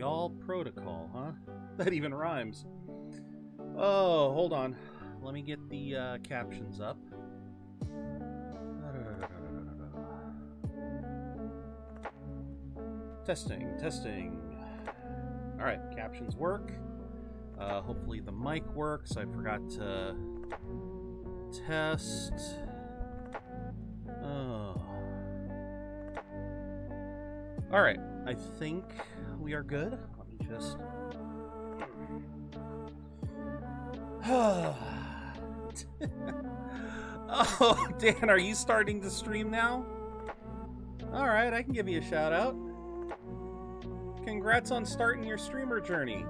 Y'all protocol, huh? That even rhymes. Oh, hold on. Let me get the captions up. Testing, testing. Alright, captions work. Hopefully the mic works. I forgot to test. Oh. Alright, I think we are good. Let me just... Oh, Dan, are you starting to stream now? Alright, I can give you a shout out. Congrats on starting your streamer journey.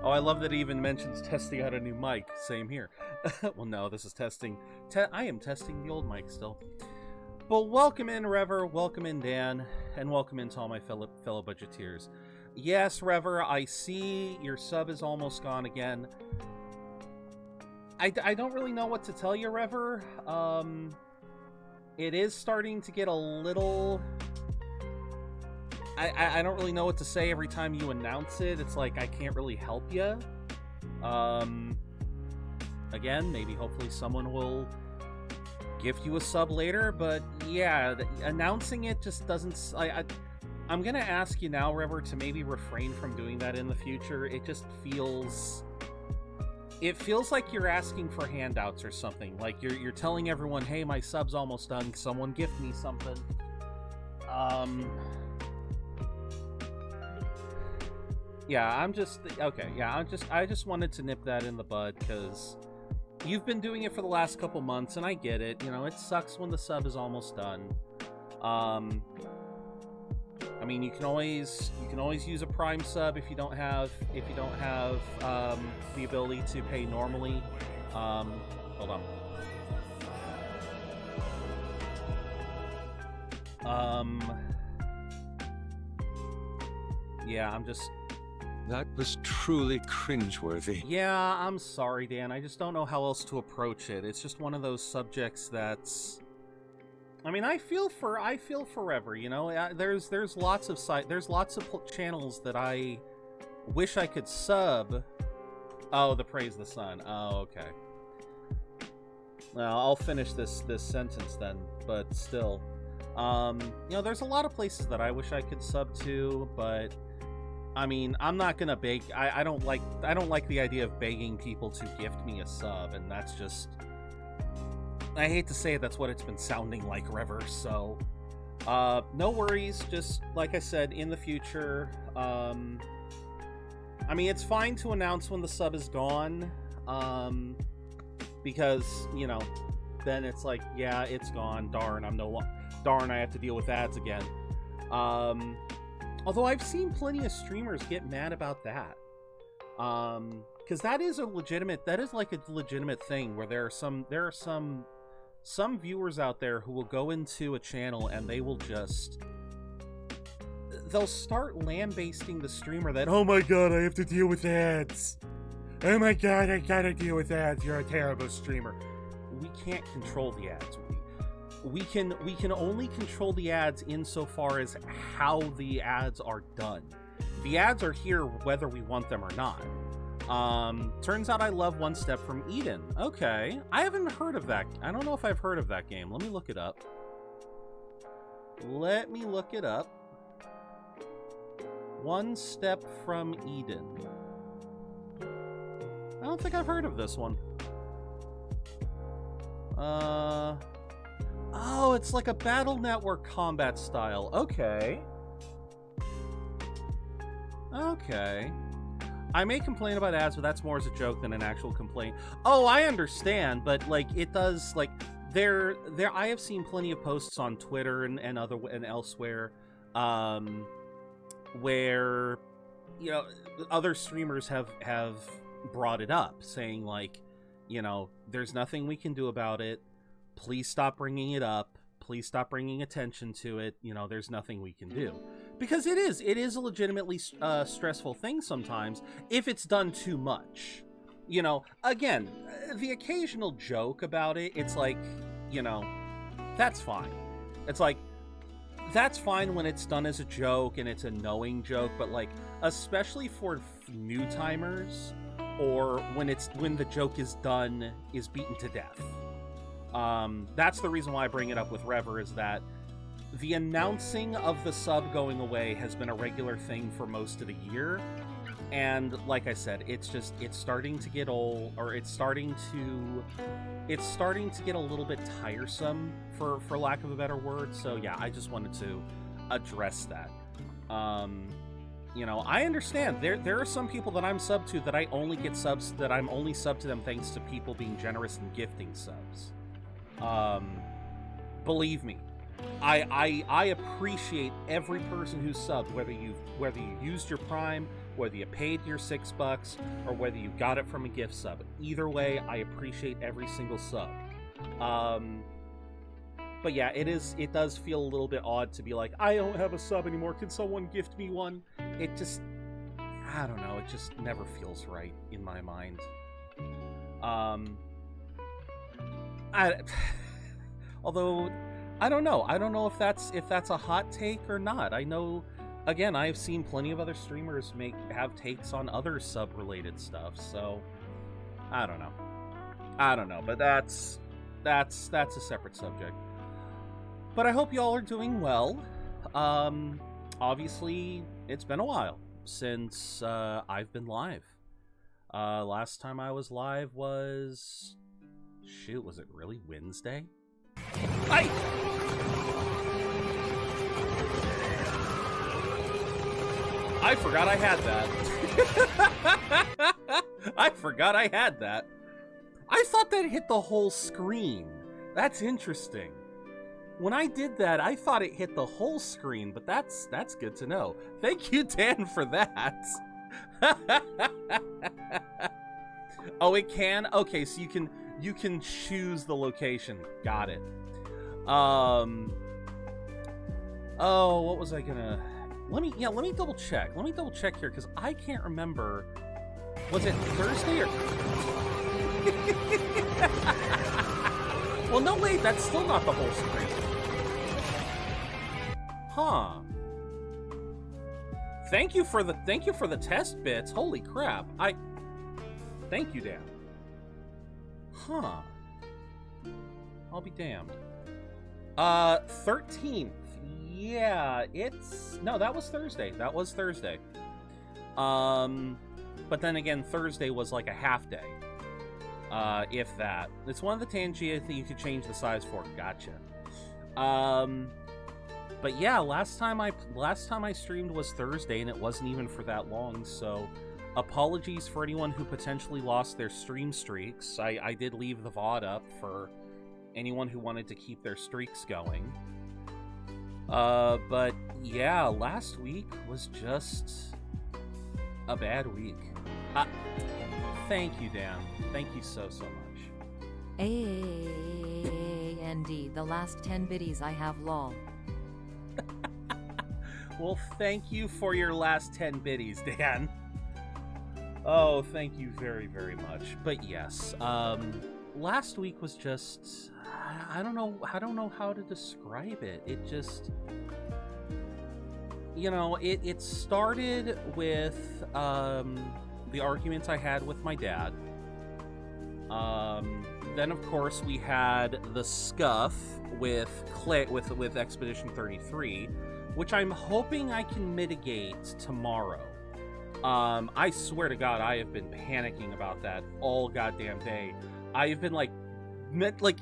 Oh, I love that it even mentions testing out a new mic. Same here. Well, no, this is testing. I am testing the old mic still. But welcome in, Rever. Welcome in, Dan. And welcome in to all my fellow budgeteers. Yes, Rever, I see your sub is almost gone again. I don't really know what to tell you, Rever. It is starting to get a little... I don't really know what to say every time you announce it. It's like I can't really help you. Again, maybe hopefully someone will gift you a sub later, but yeah, announcing it just doesn't... I'm gonna ask you now, Rever, to maybe refrain from doing that in the future. It just feels... It feels like you're asking for handouts or something. Like you're telling everyone, hey, my sub's almost done. Someone gift me something. Yeah, I'm just... Okay, yeah, I just wanted to nip that in the bud, because you've been doing it for the last couple months, and I get it. You know, it sucks when the sub is almost done. I mean, you can always use a Prime sub if you don't have the ability to pay normally. Hold on. Yeah, I'm just... That was truly cringeworthy. Yeah, I'm sorry, Dan. I just don't know how else to approach it. It's just one of those subjects that's... I mean, I feel forever, you know? There's lots of channels that I wish I could sub. Oh, the Praise the Sun. Oh, okay. Well, I'll finish this sentence then, but still. You know, there's a lot of places that I wish I could sub to, but I mean, I'm not gonna beg. I don't like the idea of begging people to gift me a sub, and that's just... I hate to say it, that's what it's been sounding like, Rever, so... no worries, just, like I said, in the future, I mean, it's fine to announce when the sub is gone, because, you know, then it's like, yeah, it's gone, darn, darn, I have to deal with ads again. Although I've seen plenty of streamers get mad about that. Because that is like a legitimate thing, where there are some viewers out there who will go into a channel and they'll start lambasting the streamer that, oh my god, I have to deal with ads. Oh my god, I gotta deal with ads. You're a terrible streamer. We can't control the ads. We can only control the ads insofar as how the ads are done. The ads are here whether we want them or not. Turns out I love One Step from Eden. Okay. I haven't heard of that. I don't know if I've heard of that game. Let me look it up. One Step from Eden. I don't think I've heard of this one. Oh, it's like a Battle Network combat style. Okay. Okay. I may complain about ads, but that's more as a joke than an actual complaint. Oh, I understand, but like it does, like there I have seen plenty of posts on Twitter and elsewhere, where, you know, other streamers have brought it up, saying like, you know, there's nothing we can do about it. Please stop bringing it up. Please stop bringing attention to it. You know, there's nothing we can do. Because it is a legitimately stressful thing sometimes if it's done too much. You know, again, the occasional joke about it, it's like, you know, that's fine. It's like, that's fine when it's done as a joke and it's a knowing joke, but like, especially for new timers, or when the joke is beaten to death. That's the reason why I bring it up with Rever, is that the announcing of the sub going away has been a regular thing for most of the year. And like I said, it's starting to get old, or it's starting to get a little bit tiresome, for lack of a better word. So yeah, I just wanted to address that. You know, I understand there are some people that I'm sub to that I'm only sub to them thanks to people being generous and gifting subs. Believe me, I appreciate every person who's subbed, whether you used your Prime, whether you paid your $6, or whether you got it from a gift sub. Either way, I appreciate every single sub. But yeah, it does feel a little bit odd to be like, I don't have a sub anymore, can someone gift me one? It just, I don't know, it just never feels right in my mind. Although, I don't know if that's a hot take or not. I know, again, I've seen plenty of other streamers have takes on other sub-related stuff, so I don't know. But that's a separate subject. But I hope y'all are doing well. Obviously, it's been a while since I've been live. Last time I was live was... Shoot, was it really Wednesday? I forgot I had that. I forgot I had that. I thought that hit the whole screen. That's interesting. When I did that, I thought it hit the whole screen, but that's good to know. Thank you, Dan, for that. Oh, it can? Okay, so you can choose the location. Got it. Oh, what was I gonna... Let me double check. Let me double check here, because I can't remember. Was it Thursday or... Well, no, wait, that's still not the whole screen. Huh. Thank you for the test bits. Holy crap. Thank you, Dan. Huh. I'll be damned. 13th. Yeah, no, that was Thursday. That was Thursday. But then again, Thursday was like a half day. If that. It's one of the Tangia that you could change the size for. Gotcha. But yeah, last time I streamed was Thursday, and it wasn't even for that long, so apologies for anyone who potentially lost their stream streaks. I did leave the VOD up for anyone who wanted to keep their streaks going. But yeah, last week was just a bad week. Thank you, Dan. Thank you so much. AND, the last 10 biddies I have, lol. Well, thank you for your last 10 biddies, Dan. Oh, thank you very, very much. But yes, last week was just... I don't know how to describe it. It just... You know, it started with the arguments I had with my dad. Then, of course, we had the scuff with Expedition 33, which I'm hoping I can mitigate tomorrow. I swear to God, I have been panicking about that all goddamn day. I've been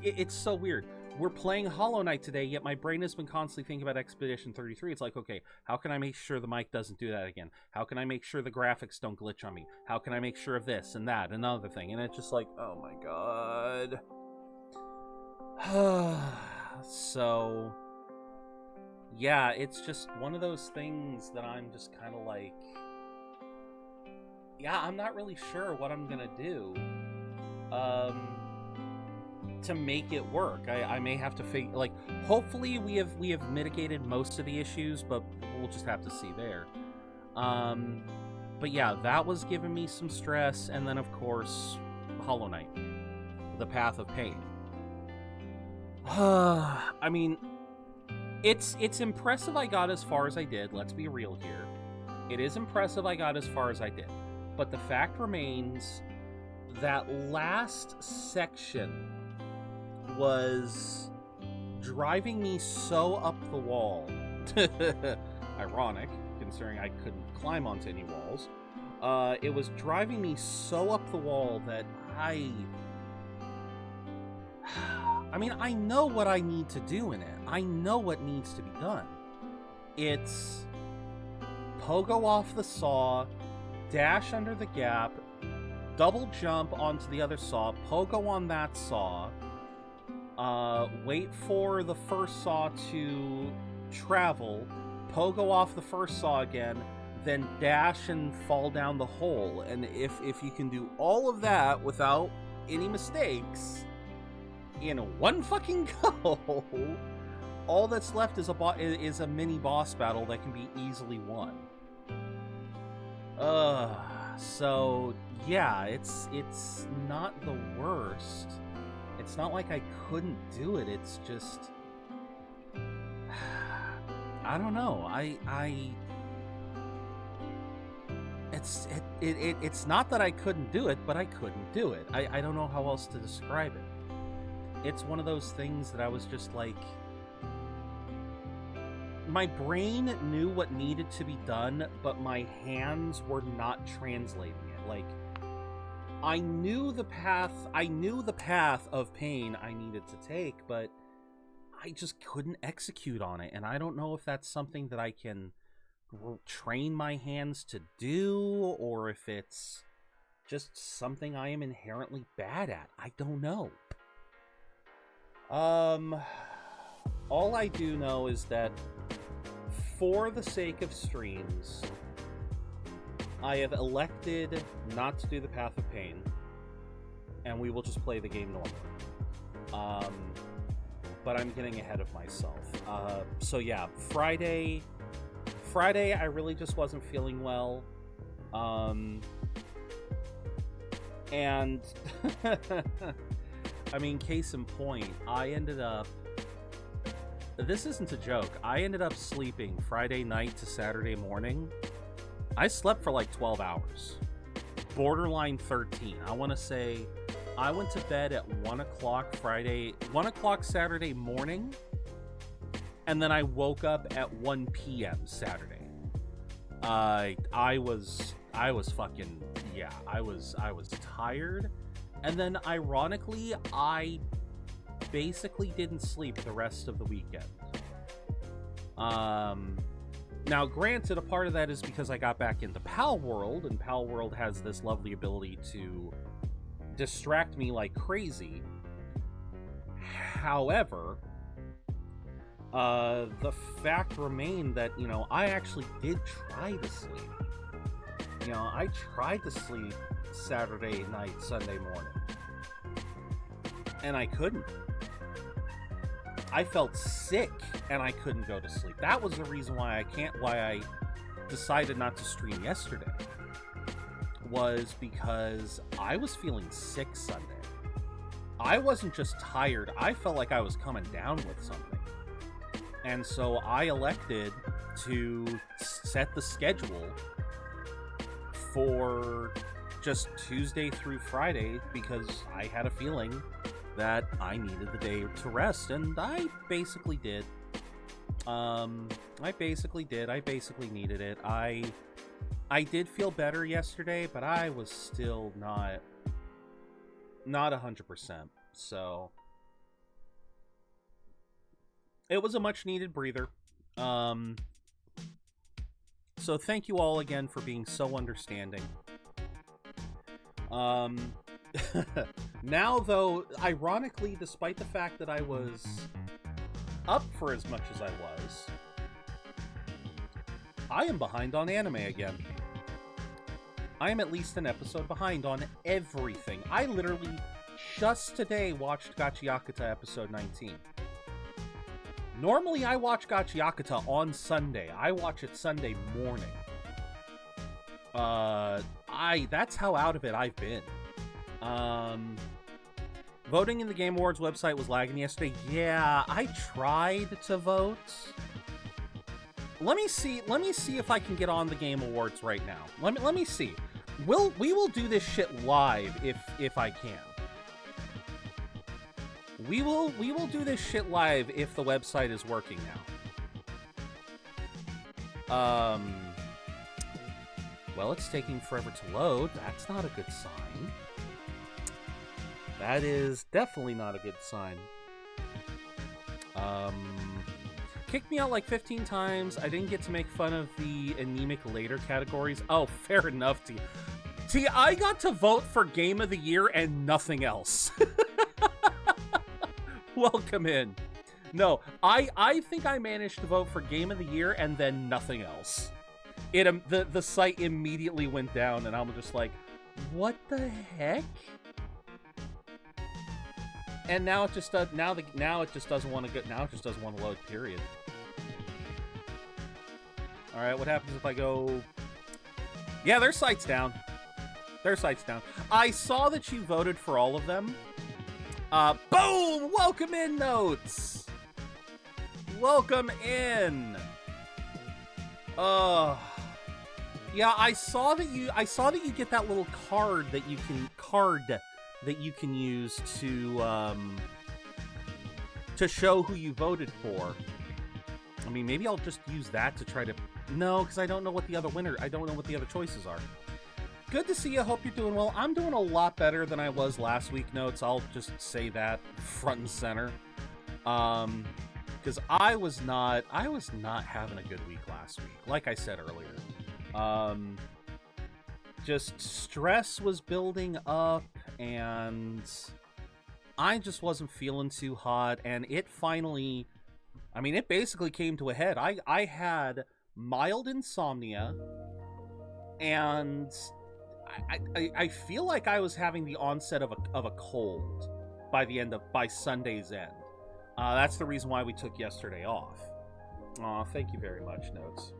it's so weird. We're playing Hollow Knight today, yet my brain has been constantly thinking about Expedition 33. It's like, okay, how can I make sure the mic doesn't do that again? How can I make sure the graphics don't glitch on me? How can I make sure of this and that, another thing? And it's just like, oh my god. So, yeah, it's just one of those things that I'm just kind of like, yeah, I'm not really sure what I'm gonna do to make it work. I may have to figure, like, hopefully we have mitigated most of the issues, but we'll just have to see there. But yeah, that was giving me some stress, and then of course Hollow Knight, The Path of Pain. I mean, It's impressive I got as far as I did. Let's be real here. It is impressive I got as far as I did. But the fact remains that last section was driving me so up the wall. Ironic, considering I couldn't climb onto any walls. It was driving me so up the wall that I mean, I know what I need to do in it. I know what needs to be done. It's pogo off the saw, dash under the gap, double jump onto the other saw, pogo on that saw, wait for the first saw to travel, pogo off the first saw again, then dash and fall down the hole. And if you can do all of that without any mistakes in one fucking go, all that's left is a mini boss battle that can be easily won. So yeah, it's not the worst. It's not like I couldn't do it. It's just I don't know. It's not that I couldn't do it, but I couldn't do it. I don't know how else to describe it. It's one of those things that I was just like, my brain knew what needed to be done, but my hands were not translating it. Like, I knew the path of pain I needed to take, but I just couldn't execute on it. And I don't know if that's something that I can train my hands to do, or if it's just something I am inherently bad at. I don't know. All I do know is that for the sake of streams, I have elected not to do the Path of Pain, and we will just play the game normally. But I'm getting ahead of myself. So yeah, Friday, I really just wasn't feeling well. And I mean, case in point, I ended up, this isn't a joke, I ended up sleeping Friday night to Saturday morning. I slept for like 12 hours. Borderline 13. I want to say I went to bed at 1 o'clock Saturday morning, and then I woke up at 1 p.m. Saturday. I was fucking, yeah, I was tired. And then, ironically, I basically didn't sleep the rest of the weekend. Now, granted, a part of that is because I got back into Pal World, and Pal World has this lovely ability to distract me like crazy. However, the fact remained that, you know, I actually did try to sleep. You know, I tried to sleep Saturday night, Sunday morning, and I couldn't. I felt sick and I couldn't go to sleep. That was the reason why I decided not to stream yesterday, was because I was feeling sick Sunday. I wasn't just tired, I felt like I was coming down with something. And so I elected to set the schedule for just Tuesday through Friday, because I had a feeling that I needed the day to rest, and I basically did. I basically needed it. I did feel better yesterday, but I was still not 100%. So it was a much needed breather. So thank you all again for being so understanding. Now, though, ironically, despite the fact that I was up for as much as I was, I am behind on anime again. I am at least an episode behind on everything. I literally just today watched Gachiakata episode 19. Normally, I watch Gachiakata on Sunday. I watch it Sunday morning. That's how out of it I've been. Voting in the Game Awards website was lagging yesterday. Yeah, I tried to vote. Let me see if I can get on the Game Awards right now. Let me see. We will do this shit live if I can. We will do this shit live if the website is working now. Well, it's taking forever to load. That's not a good sign. That is definitely not a good sign. Kicked me out like 15 times. I didn't get to make fun of the anemic later categories. Oh, fair enough, T. T, I got to vote for Game of the Year and nothing else. Welcome in. No, I think I managed to vote for Game of the Year and then nothing else. The site immediately went down, and I'm just like, what the heck? And now it just does. Now it just doesn't want to go. Now it just doesn't want to load. Period. All right, what happens if I go? Yeah, their site's down. Their site's down. I saw that you voted for all of them. Boom! Welcome in, Notes. Welcome in. Yeah, I saw that you get that little card that you can use to show who you voted for. I mean, maybe I'll just use that to try to... No, because I don't know what the other choices are. Good to see you. Hope you're doing well. I'm doing a lot better than I was last week, Notes. I'll just say that front and center. Because I was not having a good week last week, like I said earlier. Just stress was building up, and I just wasn't feeling too hot, and it finally... I mean, it basically came to a head. I had mild insomnia, and I feel like I was having the onset of a cold by Sunday's end. That's the reason why we took yesterday off. Aw, thank you very much, Notes.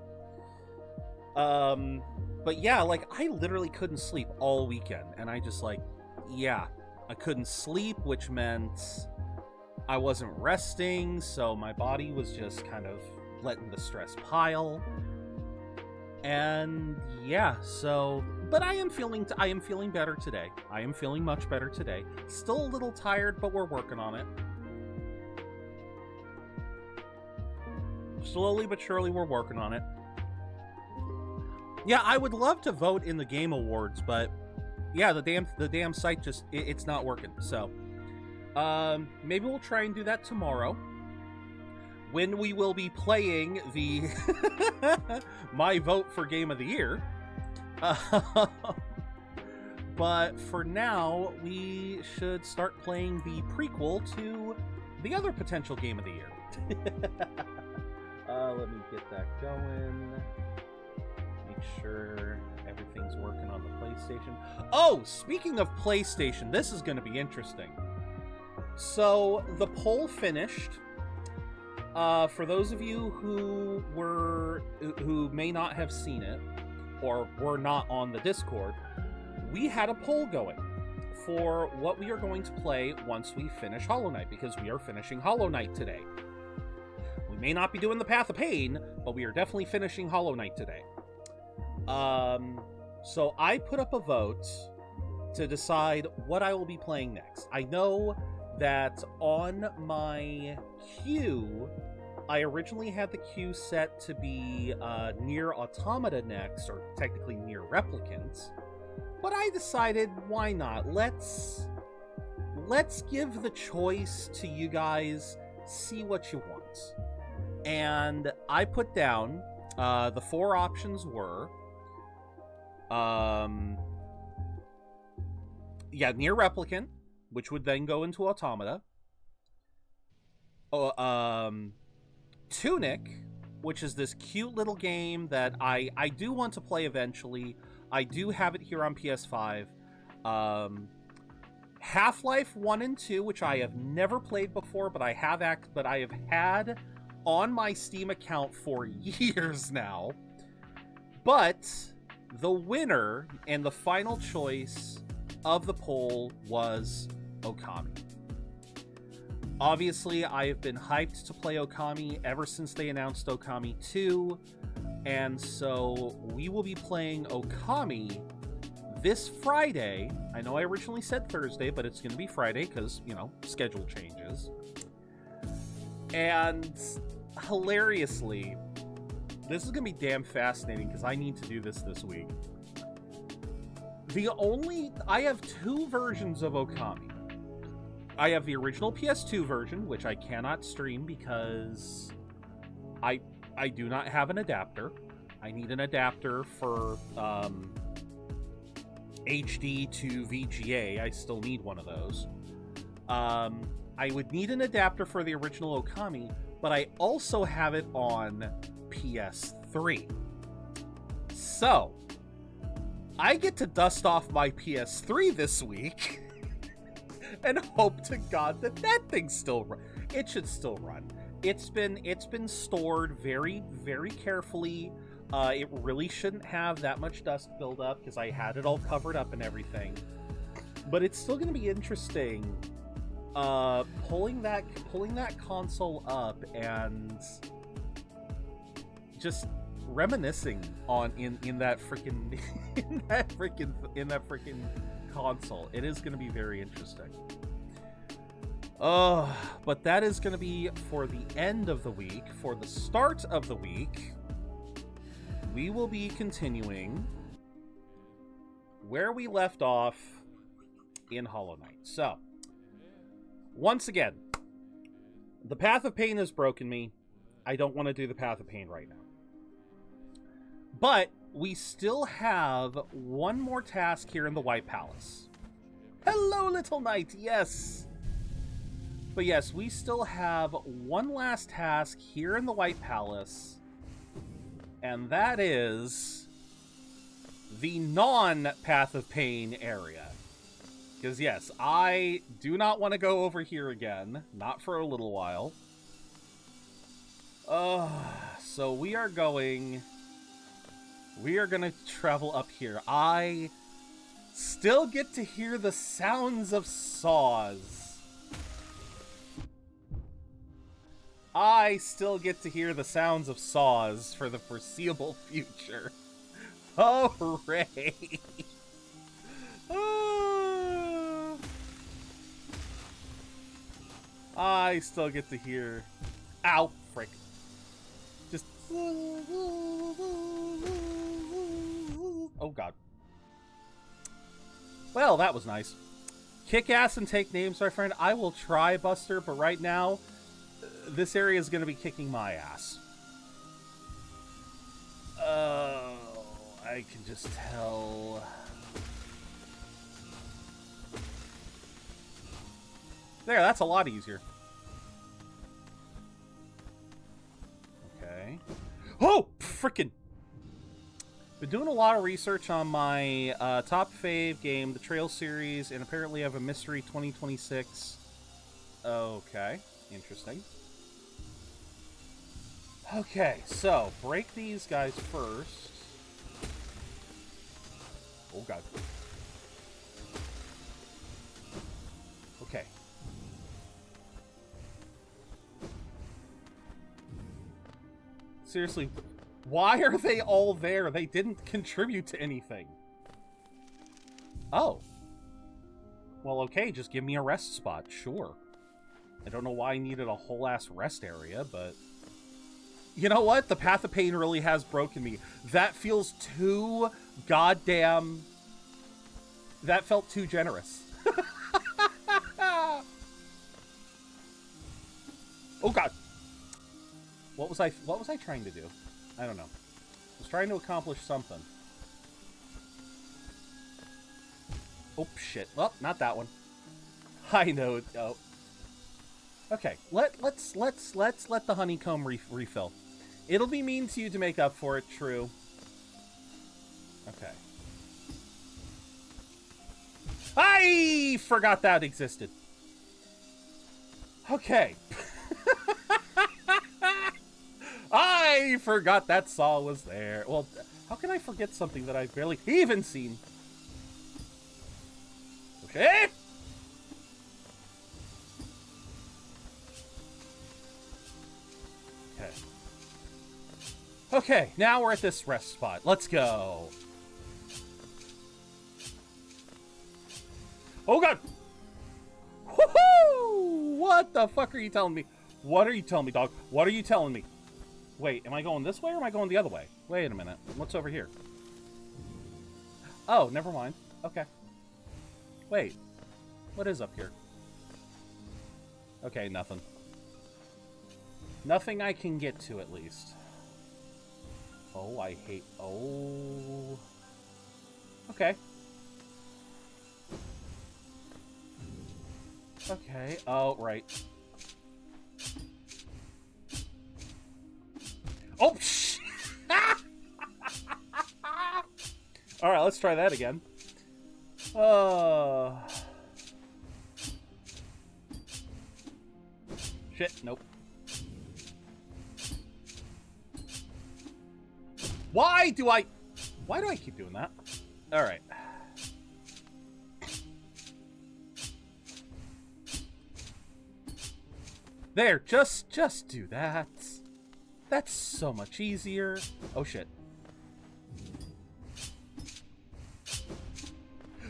But yeah, like, I literally couldn't sleep all weekend, and I couldn't sleep, which meant I wasn't resting, so my body was just kind of letting the stress pile. And yeah, so, but I am feeling better today. I am feeling much better today. Still a little tired, but we're working on it. Slowly but surely, we're working on it. Yeah, I would love to vote in the Game Awards, but yeah, the damn site just it's not working. So, maybe we'll try and do that tomorrow, when we will be playing the my vote for Game of the Year. But for now, we should start playing the prequel to the other potential Game of the Year. Let me get that going. Make sure everything's working on the PlayStation. Oh, speaking of PlayStation, this is going to be interesting. So, the poll finished. For those of you who may not have seen it, or were not on the Discord, we had a poll going for what we are going to play once we finish Hollow Knight, because we are finishing Hollow Knight today. We may not be doing the Path of Pain, but we are definitely finishing Hollow Knight today. So I put up a vote to decide what I will be playing next. I know that on my queue, I originally had the queue set to be Nier Automata next, or technically Nier Replicant, but I decided, why not? Let's give the choice to you guys, see what you want. And I put down, the four options were, Nier Replicant, which would then go into Automata. Tunic, which is this cute little game that I do want to play eventually. I do have it here on PS5. Half-Life 1 and 2, which I have never played before, but I have had on my Steam account for years now. But the winner and the final choice of the poll was Okami. Obviously, I have been hyped to play Okami ever since they announced Okami 2, and so we will be playing Okami this Friday. I know I originally said Thursday, but it's going to be Friday because, you know, schedule changes. And hilariously, this is going to be damn fascinating because I need to do this week. I have two versions of Okami. I have the original PS2 version, which I cannot stream because I do not have an adapter. I need an adapter for HD to VGA. I still need one of those. I would need an adapter for the original Okami, but I also have it on PS3. So, I get to dust off my PS3 this week and hope to God that thing still runs. It should still run. It's been stored very, very carefully. It really shouldn't have that much dust build up because I had it all covered up and everything. But it's still going to be interesting pulling that console up and just reminiscing on in that freaking in that freaking console. It is going to be very interesting. But that is going to be for the end of the week. For the start of the week, we will be continuing where we left off in Hollow Knight. So, once again, the Path of Pain has broken me. I don't want to do the Path of Pain right now. But we still have one more task here in the White Palace. Hello, little knight. Yes. But yes, we still have one last task here in the White Palace. And that is the non-Path of Pain area. Because yes, I do not want to go over here again. Not for a little while. So we are going to travel up here. I still get to hear the sounds of saws. I still get to hear the sounds of saws for the foreseeable future. Hooray! I still get to hear... Ow! Frick. Just... Oh, God. Well, that was nice. Kick ass and take names, my friend. I will try, Buster, but right now, this area is going to be kicking my ass. Oh, I can just tell. There, that's a lot easier. Okay. Oh, frickin'. Been doing a lot of research on my top fave game, the Trail series, and apparently I have a Mystery 2026. Okay, interesting. Okay, so break these guys first. Oh, God. Okay. Seriously, why are they all there? They didn't contribute to anything. Oh. Well, okay, just give me a rest spot, sure. I don't know why I needed a whole-ass rest area, but... You know what? The Path of Pain really has broken me. That feels too goddamn... That felt too generous. Oh, God. What was I trying to do? I don't know. I was trying to accomplish something. Oh, shit. Well, not that one. I know. Oh. Okay. Let's let the honeycomb refill. It'll be mean to you to make up for it, true. Okay. I forgot that existed. Okay. I forgot that saw was there. Well, how can I forget something that I've barely even seen? Okay. Okay. Okay, now we're at this rest spot. Let's go. Oh, God. Woohoo! What the fuck are you telling me? What are you telling me, dog? What are you telling me? Wait, am I going this way or am I going the other way? Wait a minute. What's over here? Oh, never mind. Okay. Wait. What is up here? Okay, nothing. Nothing I can get to, at least. Oh, I hate... Oh... Okay. Okay. Oh, right. Oh, shh! Alright, let's try that again. Shit, nope. Why do I keep doing that? Alright. There, just do that. That's so much easier. Oh, shit.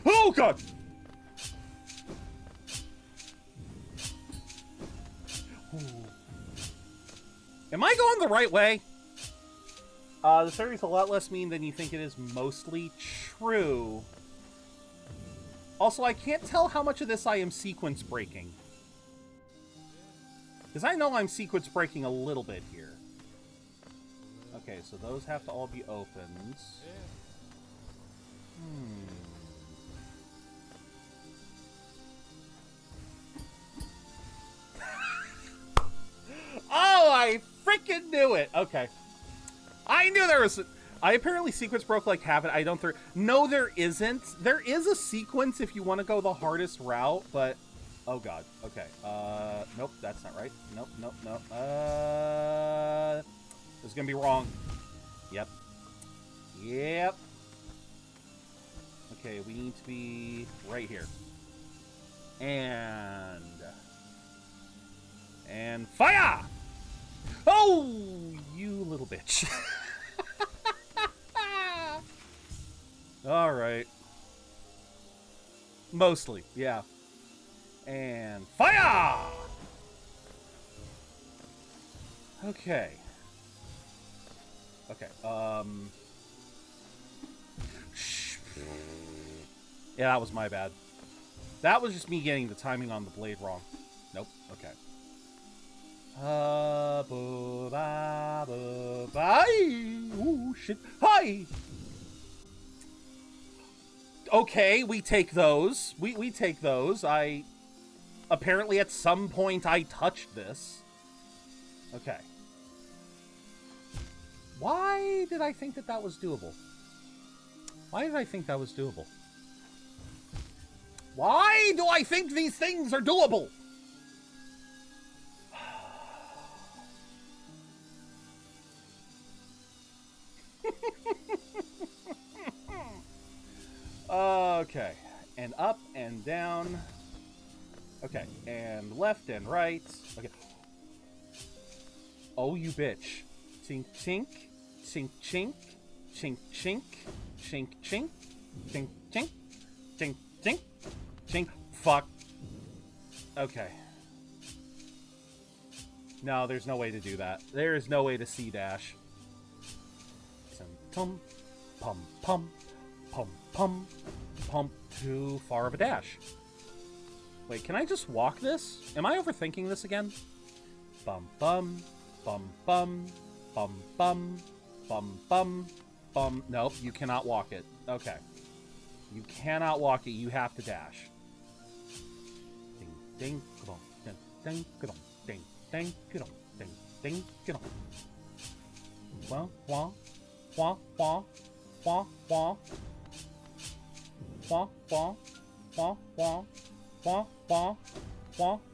Oh, God! Ooh. Am I going the right way? This area's a lot less mean than you think it is. Mostly true. Also, I can't tell how much of this I am sequence breaking. Because I know I'm sequence breaking a little bit here. Okay, so those have to all be opened. Oh, I freaking knew it! Okay. I knew there was... I apparently sequence broke like half it. I don't... No, there isn't. There is a sequence if you want to go the hardest route, but... Oh, God. Okay. Nope, that's not right. Nope. This is gonna be wrong. Yep. Okay, we need to be right here. And fire! Oh, you little bitch. All right. Mostly, yeah. And fire! Okay. Okay, yeah, that was my bad. That was just me getting the timing on the blade wrong. Nope, okay. Ooh, shit. Hi! Okay, we take those. We take those. Apparently at some point I touched this. Okay. Why did I think that that was doable? Why did I think that was doable? Why do I think these things are doable? Okay. And up and down. Okay. And left and right. Okay. Oh, you bitch. Tink, tink. Chink, chink. Chink, chink. Chink, chink. Chink, chink. Chink, chink. Chink. Fuck. Okay. No, there's no way to do that. There is no way to C-dash. Tum, pum, pum, pum, pum, pump. Too far of a dash. Wait, can I just walk this? Am I overthinking this again? Bum, bum, bum, bum, bum, bum, bum, bum, bum. Nope, you cannot walk it. Okay. You cannot walk it. You have to dash. Ding, ding, ka-dong, ding, ding, ka-dong, ding, ding, ka-dong, ding, ding, ka-dong. Wah, wah, wah, wah, wah, wah. Wah, wah, wah, wah, wah, wah, wah,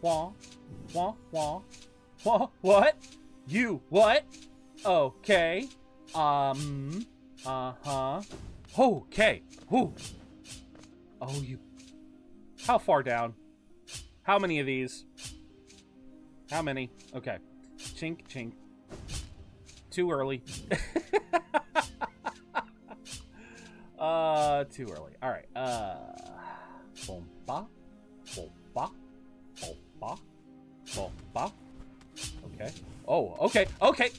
wah, wah, wah, wah, what? You, what? Okay. Uh-huh. Okay. Whew. Oh, you... How far down? How many of these? How many? Okay. Chink, chink, Too early. Too early. All right. Bomba, bomba, bomba, bomba. Okay. Oh, okay, okay.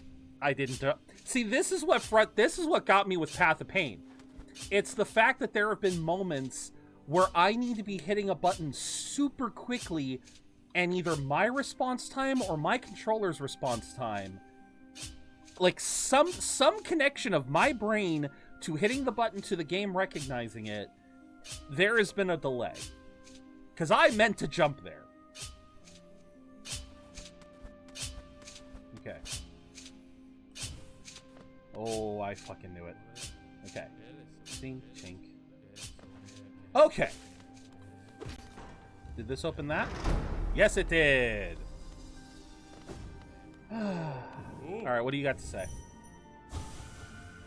I didn't. See, this is what got me with Path of Pain. It's the fact that there have been moments where I need to be hitting a button super quickly, and either my response time or my controller's response time, like some connection of my brain to hitting the button to the game recognizing it, there has been a delay. Because I meant to jump there. Okay. Oh, I fucking knew it. Okay. Chink, chink. Okay. Did this open that? Yes, it did. Alright, what do you got to say?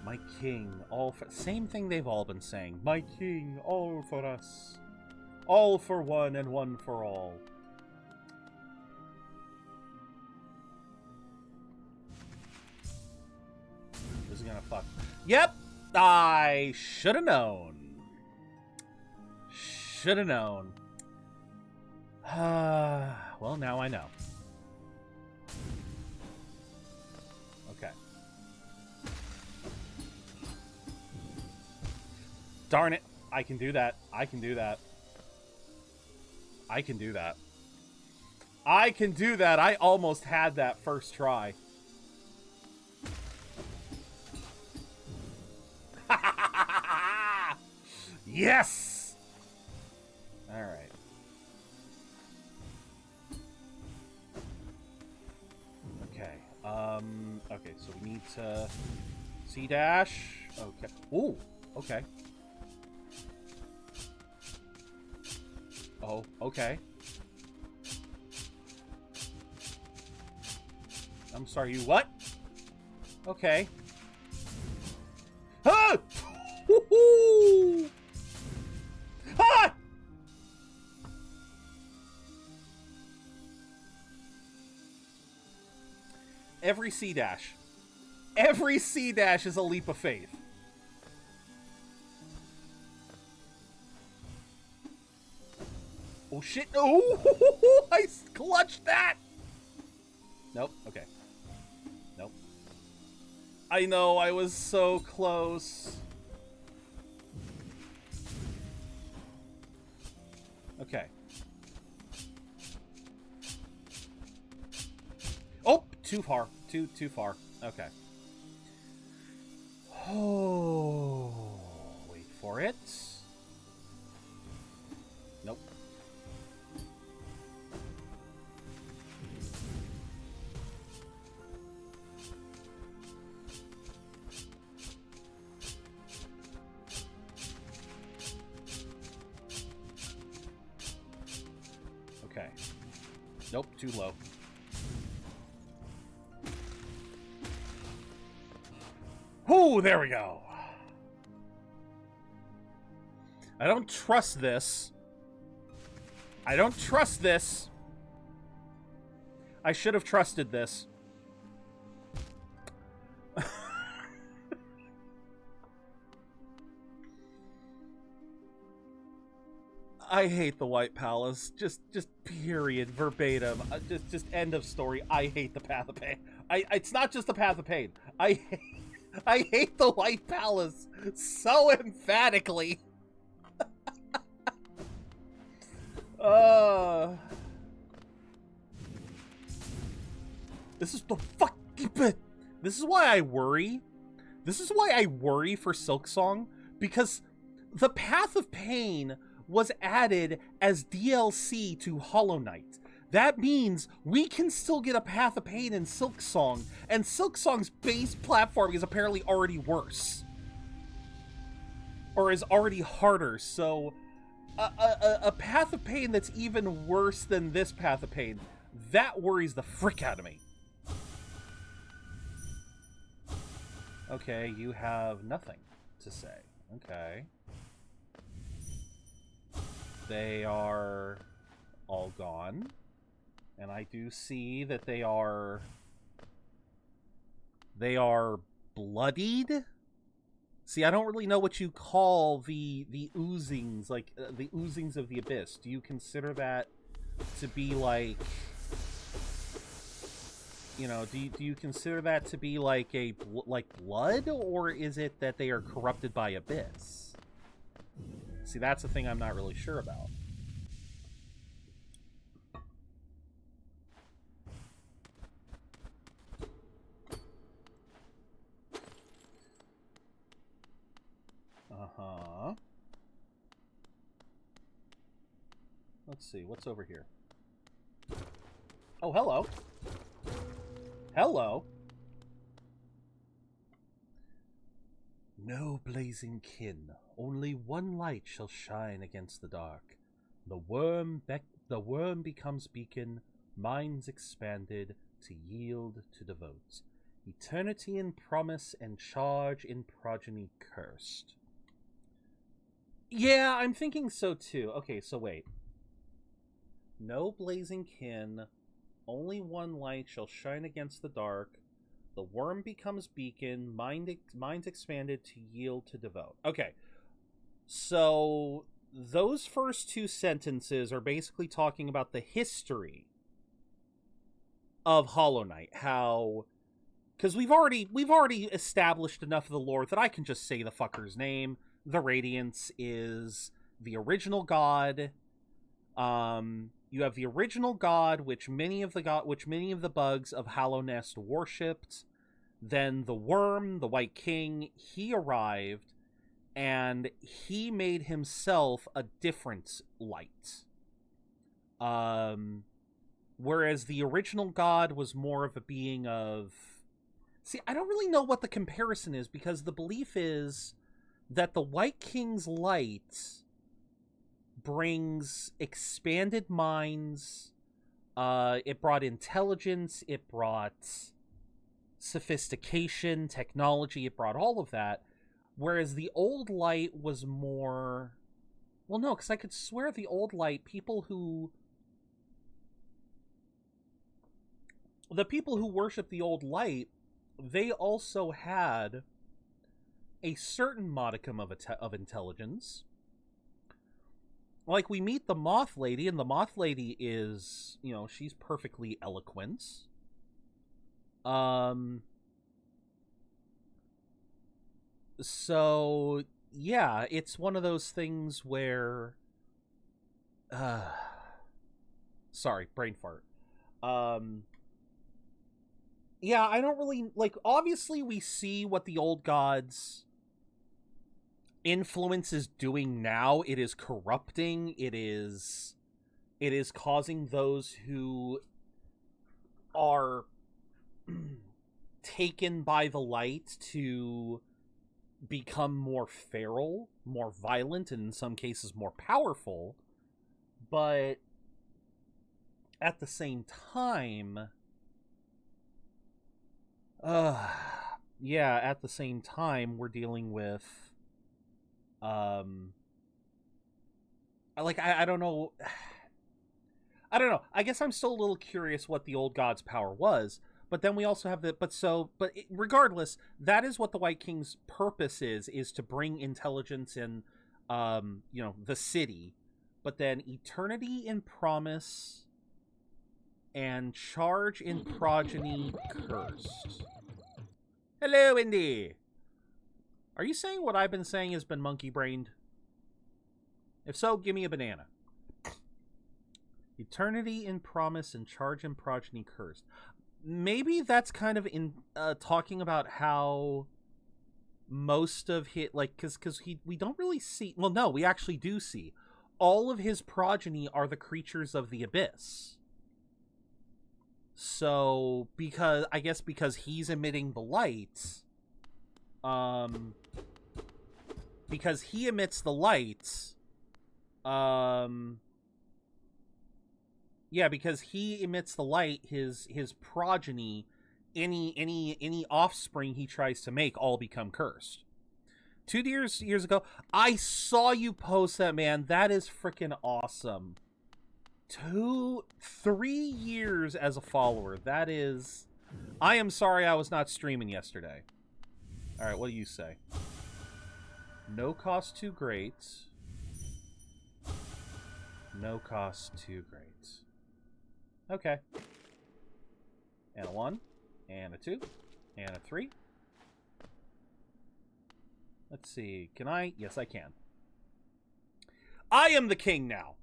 My king, all for... Same thing they've all been saying. My king, all for us. All for one and one for all. This is gonna fuck. Yep! I should have known. Should have known. Well, now I know. Okay. Darn it. I can do that. I can do that. I can do that. I can do that. I almost had that first try. Yes! Alright. Okay. Okay, so we need to C-dash. Okay. Ooh, okay. Oh, okay. I'm sorry, you what? Okay. Ah! Woohoo! Ah! Every C-dash. Every C-dash is a leap of faith. Oh shit! Oh, I clutched that! Nope, okay. Nope. I know, I was so close. Okay. Oh, too far. Too far. Okay. Oh, wait for it. Nope. Okay. Nope, too low. Oh, there we go. I don't trust this. I don't trust this. I should have trusted this. I hate the White Palace. Just period, verbatim. Just end of story. I hate the Path of Pain. It's not just the Path of Pain. I hate the White Palace so emphatically. This is the fucking bit. This is why I worry. This is why I worry for Silksong, because the Path of Pain was added as DLC to Hollow Knight. That means we can still get a Path of Pain in Silksong, and Silksong's base platforming is apparently already worse. Or is already harder, so a Path of Pain that's even worse than this Path of Pain, that worries the frick out of me. Okay, you have nothing to say. Okay. They are all gone. And I do see that they are They are bloodied. See, I don't really know what you call the oozings, like the oozings of the abyss. Do you consider that to be like, you know, do you consider that to be like like blood, or is it that they are corrupted by abyss? See, that's the thing I'm not really sure about. Uh-huh. Let's see, what's over here? Oh, hello. Hello. No blazing kin, only one light shall shine against the dark. The worm becomes beacon, minds expanded to yield to devote. Eternity in promise and charge in progeny cursed. Yeah, I'm thinking so too. Okay, so wait. No blazing kin, only one light shall shine against the dark. The worm becomes beacon, minds expanded to yield to devote. Okay, so those first two sentences are basically talking about the history of Hollow Knight. How, because we've already established enough of the lore that I can just say the fucker's name. The Radiance is the original god. You have the original god, which many of the bugs of Hollow Nest worshipped. Then the worm, the White King, he arrived, and he made himself a different light. Whereas the original god was more of a being of... See, I don't really know what the comparison is, because the belief is that the White King's light brings expanded minds, it brought intelligence, it brought sophistication, technology, it brought all of that, whereas the old light was more... Well, no, because I could swear the old light, the people who worship the old light, they also had a certain modicum of intelligence. Like, we meet the Moth Lady, and the Moth Lady is, you know, she's perfectly eloquent. So, yeah, it's one of those things where... sorry, brain fart. Yeah, I don't really... Like, obviously we see what the old gods... influence is doing now. It is corrupting. It is causing those who are taken by the light to become more feral, more violent, and in some cases more powerful. But at the same time, yeah, at the same time, we're dealing with I don't know. I don't know. I guess I'm still a little curious what the old god's power was. But then we also have regardless, that is what the White King's purpose is to bring intelligence in, you know, the city. But then eternity in promise and charge in progeny cursed. Hello, Indy. Are you saying what I've been saying has been monkey-brained? If so, give me a banana. Eternity in promise and charge in progeny cursed. Maybe that's kind of in talking about how most of his, like, because we don't really see... Well, no, we actually do see. All of his progeny are the creatures of the abyss. So, because he's emitting the light... because he emits the light, yeah, because he emits the light, his progeny, any offspring he tries to make all become cursed. 2 years ago, I saw you post that, man. That is freaking awesome. 3 years as a follower. That is I am sorry I was not streaming yesterday. Alright, what do you say? No cost too great. No cost too great. Okay. And a 1. And a 2. And a 3. Let's see. Can I? Yes, I can. I am the king now.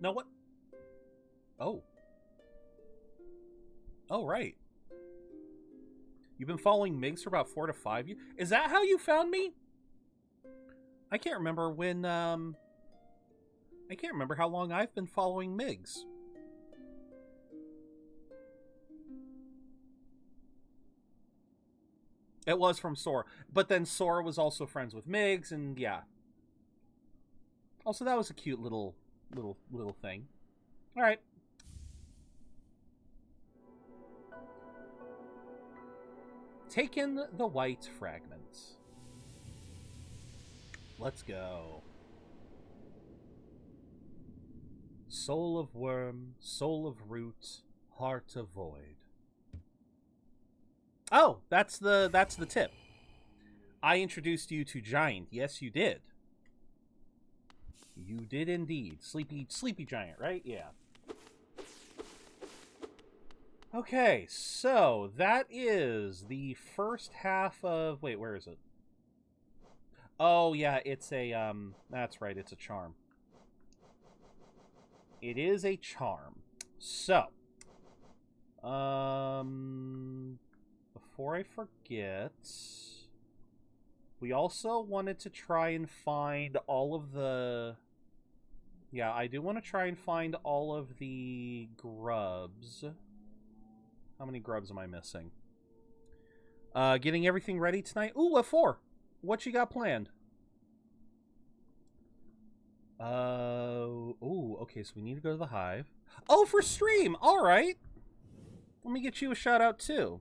No, what? Oh. Oh, right. You've been following Migs for about 4 to 5 years? Is that how you found me? I can't remember when, I can't remember how long I've been following Migs. It was from Sora. But then Sora was also friends with Migs, and yeah. Also, that was a cute little thing. Alright. Taken the white fragment. Let's go. Soul of worm, soul of root, heart of void. Oh, that's the tip. I introduced you to Giant. Yes, you did. You did indeed. Sleepy Giant, right? Yeah. Okay, so that is the first half of... Wait, where is it? Oh, yeah, it's a, that's right, it's a charm. It is a charm. So, before I forget, we also wanted to try and find all of the... Yeah, I do want to try and find all of the grubs. How many grubs am I missing? Getting everything ready tonight. Ooh, what for? What you got planned? Ooh, okay, so we need to go to the hive. Oh, for stream! Alright! Let me get you a shout out, too.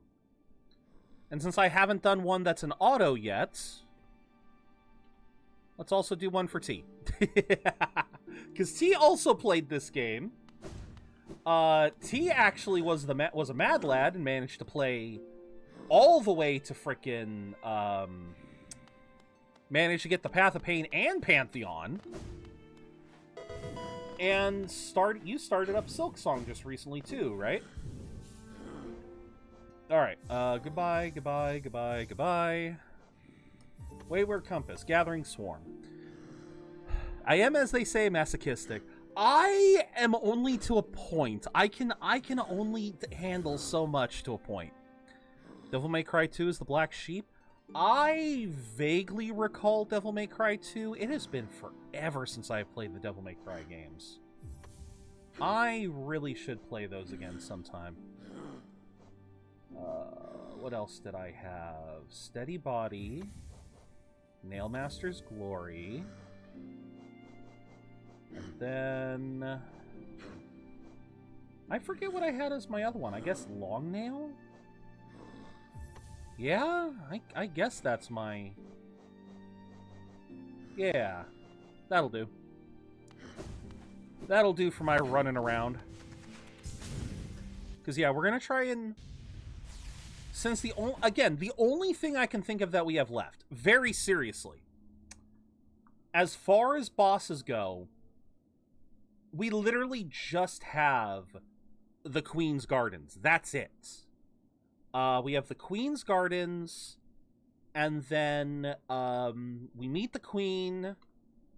And since I haven't done one that's an auto yet, let's also do one for T. Because T also played this game. T actually was a mad lad and managed to play all the way to frickin' managed to get the Path of Pain and Pantheon. And you started up Silksong just recently too, right? Alright, goodbye. Wayward Compass, Gathering Swarm. I am, as they say, masochistic. I am only to a point. I can only handle so much to a point. Devil May Cry 2 is the black sheep. I vaguely recall Devil May Cry 2. It has been forever since I've played the Devil May Cry games. I really should play those again sometime. What else did I have? Steady Body. Nailmaster's Glory. And then... I forget what I had as my other one. I guess Long Nail? Yeah, I guess that's my... Yeah, that'll do. That'll do for my running around. Because, yeah, we're going to try and... Since the only thing I can think of that we have left, very seriously, as far as bosses go, we literally just have the Queen's Gardens. That's it. We have the Queen's Gardens, and then we meet the Queen.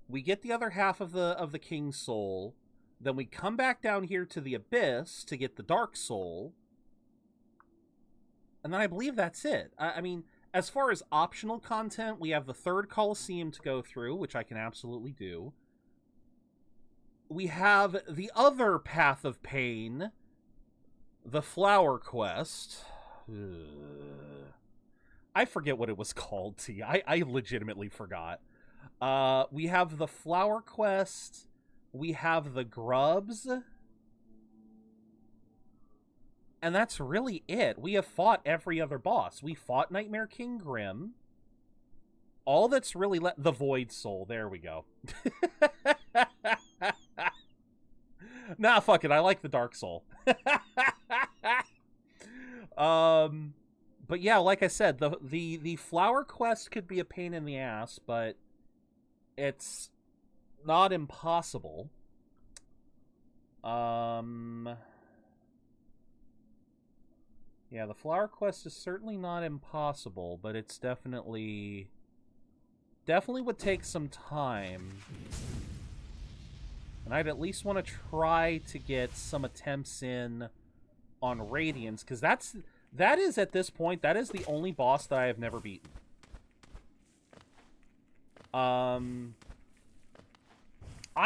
We get the other half of the King's Soul. Then we come back down here to the Abyss to get the Dark Soul. And then I believe that's it. I mean, as far as optional content, we have the third Colosseum to go through, which I can absolutely do. We have the other Path of Pain, the Flower Quest. I forget what it was called, T. I legitimately forgot. We have the Flower Quest. We have the Grubs. And that's really it. We have fought every other boss. We fought Nightmare King Grim. All that's really left... The Void Soul. There we go. Nah, fuck it. I like the Dark Soul. But yeah, like I said, the flower quest could be a pain in the ass, but it's not impossible. Yeah, the flower quest is certainly not impossible, but it's definitely would take some time. And I'd at least want to try to get some attempts in on Radiance, because that is at this point, that is the only boss that I have never beaten. I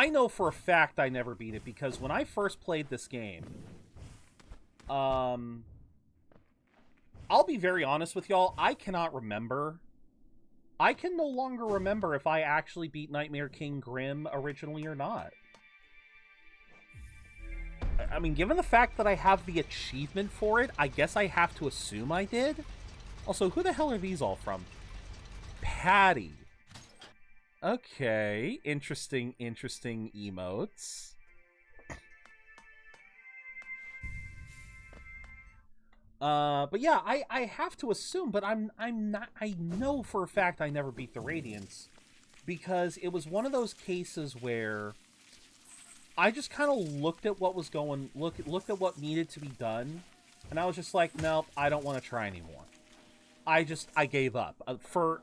know for a fact I never beat it, because when I first played this game, I'll be very honest with y'all, I cannot remember. I can no longer remember if I actually beat Nightmare King Grim originally or not. I mean, given the fact that I have the achievement for it, I guess I have to assume I did. Also, who the hell are these all from? Patty. Okay, interesting emotes. But yeah, I have to assume, but I'm not. I know for a fact I never beat the Radiance, because it was one of those cases where I just kind of looked at what was looked at what needed to be done, and I was just like, nope, I don't want to try anymore. I gave up. For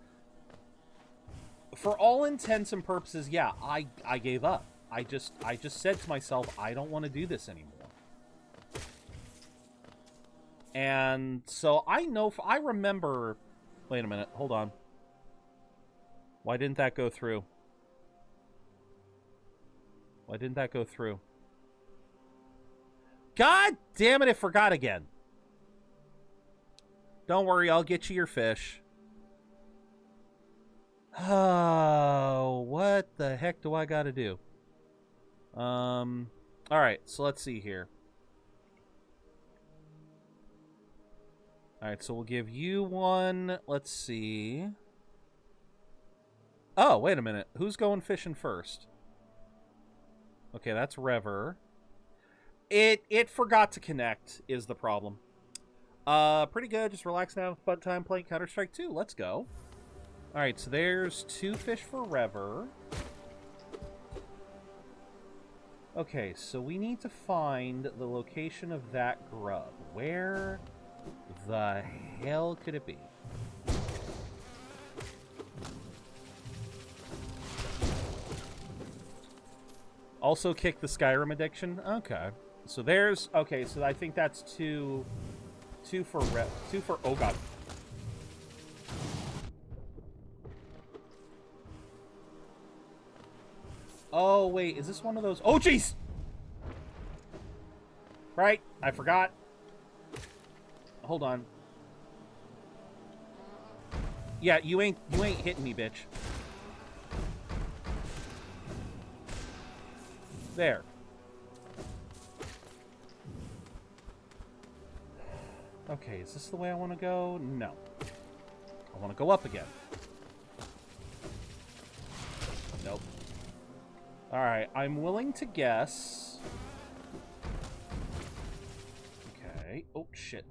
all intents and purposes, yeah, I gave up. I just said to myself, I don't want to do this anymore. And so I remember. Wait a minute, hold on. Why didn't that go through? Why didn't that go through? God damn it, it forgot again. Don't worry, I'll get you your fish. Oh, what the heck do I gotta do? Alright, so let's see here. Alright, so we'll give you one. Let's see. Oh, wait a minute. Who's going fishing first? Okay, that's Rever. It forgot to connect is the problem. Pretty good. Just relax and have a fun time playing Counter-Strike 2. Let's go. Alright, so there's 2 fish for Rever. Okay, so we need to find the location of that grub. Where the hell could it be? Also kick the Skyrim addiction? Okay. So there's... Okay, so I think that's two for... Oh, God. Oh, wait. Is this one of those... Oh, jeez! Right. I forgot. Hold on. Yeah, you ain't hitting me, bitch. There. Okay, is this the way I want to go? No. I want to go up again. Nope. Alright, I'm willing to guess. Okay. Oh, shit.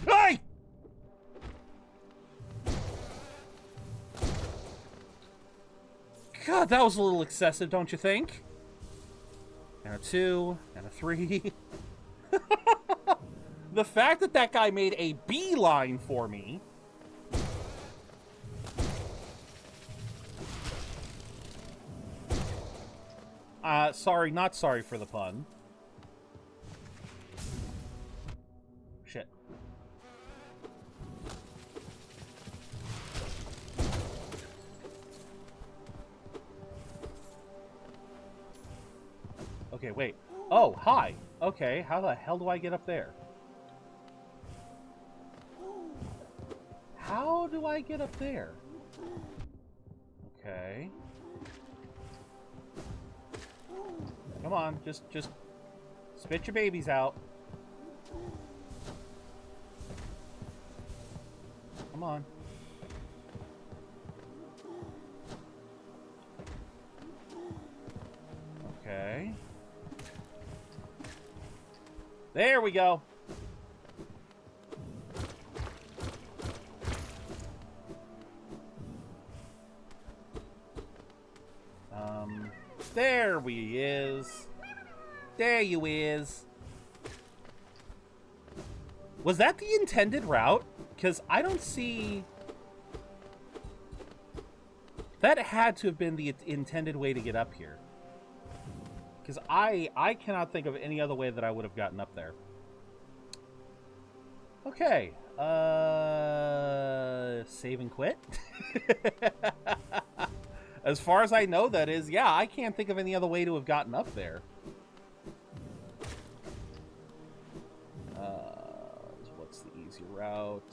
Hey! God, that was a little excessive, don't you think? And a 2, and a 3. The fact that that guy made a beeline for me. Sorry, not sorry for the pun. Shit. Okay, wait. Oh, hi. Okay, how the hell do I get up there? How do I get up there? Okay. Come on, just spit your babies out. Come on. Okay. There we go. There we is. There you is. Was that the intended route? Because I don't see... That had to have been the intended way to get up here. Because I cannot think of any other way that I would have gotten up there. Okay. Save and quit? As far as I know, that is, yeah, I can't think of any other way to have gotten up there. What's the easy route?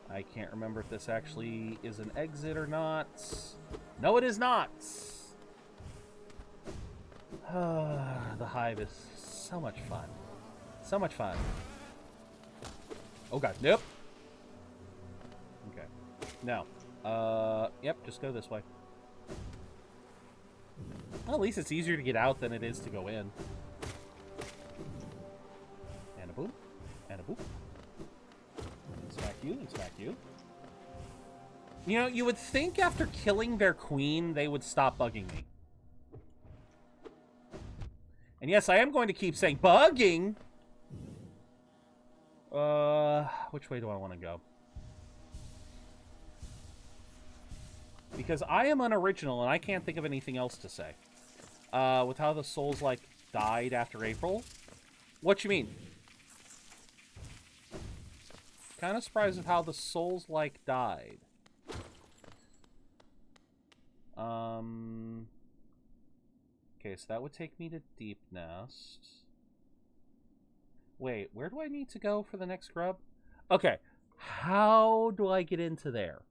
I can't remember if this actually is an exit or not. No, it is not! The hive is so much fun. So much fun. Oh god, nope. Okay. No. Yep, just go this way. Well, at least it's easier to get out than it is to go in. And a boop. And a boop. And smack you, and smack you. You know, you would think after killing their queen, they would stop bugging me. And yes, I am going to keep saying bugging! Which way do I want to go? Because I am unoriginal and I can't think of anything else to say. With how the souls, like, died after April? What you mean? Kind of surprised at how the souls, like, died. Okay, so that would take me to Deep Nest. Wait, where do I need to go for the next grub? Okay, how do I get into there?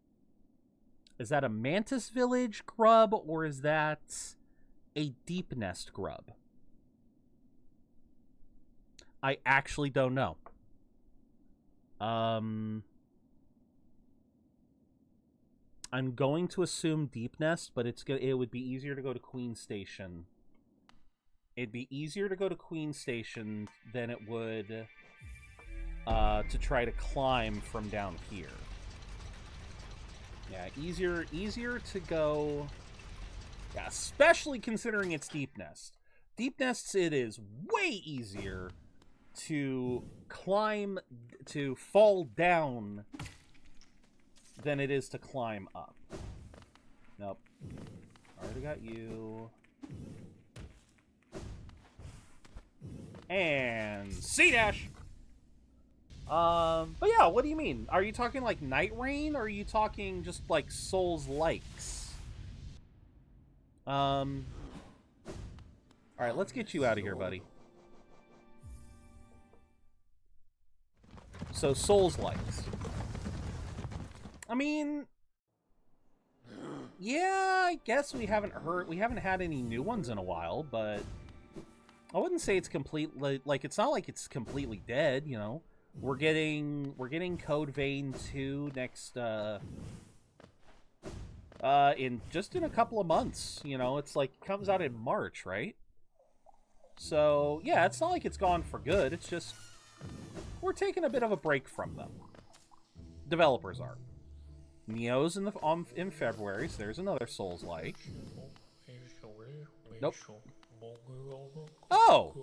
Is that a Mantis Village grub, or is that a Deep Nest grub? I actually don't know. I'm going to assume Deep Nest, but it would be easier to go to Queen Station. It'd be easier to go to Queen Station than it would to try to climb from down here. Yeah, easier to go. Yeah, especially considering it's Deep Nest. Deep Nests, it is way easier to climb, to fall down than it is to climb up. Nope. Already got you. And C-dash! But yeah, what do you mean? Are you talking like Night Rain, or are you talking just like Souls-likes? Alright, let's get you out of here, buddy. So, Souls-likes. I mean... Yeah, I guess we haven't had any new ones in a while, but... I wouldn't say it's completely, like, it's not like it's completely dead, you know? We're getting Code Vein 2 next, in a couple of months, you know? It's like, comes out in March, right? So, yeah, it's not like it's gone for good, it's just, we're taking a bit of a break from them. Developers are. Neo's in February, so there's another Souls-like. Nope. Oh!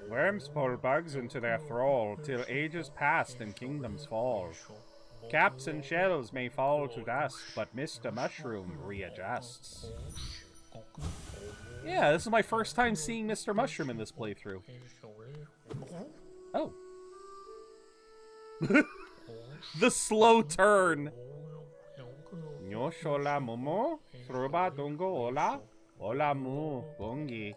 Worms pull bugs into their thrall, till ages past and kingdoms fall. Caps and shells may fall to dust, but Mr. Mushroom readjusts. Yeah, this is my first time seeing Mr. Mushroom in this playthrough. Oh. The slow turn! Nyo shola momo, sroba dongo ola, ola mu bongi.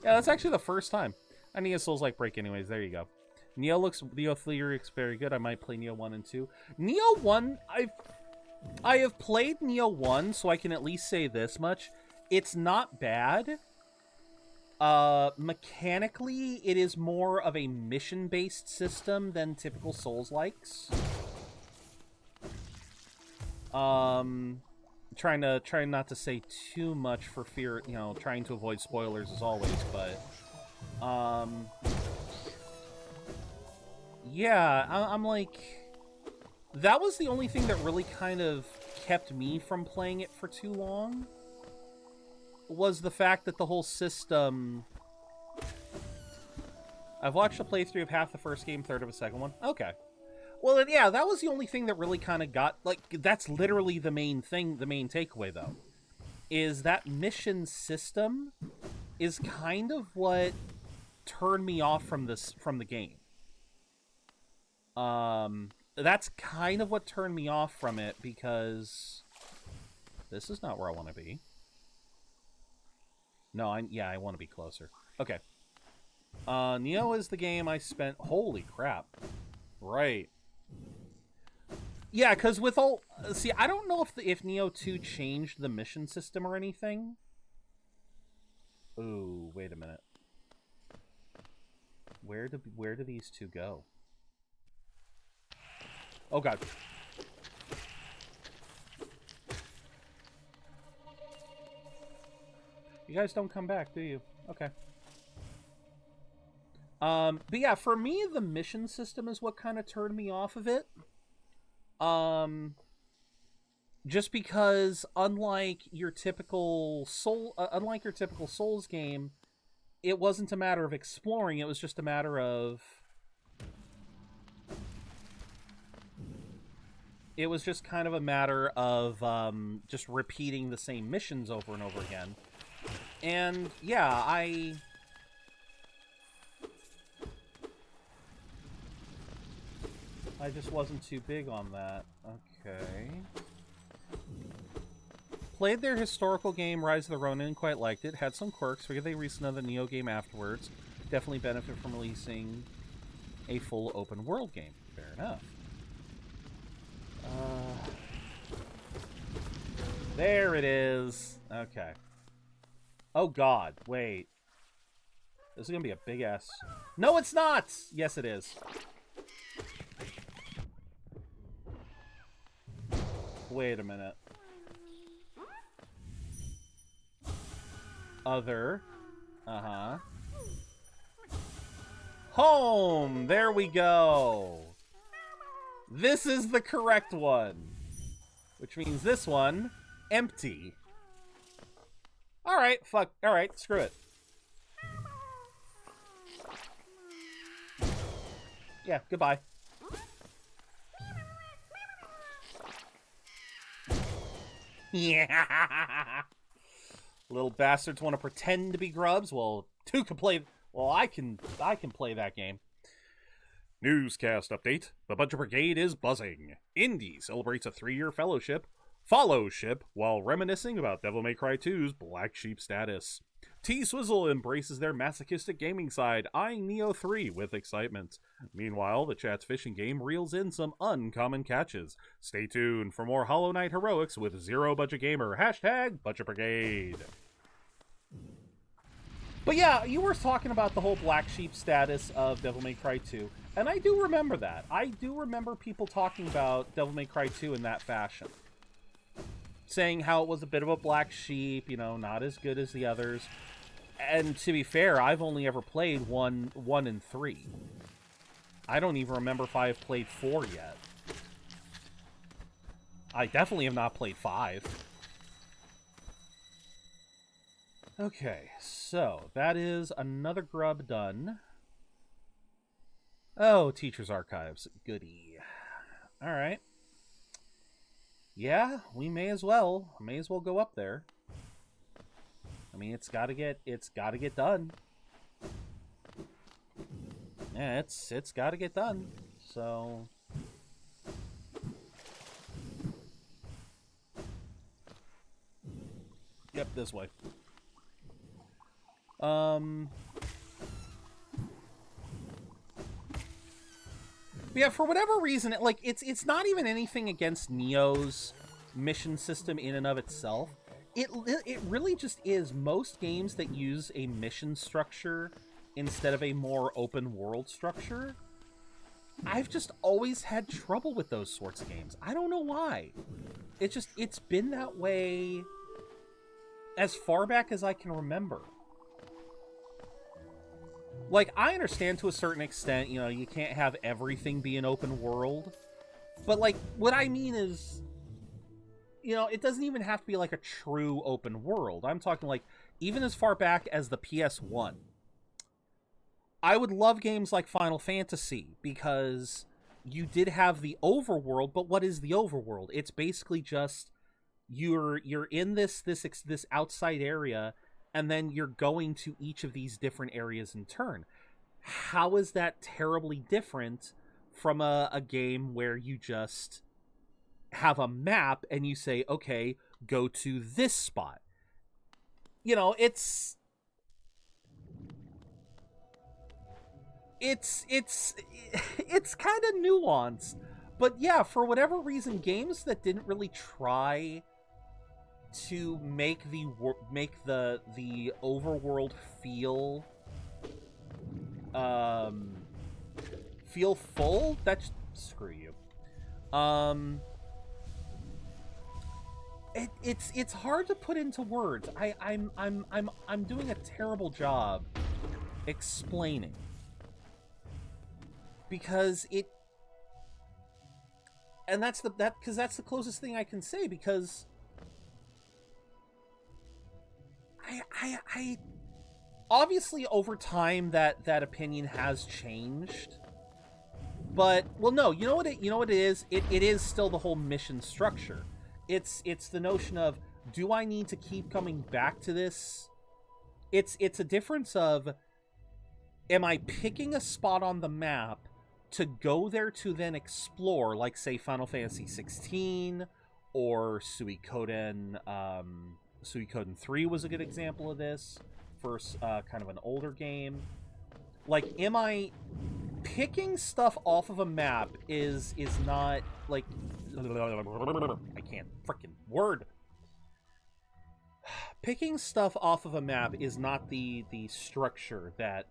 Yeah, that's actually the first time. I need a Souls-like break anyways, there you go. Neo 3 looks very good. I might play Neo 1 and 2. Neo 1, I have played Neo 1, so I can at least say this much. It's not bad. Mechanically, it is more of a mission-based system than typical Souls-likes. Trying not to say too much for fear, you know, trying to avoid spoilers as always, but yeah, I'm like, that was the only thing that really kind of kept me from playing it for too long, was the fact that the whole system... I've watched a playthrough of half the first game, third of a second one. Okay. Well, then, yeah, that was the only thing that really kind of got... Like, that's literally the main thing, the main takeaway, though. Is that mission system is kind of what turned me off from the game. That's kind of what turned me off from it, because... This is not where I want to be. No, I want to be closer. Okay. Nioh is the game I spent... Holy crap. Right. Yeah, because with all... See, I don't know if Nioh 2 changed the mission system or anything. Ooh, wait a minute. Where do these two go? Oh, God. You guys don't come back, do you? Okay. But yeah, for me, the mission system is what kind of turned me off of it. Just because unlike your typical Souls game, it wasn't a matter of exploring, it was just a matter of... It was just kind of a matter of, just repeating the same missions over and over again. And, yeah, I just wasn't too big on that. Okay. Played their historical game, Rise of the Ronin, quite liked it. Had some quirks. Figured they released another Nioh game afterwards. Definitely benefit from releasing a full open world game. Fair enough. There it is. Okay. Oh God, wait. This is gonna be a big ass... No, it's not! Yes, it is. Wait a minute. Other. Uh-huh. Home! There we go! This is the correct one. Which means this one, empty. Alright, fuck. Alright, screw it. Yeah, goodbye. Yeah. Little bastards want to pretend to be grubs. Well, two can play. Well, I can play that game. Newscast update. The Budget Brigade is buzzing. Indie celebrates a 3-year fellowship while reminiscing about Devil May Cry 2's Black Sheep status. T-Swizzle embraces their masochistic gaming side, eyeing Nioh 3 with excitement. Meanwhile, the chat's fishing game reels in some uncommon catches. Stay tuned for more Hollow Knight heroics with ZeroBudgetGamer. Hashtag Budget Brigade. But yeah, you were talking about the whole Black Sheep status of Devil May Cry 2, and I do remember that. I do remember people talking about Devil May Cry 2 in that fashion. Saying how it was a bit of a black sheep, you know, not as good as the others. And to be fair, I've only ever played 1 and 3. I don't even remember if I've played 4 yet. I definitely have not played 5. Okay, so that is another grub done. Oh, Teacher's Archives. Goody. Alright. Yeah, we may as well go up there. I mean, it's gotta get done. Yeah, it's gotta get done. So yep, this way. Yeah, for whatever reason, it's not even anything against Nioh's mission system in and of itself. It really just is. Most games that use a mission structure instead of a more open world structure, I've just always had trouble with those sorts of games. I don't know why. it's been that way as far back as I can remember. Like, I understand to a certain extent, you know, you can't have everything be an open world. But, like, what I mean is, you know, it doesn't even have to be, like, a true open world. I'm talking, like, even as far back as the PS1. I would love games like Final Fantasy, because you did have the overworld, but what is the overworld? It's basically just, you're in this outside area, and then you're going to each of these different areas in turn. How is that terribly different from a game where you just have a map and you say, okay, go to this spot? You know, it's kind of nuanced. But yeah, for whatever reason, games that didn't really try to make the overworld feel full, that's, screw you. It's hard to put into words. I'm doing a terrible job explaining, because that's the closest thing I can say, because I obviously over time that opinion has changed, but, well, no, you know what it is? It is still the whole mission structure. It's the notion of, do I need to keep coming back to this? It's a difference of, am I picking a spot on the map to go there to then explore, like, say, Final Fantasy 16 or Suikoden 3 was a good example of this, for kind of an older game. Like, am I picking stuff off of a map is not, like, I can't frickin' word. Picking stuff off of a map is not the structure that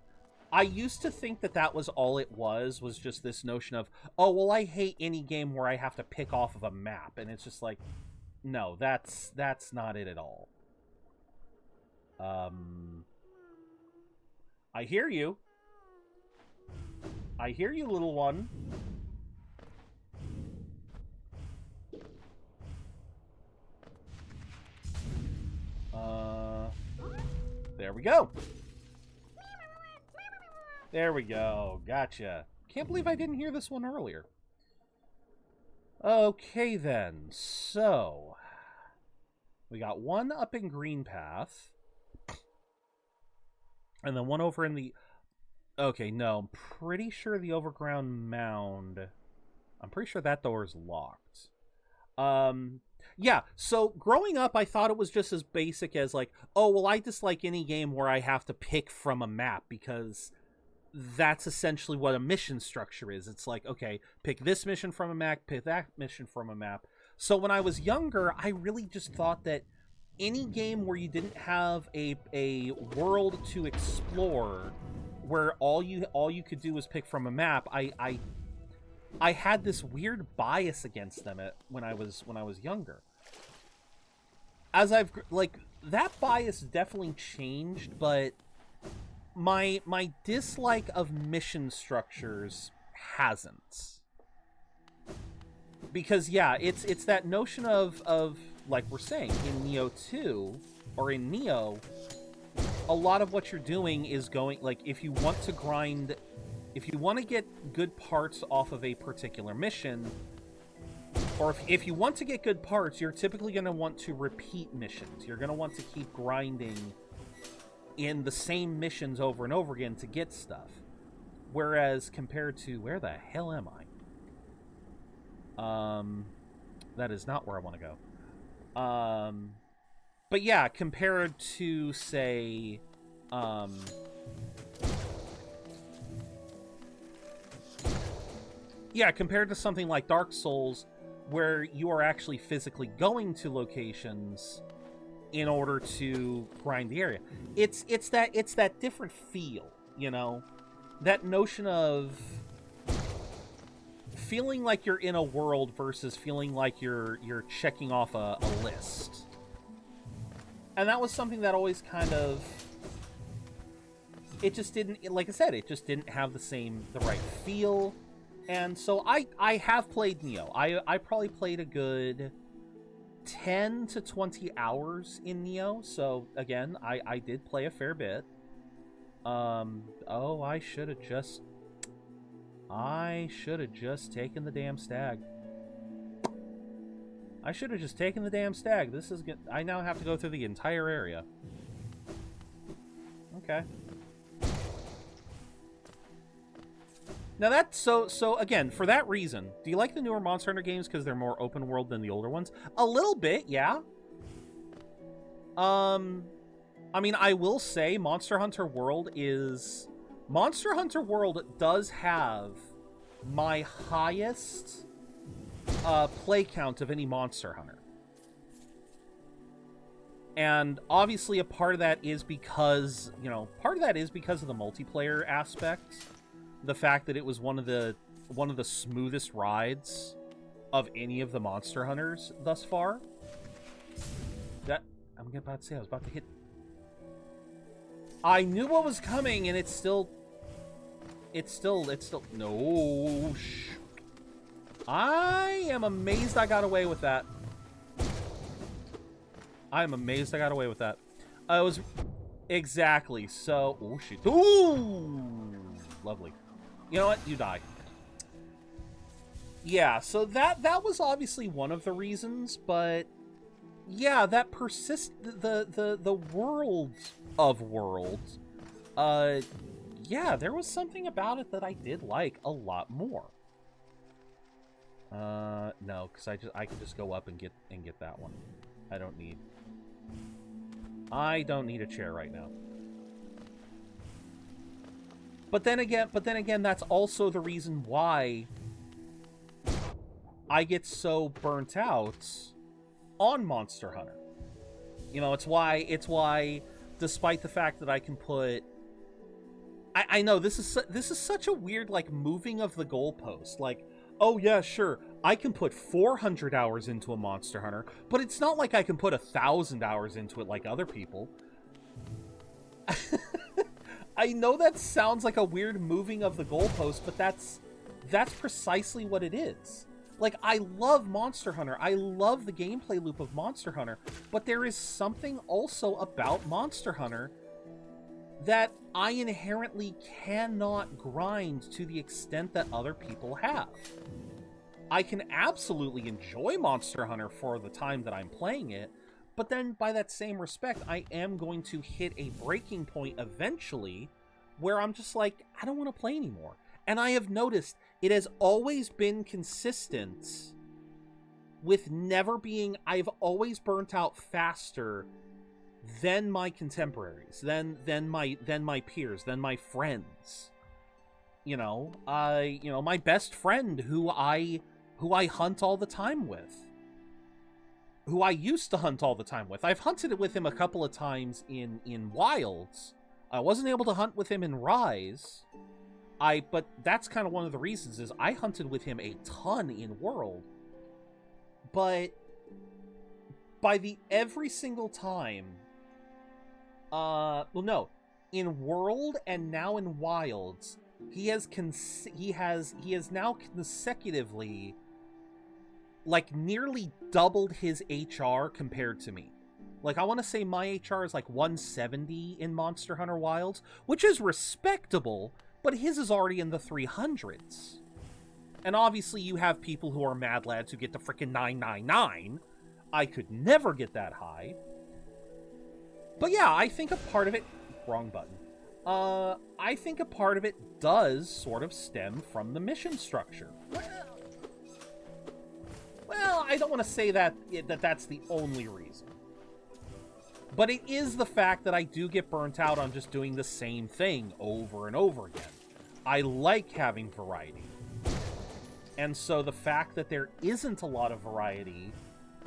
I used to think that was all it was just this notion of, oh, well, I hate any game where I have to pick off of a map, and it's just like, no, that's not it at all. I hear you. I hear you, little one. There we go. There we go. Gotcha. Can't believe I didn't hear this one earlier. Okay, then. So, we got one up in Green Path. And then one over in the... Okay, no. I'm pretty sure the Overground Mound... I'm pretty sure that door is locked. Yeah, so growing up, I thought it was just as basic as, like, oh, well, I dislike any game where I have to pick from a map, because that's essentially what a mission structure is. It's like, okay, pick this mission from a map, pick that mission from a map. So when I was younger, I really just thought that any game where you didn't have a world to explore, where all you could do was pick from a map, I had this weird bias against them when I was younger. As I've, like, that bias definitely changed, but my dislike of mission structures hasn't. Because, yeah, it's that notion of like we're saying, in Neo 2, or in Neo, a lot of what you're doing is going, like, if you want to grind... If you want to get good parts off of a particular mission, or if you want to get good parts, you're typically going to want to repeat missions. You're going to want to keep grinding in the same missions over and over again to get stuff. Whereas compared to... Where the hell am I? That is not where I want to go. But yeah, compared to, say... Yeah, compared to something like Dark Souls, where you are actually physically going to locations in order to grind the area. It's that different feel, you know? That notion of... feeling like you're in a world versus feeling like you're checking off a list. And that was something that always kind of, it just didn't, like I said, it just didn't have the right feel. And so I have played Nioh. I probably played a good 10 to 20 hours in Nioh. So again, I did play a fair bit. Oh, I should have just taken the damn stag. I should have just taken the damn stag. This is good. I now have to go through the entire area. Okay. Now that's so again, for that reason, do you like the newer Monster Hunter games because they're more open world than the older ones? A little bit, yeah. I mean, I will say Monster Hunter World does have my highest play count of any Monster Hunter. And obviously a part of that is because, of the multiplayer aspect. The fact that it was one of the smoothest rides of any of the Monster Hunters thus far. I'm about to say, I was about to hit. I knew what was coming, and it's still. No. I am amazed I got away with that. I was exactly so. Oh shit! Ooh, lovely. You know what? You die. Yeah, so that was obviously one of the reasons, but yeah, that the world of worlds. Yeah, there was something about it that I did like a lot more. No, because I can just go up and get that one. I don't need a chair right now. But then again, that's also the reason why I get so burnt out on Monster Hunter. You know, it's why, despite the fact that I can put, I know this is such a weird, like, moving of the goalpost. Like, oh yeah, sure, I can put 400 hours into a Monster Hunter, but it's not like I can put 1,000 hours into it like other people. I know that sounds like a weird moving of the goalpost, but that's precisely what it is. Like, I love Monster Hunter. I love the gameplay loop of Monster Hunter, but there is something also about Monster Hunter that I inherently cannot grind to the extent that other people have. I can absolutely enjoy Monster Hunter for the time that I'm playing it, but then by that same respect, I am going to hit a breaking point eventually where I'm just like, I don't want to play anymore. And I have noticed it has always been consistent with never being, I've always burnt out faster than my contemporaries, than my peers, than my friends. My best friend who I hunt all the time with. Who I used to hunt all the time with. I've hunted with him a couple of times in Wilds. I wasn't able to hunt with him in Rise. But that's kind of one of the reasons is I hunted with him a ton in World. But by the every single time, in World and now in Wilds, he has now consecutively, like, nearly doubled his HR compared to me. Like, I want to say my HR is like 170 in Monster Hunter Wilds, which is respectable, but his is already in the 300s. And obviously you have people who are mad lads who get to frickin' 999. I could never get that high. But yeah, I think a part of it... Wrong button. I think a part of it does sort of stem from the mission structure. Well, I don't want to say that's the only reason. But it is the fact that I do get burnt out on just doing the same thing over and over again. I like having variety. And so the fact that there isn't a lot of variety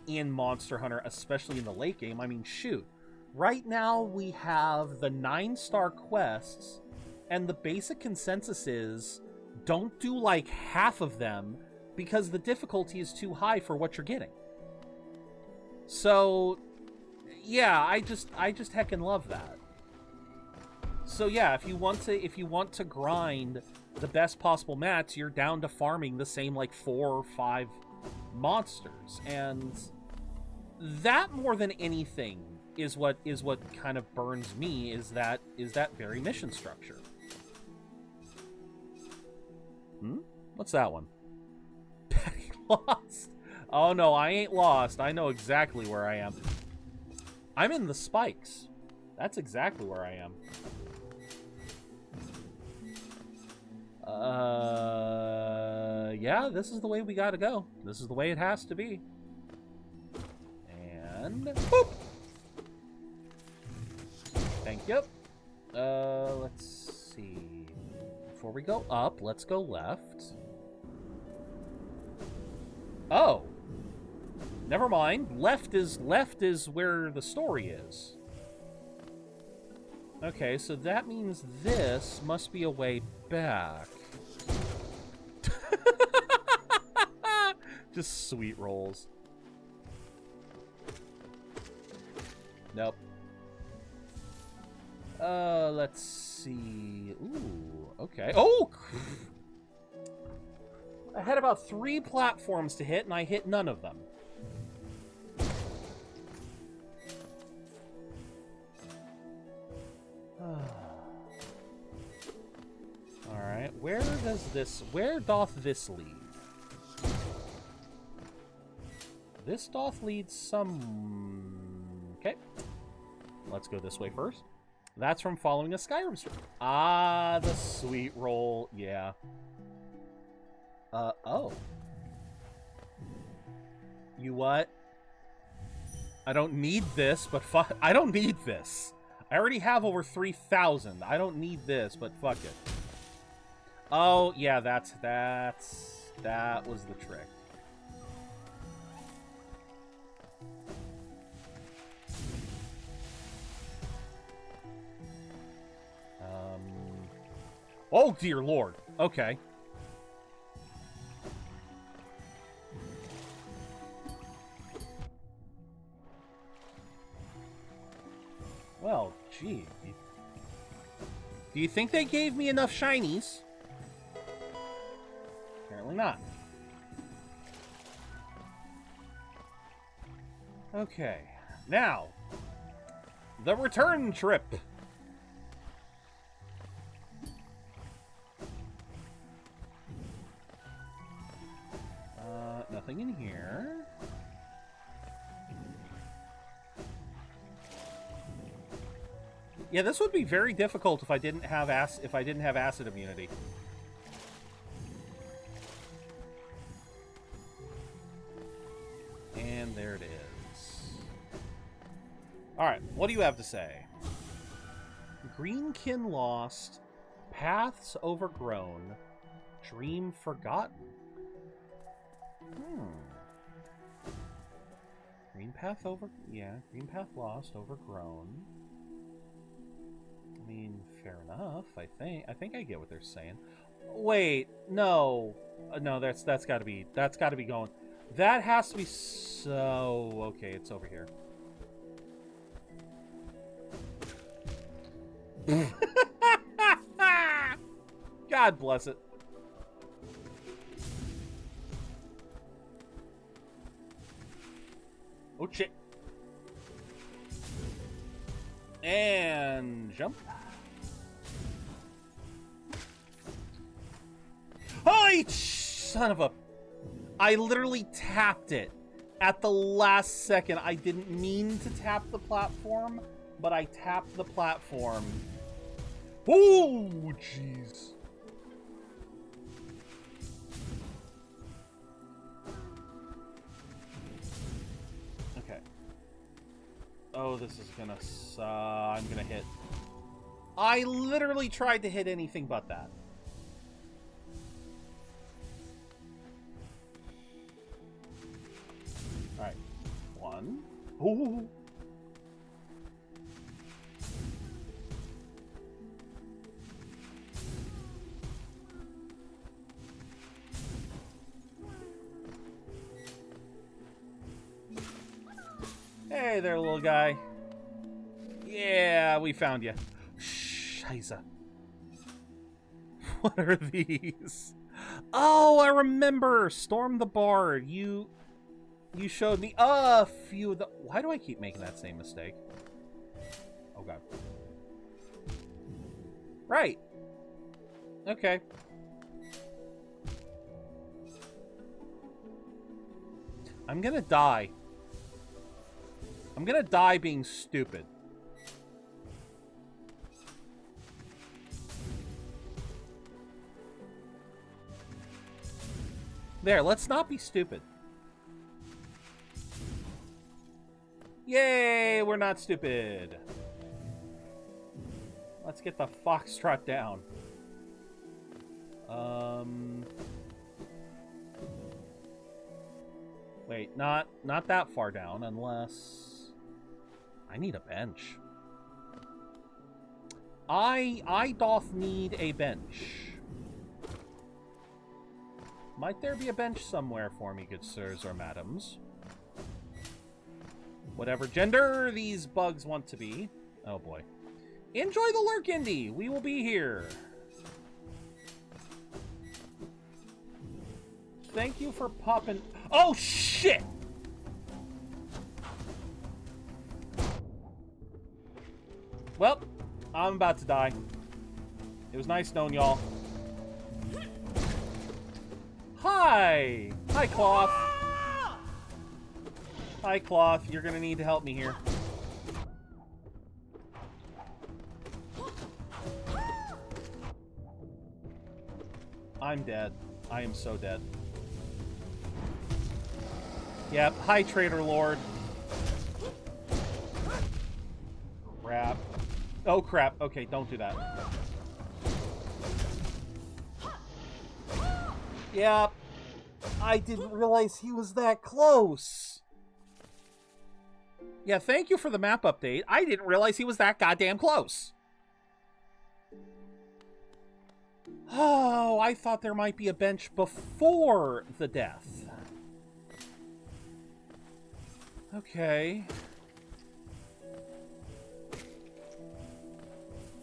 in Monster Hunter, especially in the late game, I mean, shoot. Right now we have the 9-star quests, and the basic consensus is don't do like half of them because the difficulty is too high for what you're getting. So, yeah, I just heckin' love that. So yeah, if you want to grind the best possible mats, you're down to farming the same like 4 or 5 monsters, and that more than anything is what kind of burns me, is that very mission structure. What's that one? Patty lost. Oh no, I ain't lost. I know exactly where I am. I'm in the spikes. That's exactly where I am. Yeah, this is the way we gotta go. This is the way it has to be. And boop! Thank you. Let's see. Before we go up, let's go left. Oh. Never mind. Left is where the story is. Okay, so that means this must be a way back. Just sweet rolls. Nope. Let's see. Ooh, okay. Oh! I had about 3 platforms to hit, and I hit none of them. Alright, where doth this lead? This doth lead some... Okay. Let's go this way first. That's from following a Skyrim stream. Ah, the sweet roll. Yeah. Oh. You what? I don't need this, but I don't need this. I already have over 3,000. I don't need this, but fuck it. Oh, yeah, that was the trick. Oh, dear Lord. Okay. Well, gee. Do you think they gave me enough shinies? Apparently not. Okay. Now, the return trip. Nothing in here. Yeah, this would be very difficult if I didn't have acid immunity. And there it is. All right, what do you have to say? Greenkin lost, paths overgrown, dream forgotten. Green path green path lost, overgrown. I mean, fair enough, I think I get what they're saying. Wait, no. No, that's gotta be going. That has to be so... Okay, it's over here. God bless it. Oh, shit. And jump. Oh, son of a... I literally tapped it at the last second. I didn't mean to tap the platform, but I tapped the platform. Oh, jeez. Okay. Oh, this is gonna I'm gonna hit. I literally tried to hit anything but that. Alright. 1. Ooh. Hey there, little guy. Yeah, we found you. Scheiße. What are these? Oh, I remember. Storm the Bard. You showed me a few of the... Why do I keep making that same mistake? Oh, God. Right. Okay. I'm gonna die. I'm gonna die being stupid. There, let's not be stupid. Yay, we're not stupid. Let's get the foxtrot down. Wait, not that far down, unless I need a bench. I doth need a bench. Might there be a bench somewhere for me, good sirs or madams? Whatever gender these bugs want to be. Oh boy. Enjoy the lurk, Indie. We will be here. Thank you for popping... Oh, shit! Well, I'm about to die. It was nice knowing y'all. Hi! Hi, Cloth. Hi, Cloth. You're gonna need to help me here. I'm dead. I am so dead. Yep. Hi, Trader Lord. Crap. Oh, crap. Okay, don't do that. Yep. I didn't realize he was that close. Yeah, thank you for the map update. I didn't realize he was that goddamn close. Oh, I thought there might be a bench before the death. Okay.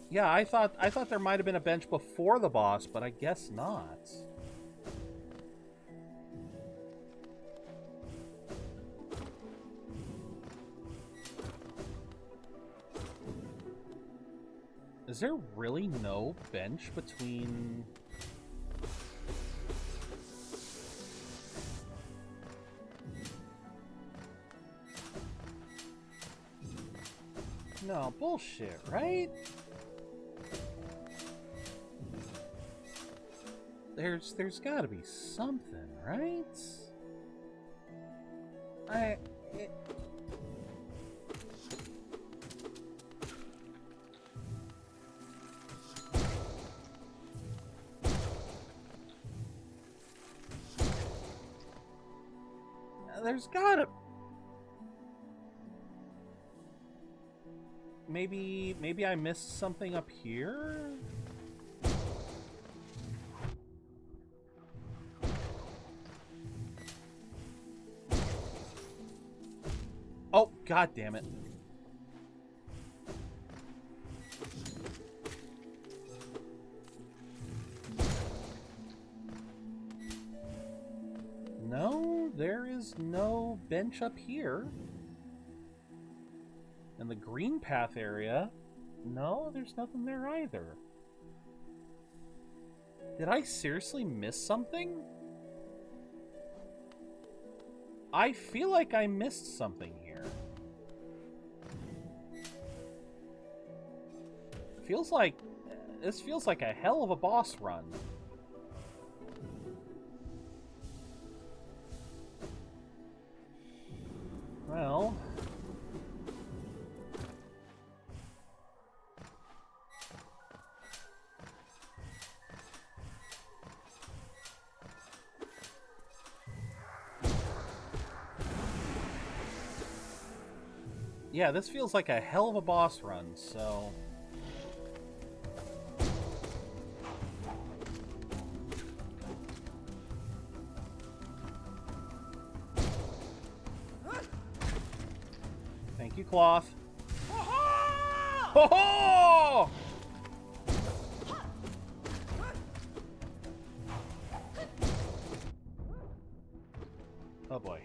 Yeah, I thought there might have been a bench before the boss, but I guess not. Is there really no bench between... No, bullshit, right? There's gotta be something, right? There's gotta... Maybe I missed something up here? Oh, god damn it. No, there is no bench up here. And the green path area, no, there's nothing there either. Did I seriously miss something? I feel like I missed something here. This feels like a hell of a boss run. Well... yeah, this feels like a hell of a boss run, so... Thank Thank you, Cloth. Ho ho! Oh boy.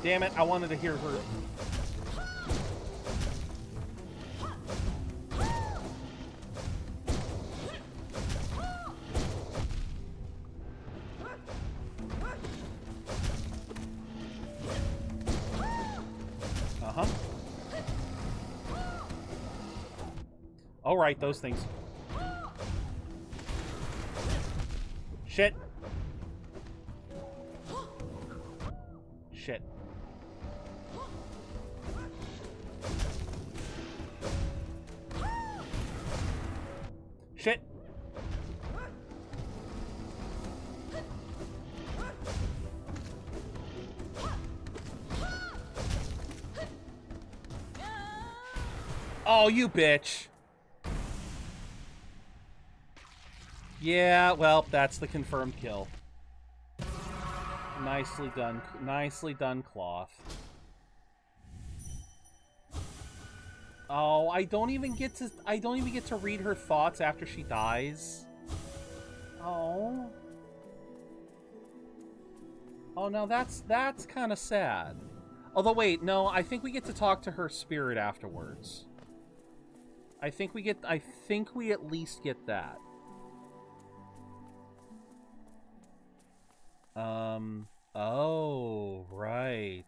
Damn it, I wanted to hear her. Uh-huh. All right, those things. Shit. Shit. Shit. Oh, you bitch. Yeah, well, that's the confirmed kill. Nicely done. Nicely done, Cloth. Oh, I don't even get to read her thoughts after she dies. Oh. Oh, no, that's kind of sad. Although wait, no, I think we get to talk to her spirit afterwards. I think we at least get that. Oh, right.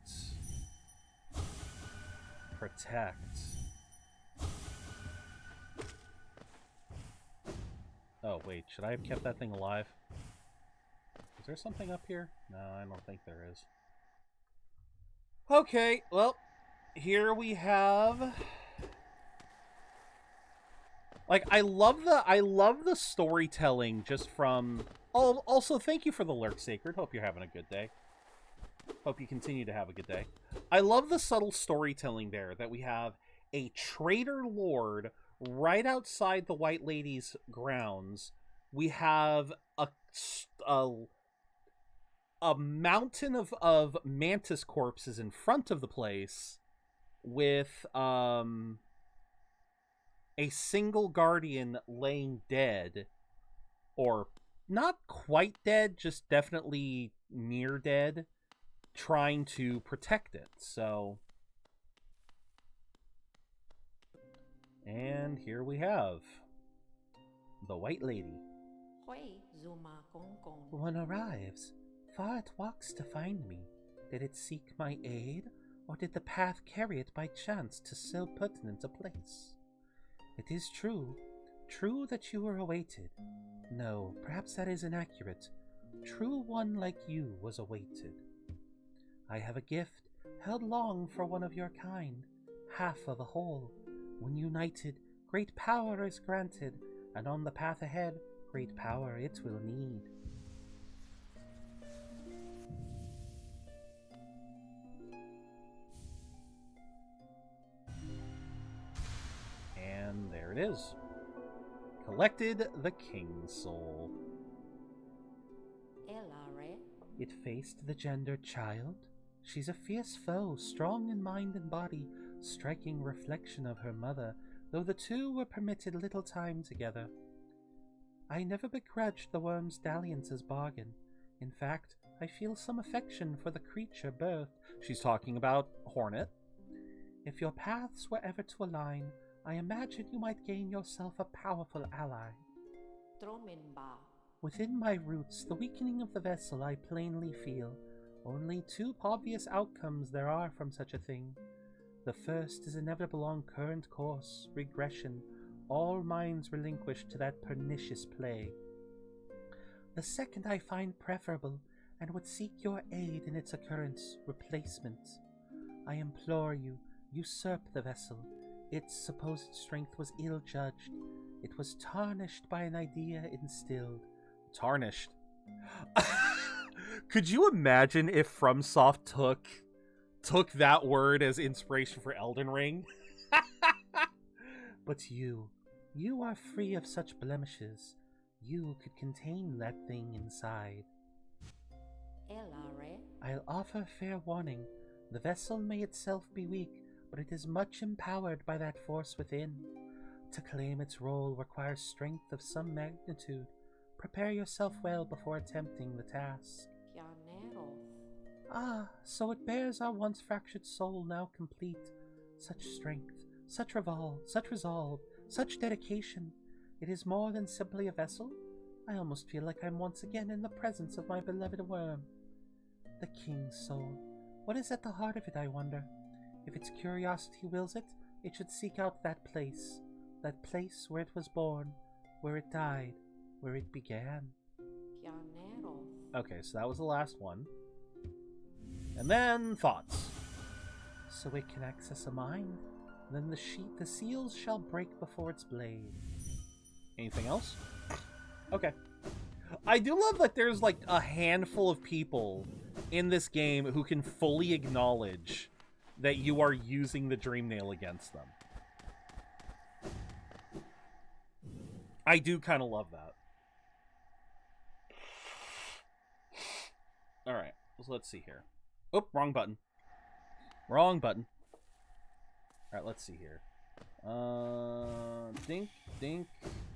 Protect. Oh, wait, should I have kept that thing alive? Is there something up here? No, I don't think there is. Okay, well, here we have... Like, I love the storytelling just from... Oh, also, thank you for the lurk, Sacred. Hope you're having a good day. Hope you continue to have a good day. I love the subtle storytelling there, that we have a traitor lord right outside the White Lady's grounds. We have a mountain of mantis corpses in front of the place with a single guardian laying dead, or not quite dead, just definitely near dead, trying to protect it. So, and here we have the White Lady. One arrives. Far it walks to find me. Did it seek my aid, or did the path carry it by chance to so pertinent a place? It is true that you were awaited. No, perhaps that is inaccurate. True one like you was awaited. I have a gift, held long for one of your kind, half of a whole. When united, great power is granted, and on the path ahead, great power it will need. And there it is. Collected the King's Soul. It faced the gendered child. She's a fierce foe, strong in mind and body, striking reflection of her mother, though the two were permitted little time together. I never begrudged the worm's dalliance as bargain. In fact, I feel some affection for the creature birthed. She's talking about Hornet. If your paths were ever to align, I imagine you might gain yourself a powerful ally. Within my roots, the weakening of the vessel I plainly feel. Only two obvious outcomes there are from such a thing. The first is inevitable on current course, regression, all minds relinquished to that pernicious plague. The second I find preferable, and would seek your aid in its occurrence, replacement. I implore you, usurp the vessel. Its supposed strength was ill-judged. It was tarnished by an idea instilled. Tarnished? Could you imagine if FromSoft took that word as inspiration for Elden Ring? But you are free of such blemishes. You could contain that thing inside. I'll offer fair warning. The vessel may itself be weak, but it is much empowered by that force within. To claim its role requires strength of some magnitude. Prepare yourself well before attempting the task. Ah, so it bears our once fractured soul now complete. Such strength, such resolve, such dedication. It is more than simply a vessel. I almost feel like I'm once again in the presence of my beloved worm. The king's soul. What is at the heart of it, I wonder? If its curiosity wills it, it should seek out that place where it was born, where it died, where it began. Okay, so that was the last one. And then thoughts. So it can access a mind. Then the seals shall break before its blade. Anything else? Okay. I do love that there's like a handful of people in this game who can fully acknowledge that you are using the dream nail against them. I do kind of love that. Alright, so let's see here. Oh, wrong button. Wrong button. Alright, let's see here. Dink, dink.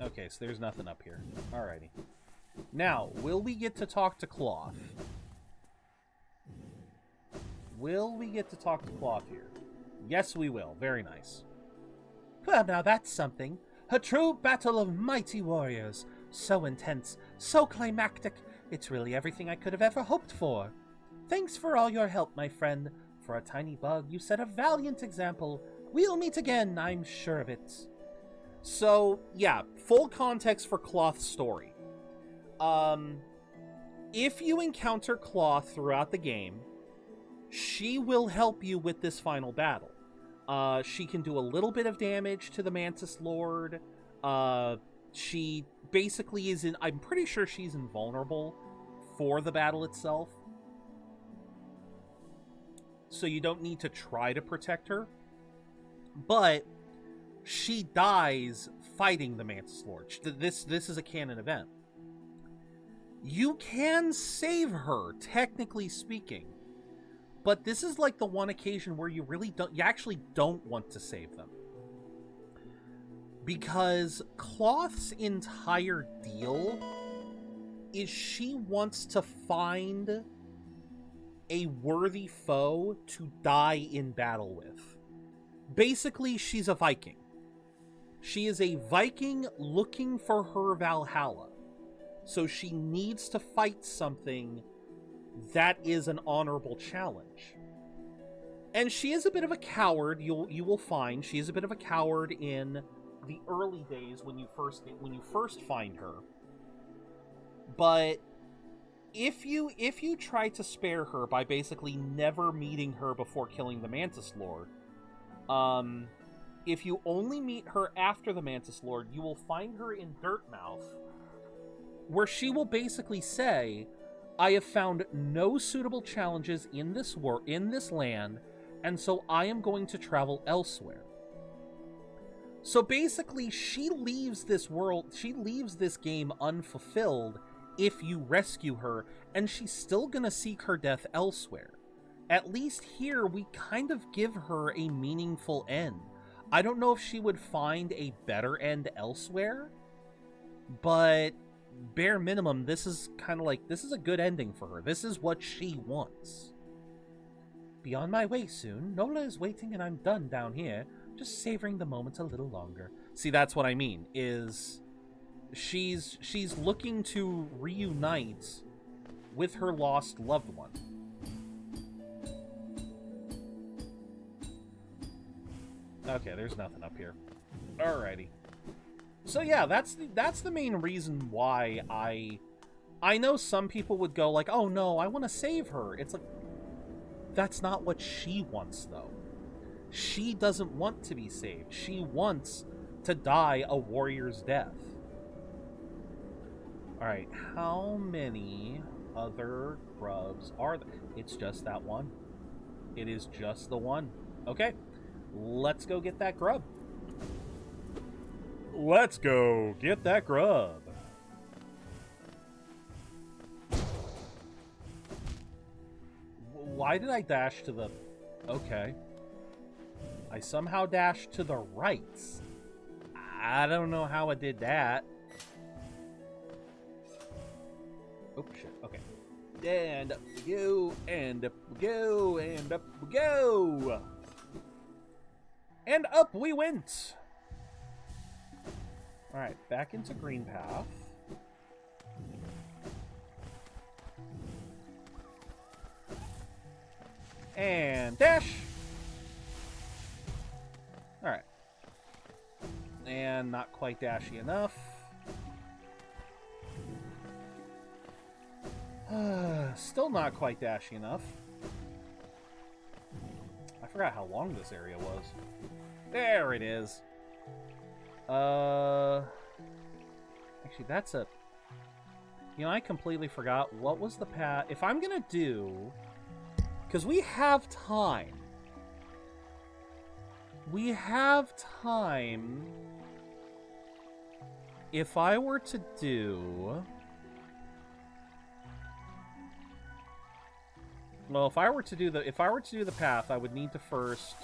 Okay, so there's nothing up here. Alrighty. Now, will we get to talk to Cloth? Will we get to talk to Cloth here? Yes, we will. Very nice. Well, now that's something. A true battle of mighty warriors. So intense, so climactic. It's really everything I could have ever hoped for. Thanks for all your help, my friend. For a tiny bug, you set a valiant example. We'll meet again, I'm sure of it. So, yeah, full context for Cloth's story. If you encounter Cloth throughout the game, she will help you with this final battle. She can do a little bit of damage to the Mantis Lord. She basically is I'm pretty sure she's invulnerable for the battle itself. So you don't need to try to protect her. But she dies fighting the Mantis Lord. This is a canon event. You can save her, technically speaking. But this is like the one occasion where you actually don't want to save them. Because Cloth's entire deal is she wants to find a worthy foe to die in battle with. Basically, she's a Viking. She is a Viking looking for her Valhalla. So she needs to fight something that is an honorable challenge. And she is a bit of a coward. You will find she is a bit of a coward in the early days when you first find her. But if you try to spare her by basically never meeting her before killing the Mantis Lord, if you only meet her after the Mantis Lord, you will find her in Dirtmouth, where she will basically say, I have found no suitable challenges in this land, and so I am going to travel elsewhere. So basically, she leaves this game unfulfilled if you rescue her, and she's still gonna seek her death elsewhere. At least here, we kind of give her a meaningful end. I don't know if she would find a better end elsewhere, but bare minimum, this is kind of like, this is a good ending for her. This is what she wants. Be on my way soon. Nola is waiting and I'm done down here, just savoring the moment a little longer. See, that's what I mean, is she's looking to reunite with her lost loved one. Okay, there's nothing up here. Alrighty. So yeah, that's the main reason why I know some people would go like, oh no, I want to save her. It's like, that's not what she wants, though. She doesn't want to be saved. She wants to die a warrior's death. Alright, how many other grubs are there? It's just that one. It is just the one. Okay, let's go get that grub. Let's go get that grub. Why did I dash to the... Okay. I somehow dashed to the right. I don't know how I did that. Oh, shit. Okay. And up we go, and up we go, and up we go. And up we went. Alright, back into green path. And dash. Alright. And not quite dashy enough. Still not quite dashy enough. I forgot how long this area was. There it is. Actually, that's a... You know, I completely forgot. What was the path? If I'm gonna do... Because we have time. We have time. If I were to do... Well, if I were to do the path, I would need to first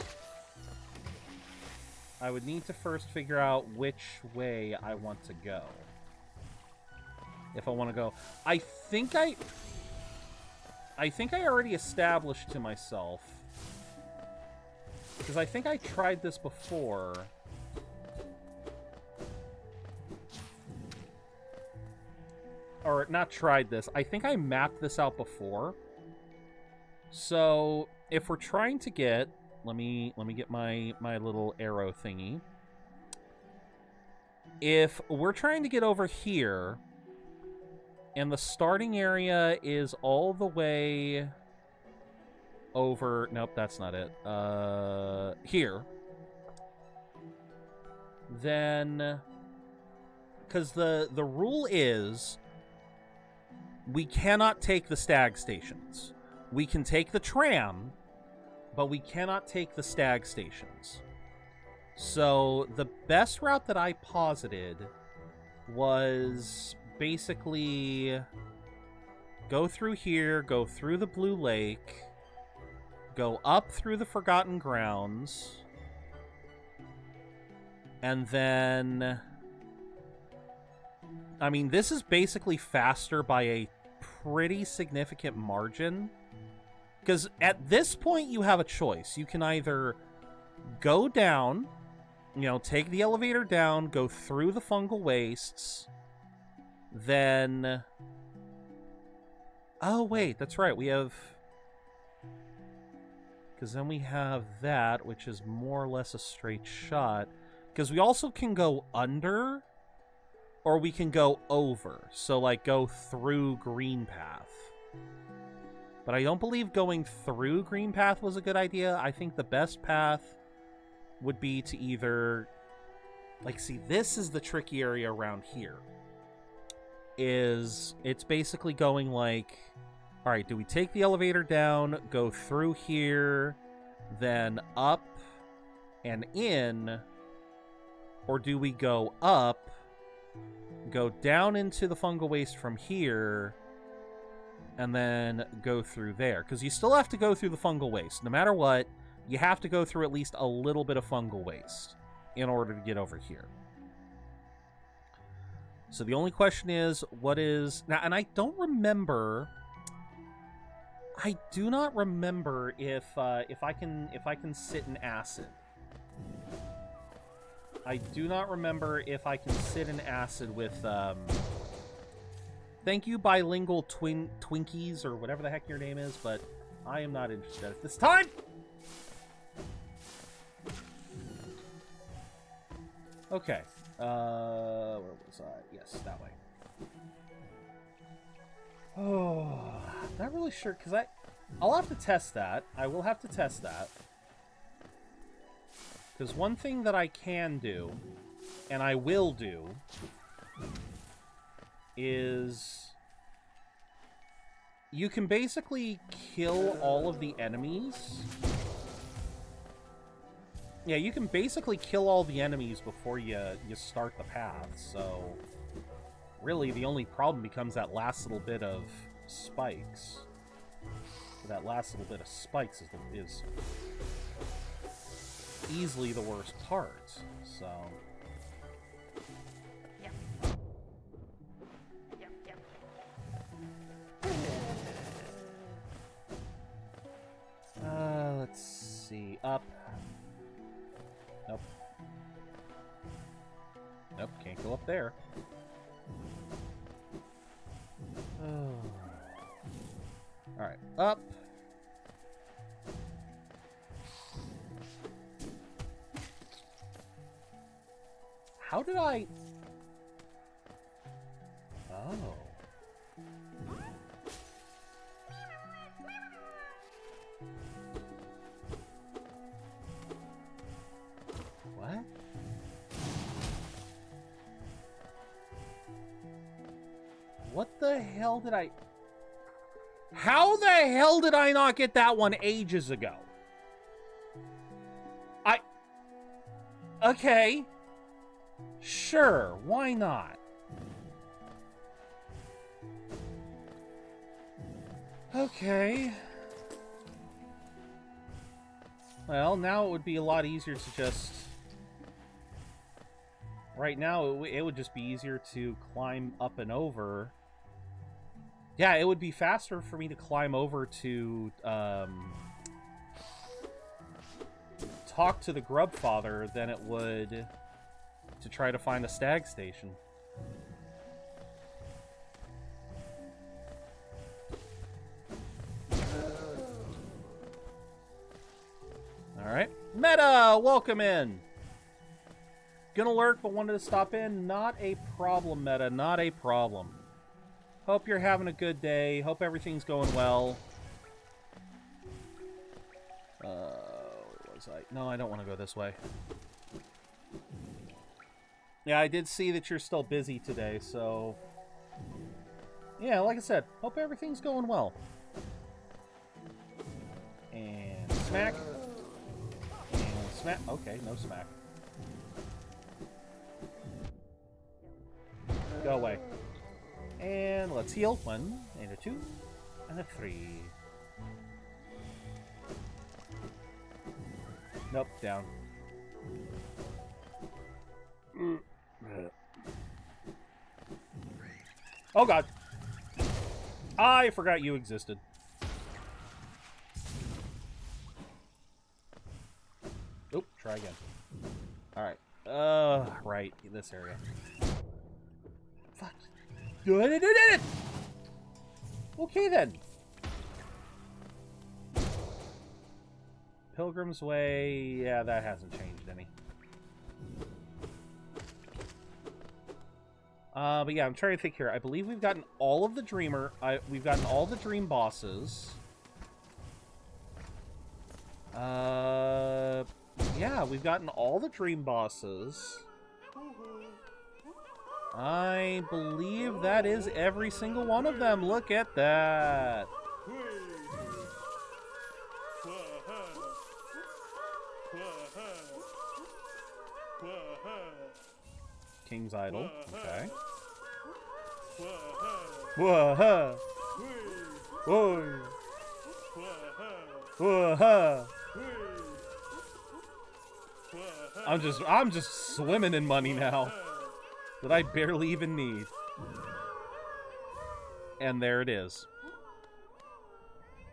figure out which way I want to go. If I want to go, I think I already established to myself, because I think I tried this before. Or not tried this. I think I mapped this out before. So, if we're trying to get... Let me get my little arrow thingy. If we're trying to get over here, and the starting area is all the way over... Nope, that's not it. Here. Then... Because the rule is... We cannot take the stag stations. We can take the tram, but we cannot take the stag stations. So the best route that I posited was basically go through here, go through the Blue Lake, go up through the Forgotten Grounds, and then... I mean, this is basically faster by a pretty significant margin. Because at this point, you have a choice. You can either go down, you know, take the elevator down, go through the fungal wastes, then... Oh, wait, that's right. We have... Because then we have that, which is more or less a straight shot. Because we also can go under, or we can go over. So, like, go through Green Path. But I don't believe going through Green Path was a good idea. I think the best path would be to either... Like, see, this is the tricky area around here. It's basically going like... Alright, do we take the elevator down, go through here, then up and in? Or do we go up, go down into the fungal waste from here, and then go through there? Because you still have to go through the fungal waste. No matter what, you have to go through at least a little bit of fungal waste in order to get over here. So the only question is, what is... Now, and I don't remember... I do not remember if I can sit in acid. I do not remember if I can sit in acid with... Thank you, bilingual Twinkies, or whatever the heck your name is, but I am not interested at this time! Okay. Where was I? Yes, that way. Oh, not really sure, because I'll have to test that. I will have to test that. Because one thing that I can do, and I will do, is you can basically kill all of the enemies. Yeah, you can basically kill all the enemies before you start the path, so really the only problem becomes that last little bit of spikes. That last little bit of spikes is easily the worst part, so... Let's see. Up. Nope. Nope, can't go up there. Alright, up. How did I... Oh. What? What the hell did I... How the hell did I not get that one ages ago? Okay. Sure, why not? Okay. Well, now it would be a lot easier to just... Right now, it would just be easier to climb up and over. Yeah, it would be faster for me to climb over to, talk to the Grub Father than it would to try to find a stag station. Alright. Meta! Welcome in! Gonna lurk, but wanted to stop in. Not a problem, Meta. Not a problem. Hope you're having a good day. Hope everything's going well. Where was I? No, I don't want to go this way. Yeah, I did see that you're still busy today, so... Yeah, like I said, hope everything's going well. And smack. And smack. Okay, no smack. Go away. And let's heal. 1, and a 2, and a 3. Nope, down. Oh god. I forgot you existed. Oop, try again. Alright. Right, this area. Fuck. Okay then. Pilgrim's Way, yeah, that hasn't changed any. But yeah, I'm trying to think here. I believe we've gotten all of the we've gotten all the dream bosses. Yeah, we've gotten all the dream bosses. I believe that is every single one of them. Look at that. King's Idol. Okay. Whoa-ha. Whoa. Whoa-ha. I'm just swimming in money now that I barely even need. And there it is.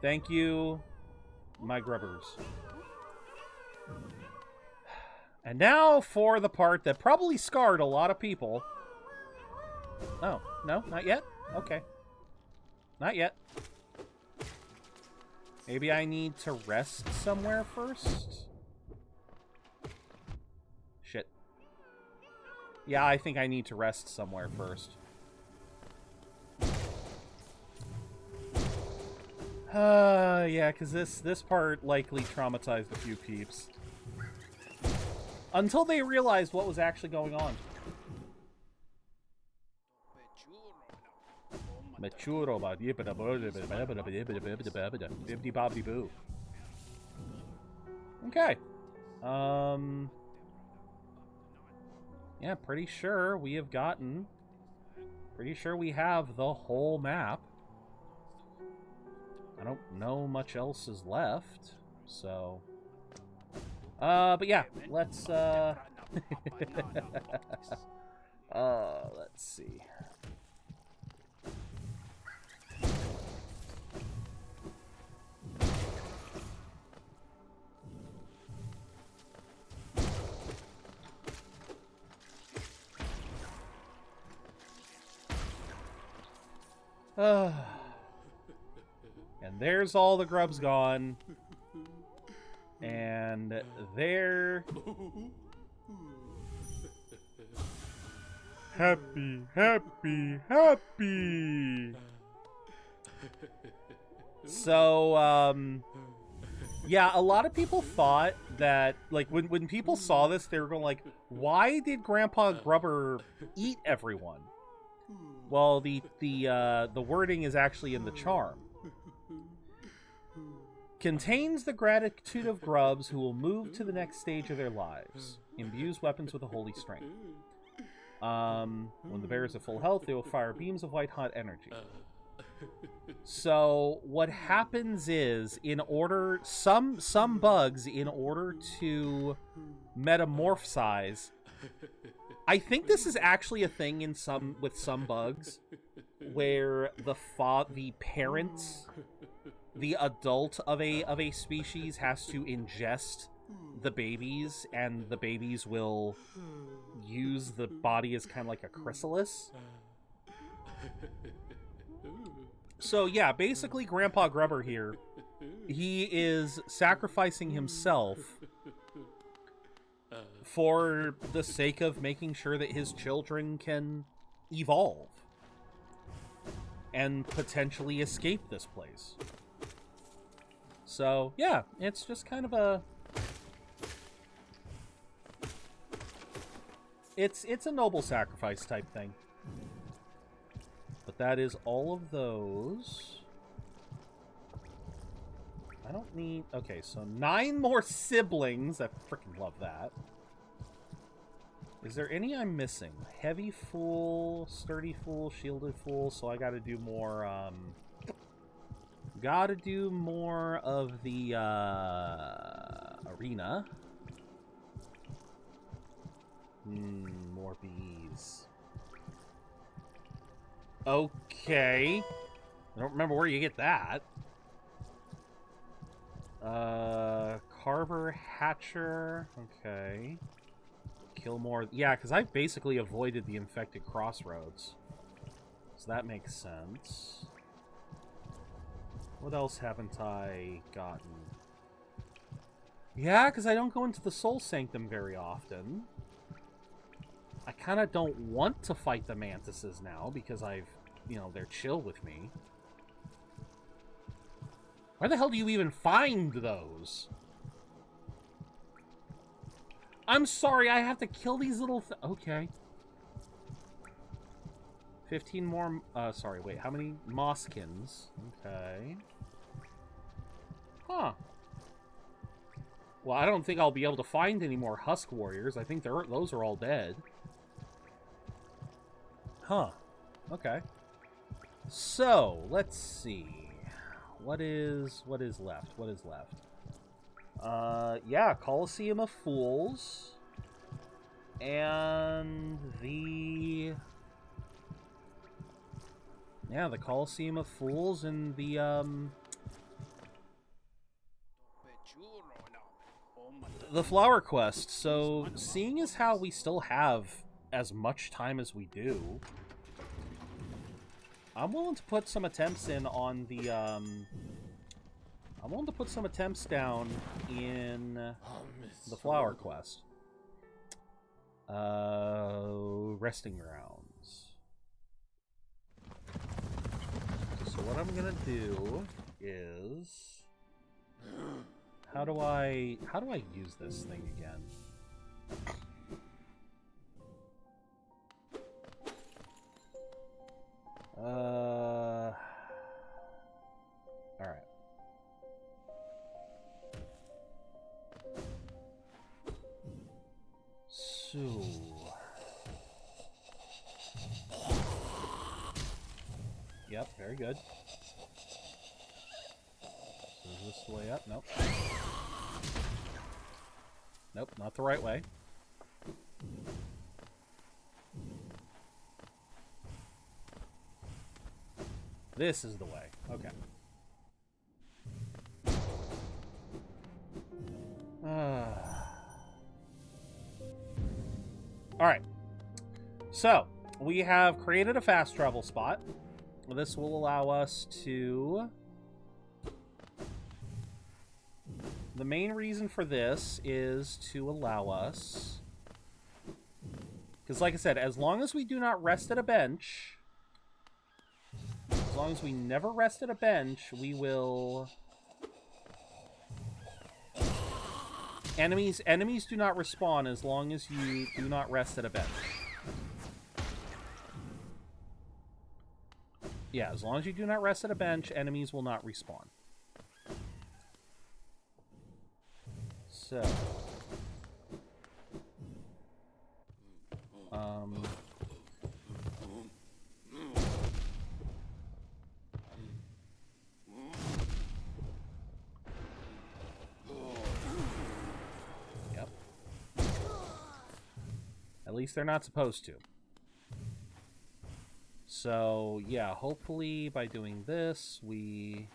Thank you, my grubbers. And now for the part that probably scarred a lot of people. Oh, no, not yet? Okay. Not yet. Maybe I need to rest somewhere first? Shit. Yeah, I think I need to rest somewhere first. Yeah, because this part likely traumatized a few peeps. Until they realized what was actually going on. Machuro. Okay. Yeah, pretty sure we have gotten... Pretty sure we have the whole map. don't know much else is left, so... but yeah, let's, let's see. And there's all the grubs gone. And there... Happy, happy, happy! So, yeah, a lot of people thought that, like, when people saw this, they were going like, why did Grandpa Grubber eat everyone? Well, the wording is actually in the charm. Contains the gratitude of grubs who will move to the next stage of their lives. Imbues weapons with a holy strength. When the bear is at full health, they will fire beams of white-hot energy. So, what happens is, in order... Some bugs, in order to metamorphosize... I think this is actually a thing with some bugs, where the parents, the adult of a species, has to ingest the babies, and the babies will use the body as kind of like a chrysalis. So yeah, basically Grandpa Grubber here, he is sacrificing himself for the sake of making sure that his children can evolve and potentially escape this place. So, yeah, it's just kind of a... It's a noble sacrifice type thing. But that is all of those. I don't need... Okay, so 9 more siblings. I freaking love that. Is there any I'm missing? Heavy Fool, Sturdy Fool, Shielded Fool, so I gotta do more, gotta do more of the, arena. More bees. Okay. I don't remember where you get that. Carver, Hatcher, okay. Kill more. Yeah, because I've basically avoided the infected crossroads. So that makes sense. What else haven't I gotten? Yeah, because I don't go into the Soul Sanctum very often. I kind of don't want to fight the Mantises now because they're chill with me. Where the hell do you even find those? I'm sorry, I have to kill these little... Okay. 15 more... sorry, wait, how many? Moskins. Okay. Huh. Well, I don't think I'll be able to find any more Husk Warriors. I think those are all dead. Huh. Okay. So, let's see. What is left? What is left? Yeah, Coliseum of Fools. And the... Yeah, the Coliseum of Fools and the, the Flower Quest. So, seeing as how we still have as much time as we do, I'm willing to put some attempts in on the, I'm willing to put some attempts down in the Flower Quest. Resting Grounds. So what I'm gonna do is... How do I use this thing again? Alright. So... Yep, very good. this the way up? Nope. Nope, not the right way. This is the way. Okay. Alright. So, we have created a fast travel spot. This will allow us to... The main reason for this is to allow us... Because like I said, as long as we do not rest at a bench... As long as we never rest at a bench, we will... Enemies do not respawn as long as you do not rest at a bench. Yeah, as long as you do not rest at a bench, enemies will not respawn. So... Yep. At least they're not supposed to. So, yeah, hopefully by doing this, we...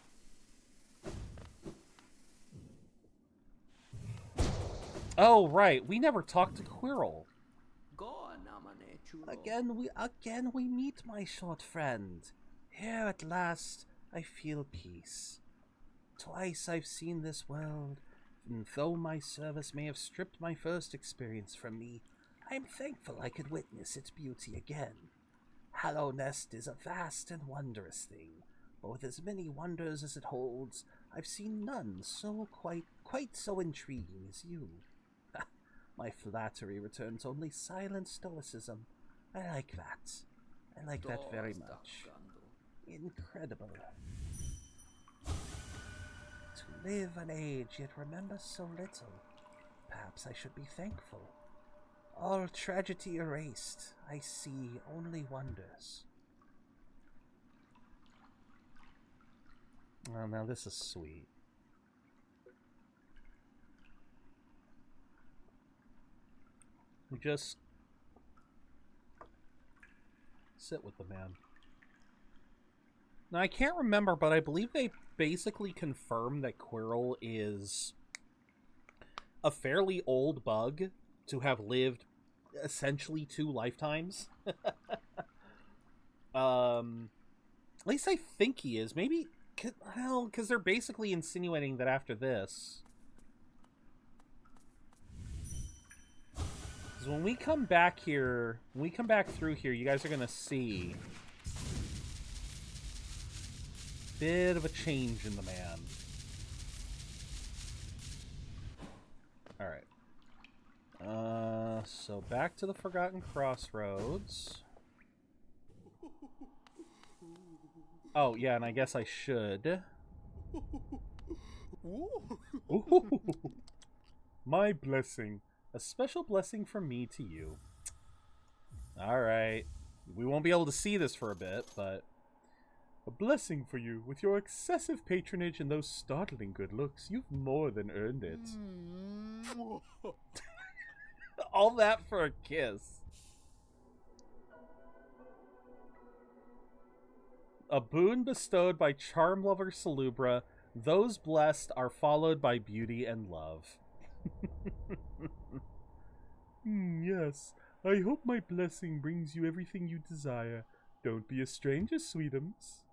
Oh, right, we never talked to Quirrell. Again we meet, my short friend. Here at last, I feel peace. Twice I've seen this world, and though my service may have stripped my first experience from me, I'm thankful I could witness its beauty again. Hollow Nest is a vast and wondrous thing, but with as many wonders as it holds, I've seen none so quite so intriguing as you. My flattery returns only silent stoicism. I like that. I like that very much. Incredible. To live an age yet remember so little. Perhaps I should be thankful. All tragedy erased, I see only wonders. Oh, now this is sweet. We just sit with the man. Now, I can't remember, but I believe they basically confirmed that Quirrell is a fairly old bug to have lived essentially 2 lifetimes. At least I think he is. Maybe, well, because they're basically insinuating that after this... Because when we come back here, when we come back through here, you guys are going to see a bit of a change in the man. Alright. So back to the Forgotten Crossroads. Oh, yeah, and I guess I should. Ooh. My blessing. A special blessing from me to you. Alright. We won't be able to see this for a bit, but... A blessing for you. With your excessive patronage and those startling good looks, you've more than earned it. All that for a kiss. A boon bestowed by charm lover Salubra. Those blessed are followed by beauty and love. Yes. I hope my blessing brings you everything you desire. Don't be a stranger, sweetums.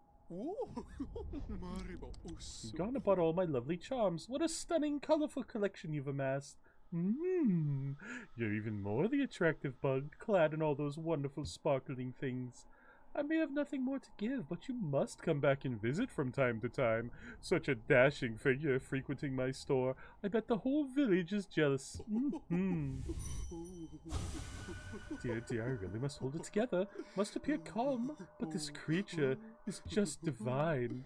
Gone about all my lovely charms. What a stunning, colorful collection you've amassed. You're even more the attractive bug, clad in all those wonderful sparkling things. I may have nothing more to give, but you must come back and visit from time to time. Such a dashing figure frequenting my store. I bet the whole village is jealous. Dear, I really must hold it together. Must appear calm, but this creature is just divine.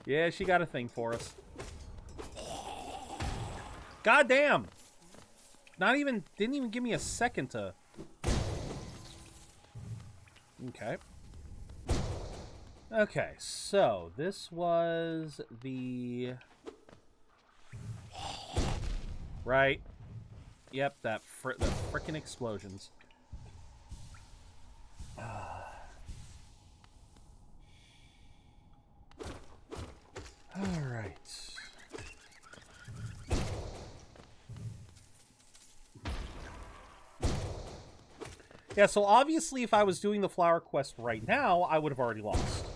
Yeah, she got a thing for us. God damn! Didn't even give me a second to... Okay. Okay, so this was the... Right. Yep, the frickin' explosions. Alright. Yeah, so obviously if I was doing the flower quest right now, I would have already lost.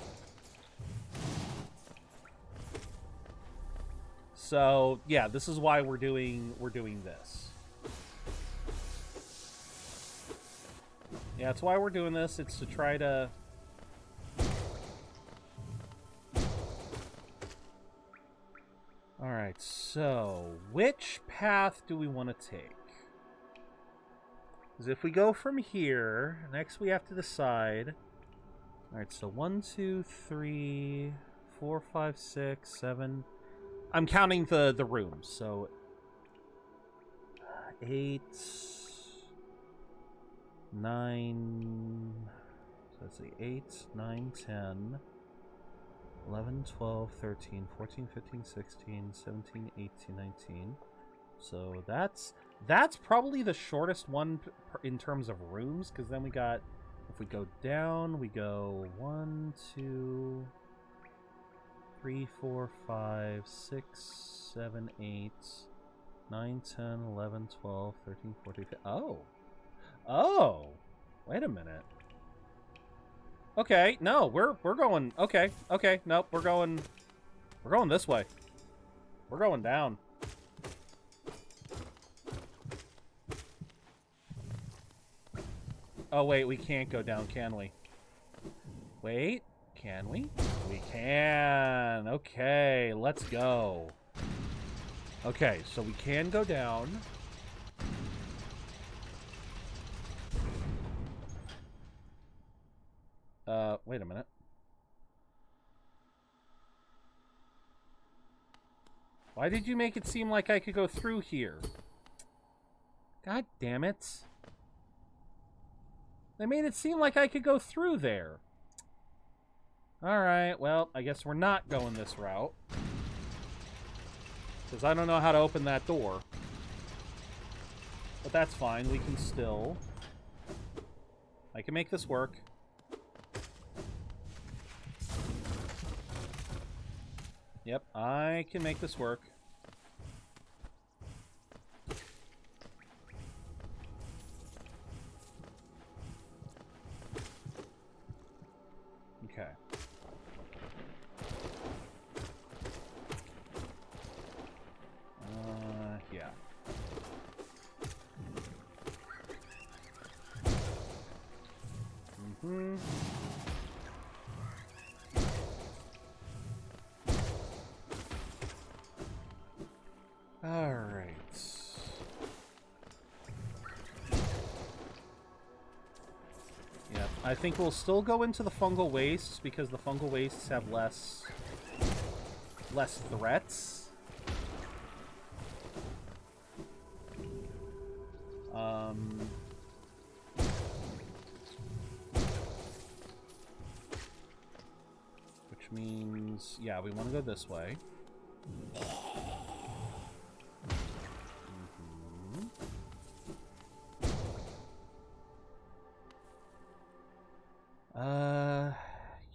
So, yeah, this is why we're doing this. Yeah, that's why we're doing this. It's to try to... Alright, so which path do we want to take? Because if we go from here, next we have to decide. Alright, so 1, 2, 3, 4, 5, 6, 7. I'm counting the rooms, so 8, 9, so let's see, 8, 9, 10, 11, 12, 13, 14, 15, 16, 17, 18, 19. So that's probably the shortest one in terms of rooms, because then we got, if we go down, we go 1, 2, 3, 4, 5, 6, 7, 8, 9, 10, 11, 12, 13, 14, 15. Oh, wait a minute. Okay, no, we're going, okay, nope, we're going this way. We're going down. Oh, wait, we can't go down, can we? Wait, can we? We can. Okay, let's go. Okay, so we can go down. Wait a minute. Why did you make it seem like I could go through here? God damn it. They made it seem like I could go through there. Alright, well, I guess we're not going this route. Because I don't know how to open that door. But that's fine, we can still... I can make this work. Yep, I can make this work. Okay. Yeah. Mm-hmm. All right. Yeah, I think we'll still go into the fungal wastes because the fungal wastes have less threats. Which means, yeah, we want to go this way.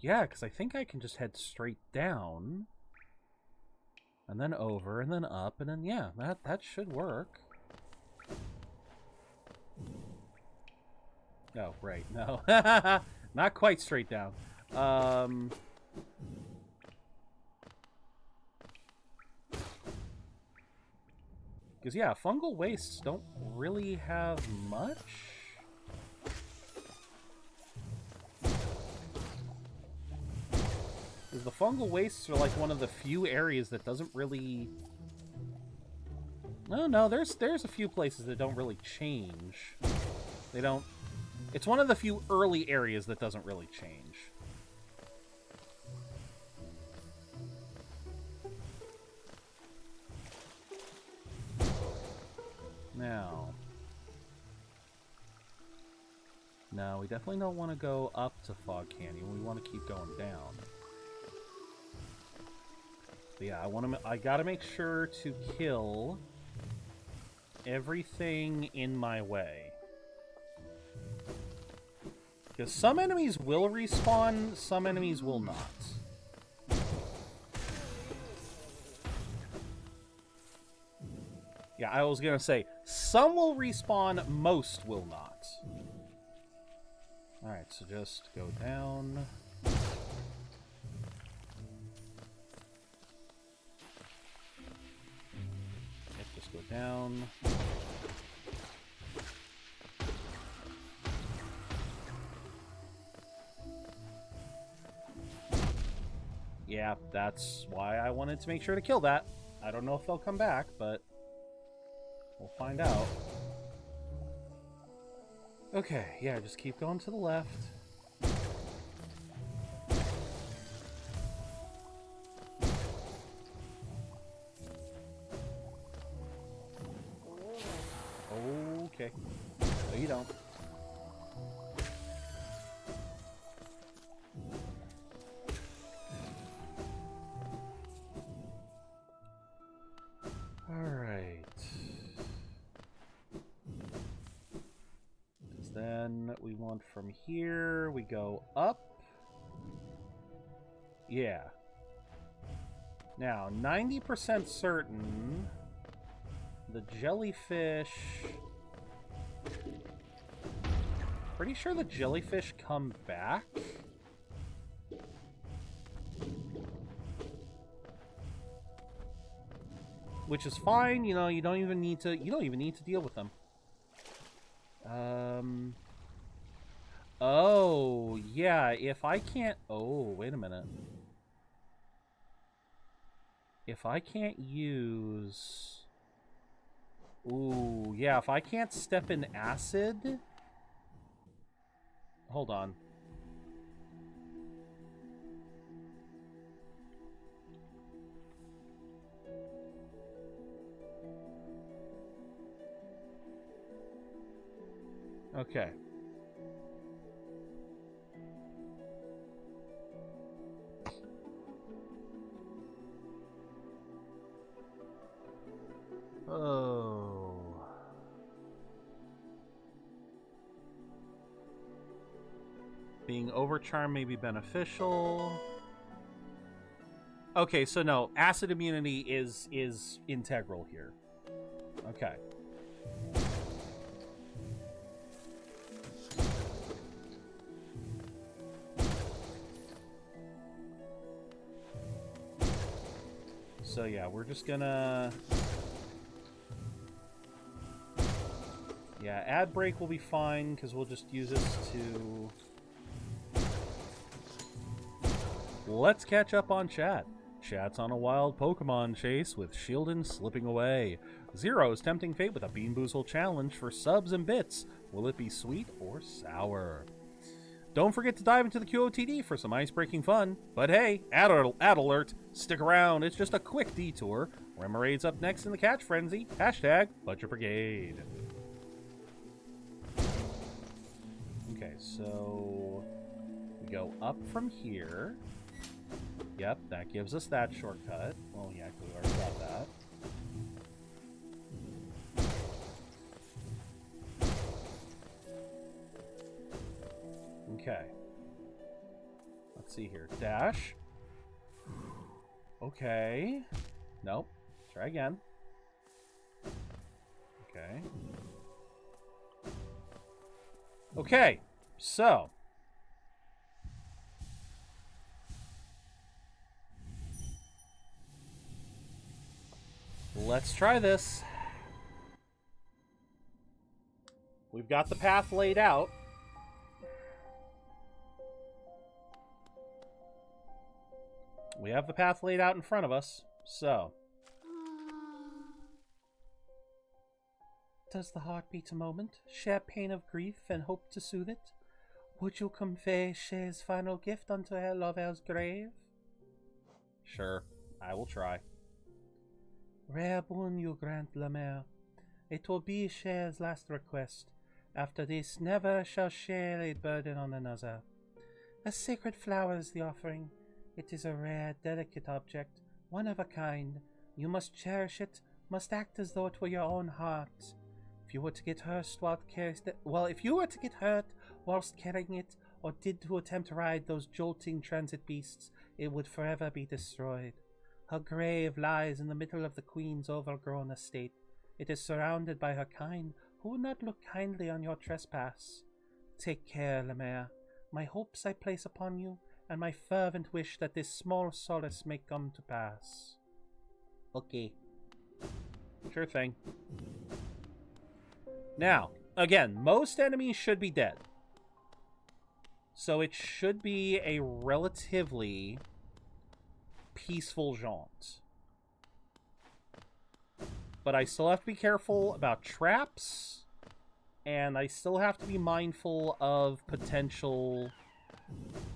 Yeah, because I think I can just head straight down. And then over, and then up, and then, yeah, that should work. Oh, right, no. Not quite straight down. Because, yeah, fungal wastes don't really have much. Because the fungal wastes are like one of the few areas that doesn't really... No, there's a few places that don't really change. They don't... It's one of the few early areas that doesn't really change. Now... No, we definitely don't want to go up to Fog Canyon. We want to keep going down. But yeah, I gotta make sure to kill everything in my way. Because some enemies will respawn, some enemies will not. Yeah, I was gonna say, some will respawn, most will not. Alright, so just go down. Yep, just go down. Yeah, that's why I wanted to make sure to kill that. I don't know if they'll come back, but we'll find out. Okay, yeah, just keep going to the left. Okay. No, you don't. Then we want from here, we go up. Yeah. Now, 90% certain the jellyfish... Pretty sure the jellyfish come back. Which is fine, you know, you don't even need to deal with them. Oh, yeah, if I can't... Oh, wait a minute. If I can't use... Ooh, yeah, if I can't step in acid... Hold on. Okay. Oh. Being overcharmed may be beneficial. Okay, so no, acid immunity is integral here. Okay. So yeah, we're just gonna... Yeah, ad break will be fine, because we'll just use this to... Let's catch up on chat. Chat's on a wild Pokemon chase with Shieldon slipping away. Zero's tempting fate with a Bean Boozle challenge for subs and bits. Will it be sweet or sour? Don't forget to dive into the QOTD for some ice-breaking fun. But hey, ad alert, stick around, it's just a quick detour. Remoraide's up next in the catch frenzy. Hashtag Budget Brigade. Okay, so we go up from here. Yep, that gives us that shortcut. Well, yeah, we already got that. Okay. Let's see here. Dash. Okay. Nope. Try again. Okay. Okay. So. Let's try this. We've got the path laid out. We have the path laid out in front of us, so. Does the heart beat a moment, share pain of grief, and hope to soothe it? Would you convey Shay's final gift unto her lover's grave? Sure, I will try. Rare boon you grant, Lemaire. It will be Shay's last request. After this, never shall Shay lay burden on another. A sacred flower is the offering. It is a rare, delicate object, One of a kind. You must cherish it, must act as though it were your own heart. If you were to get hurt whilst carrying it, or did to attempt to ride those jolting transit beasts, it would forever be destroyed. Her grave lies in the middle of the Queen's overgrown estate. It is surrounded by her kind, who would not look kindly on your trespass. Take care, Lemaire. My hopes I place upon you, and my fervent wish that this small solace may come to pass. Okay. Sure thing. Now, again, most enemies should be dead. So it should be a relatively peaceful jaunt. But I still have to be careful about traps, and I still have to be mindful of potential...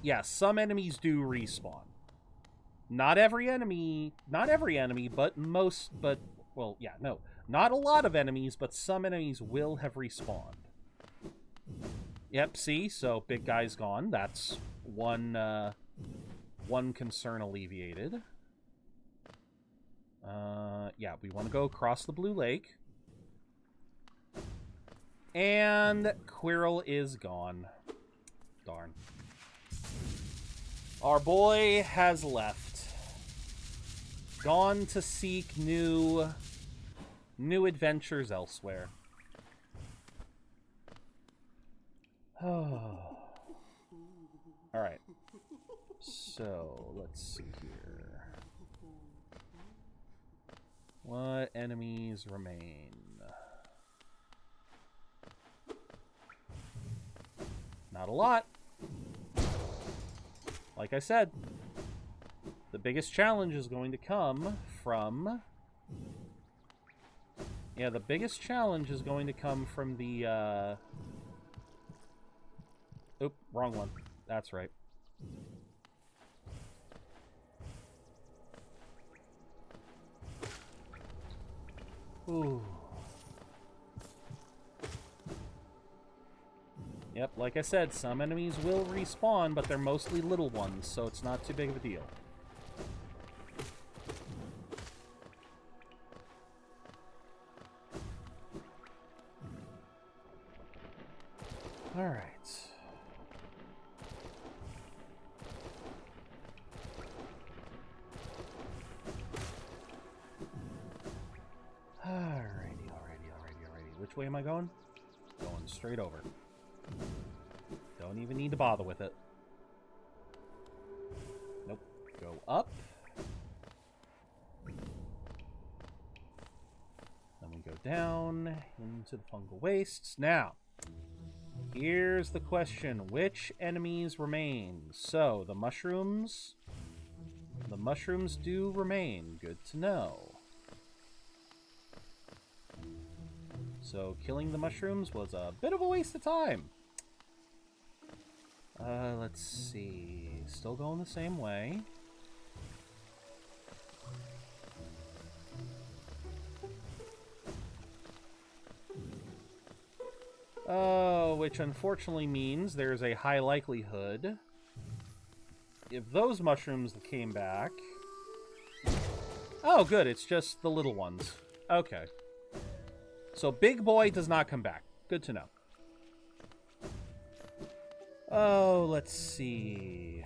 Yeah, some enemies do respawn. Not every enemy, but most, well, yeah, no. Not a lot of enemies, but some enemies will have respawned. Yep, see? So, big guy's gone. That's one concern alleviated. Yeah, we want to go across the Blue Lake. And Quirrell is gone. Darn. Our boy has left. Gone to seek new adventures elsewhere. Alright. So, let's see here. What enemies remain? Not a lot. Like I said, the biggest challenge is going to come from... Yeah, the biggest challenge is going to come from the, Oop, wrong one. That's right. Ooh. Yep, like I said, some enemies will respawn, but they're mostly little ones, so it's not too big of a deal. Alright. Alrighty. Which way am I going? Going straight over. Don't even need to bother with it. Nope. Go up. Then we go down into the fungal wastes. Now, here's the question. Which enemies remain? So, the mushrooms. The mushrooms do remain. Good to know. So, killing the mushrooms was a bit of a waste of time. Let's see. Still going the same way. Oh, which unfortunately means there's a high likelihood if those mushrooms came back... Oh, good. It's just the little ones. Okay. So Big Boy does not come back. Good to know. Oh, let's see.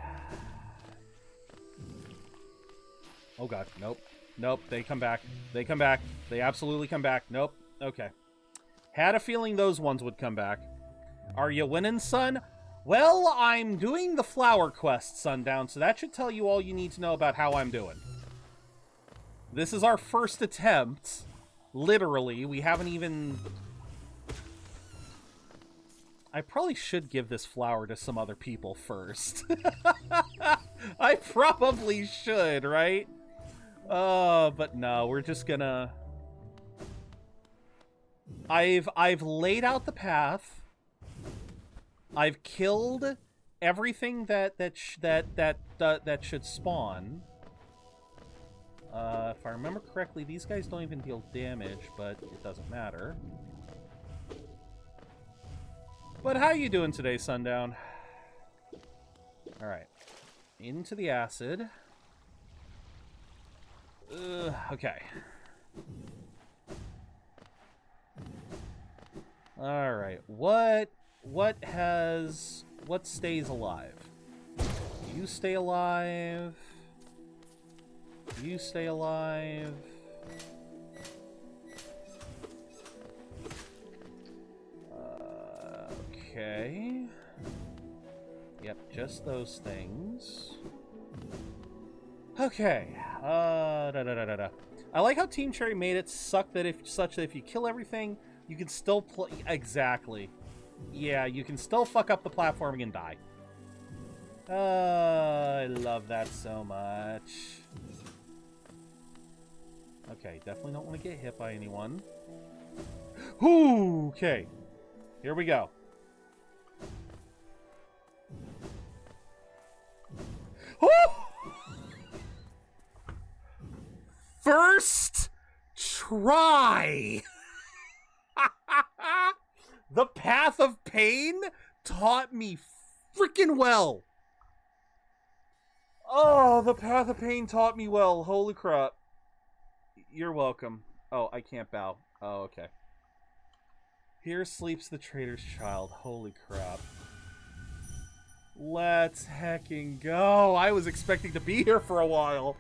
Oh, God. Nope. Nope. They come back. They come back. They absolutely come back. Nope. Okay. Had a feeling those ones would come back. Are you winning, son? Well, I'm doing the flower quest, Sundown, so that should tell you all you need to know about how I'm doing. This is our first attempt. Literally, we haven't even... I probably should give this flower to some other people first. I probably should, right? But no, we're just gonna... I've laid out the path. I've killed everything that should spawn. If I remember correctly, these guys don't even deal damage, but it doesn't matter. But how you doing today, Sundown? Alright. Into the acid. Okay. Alright, what stays alive? You stay alive. You stay alive. Okay. Yep, just those things. Okay. I like how Team Cherry made it such that if you kill everything, you can still play. Exactly. Yeah, you can still fuck up the platforming and die. I love that so much. Okay, definitely don't want to get hit by anyone. Ooh, okay. Here we go. Oh! First try! The Path of Pain taught me freaking well. Oh, the Path of Pain taught me well. Holy crap. You're welcome. Oh, I can't bow. Oh, okay. Here sleeps the traitor's child. Holy crap. Let's hecking go. I was expecting to be here for a while.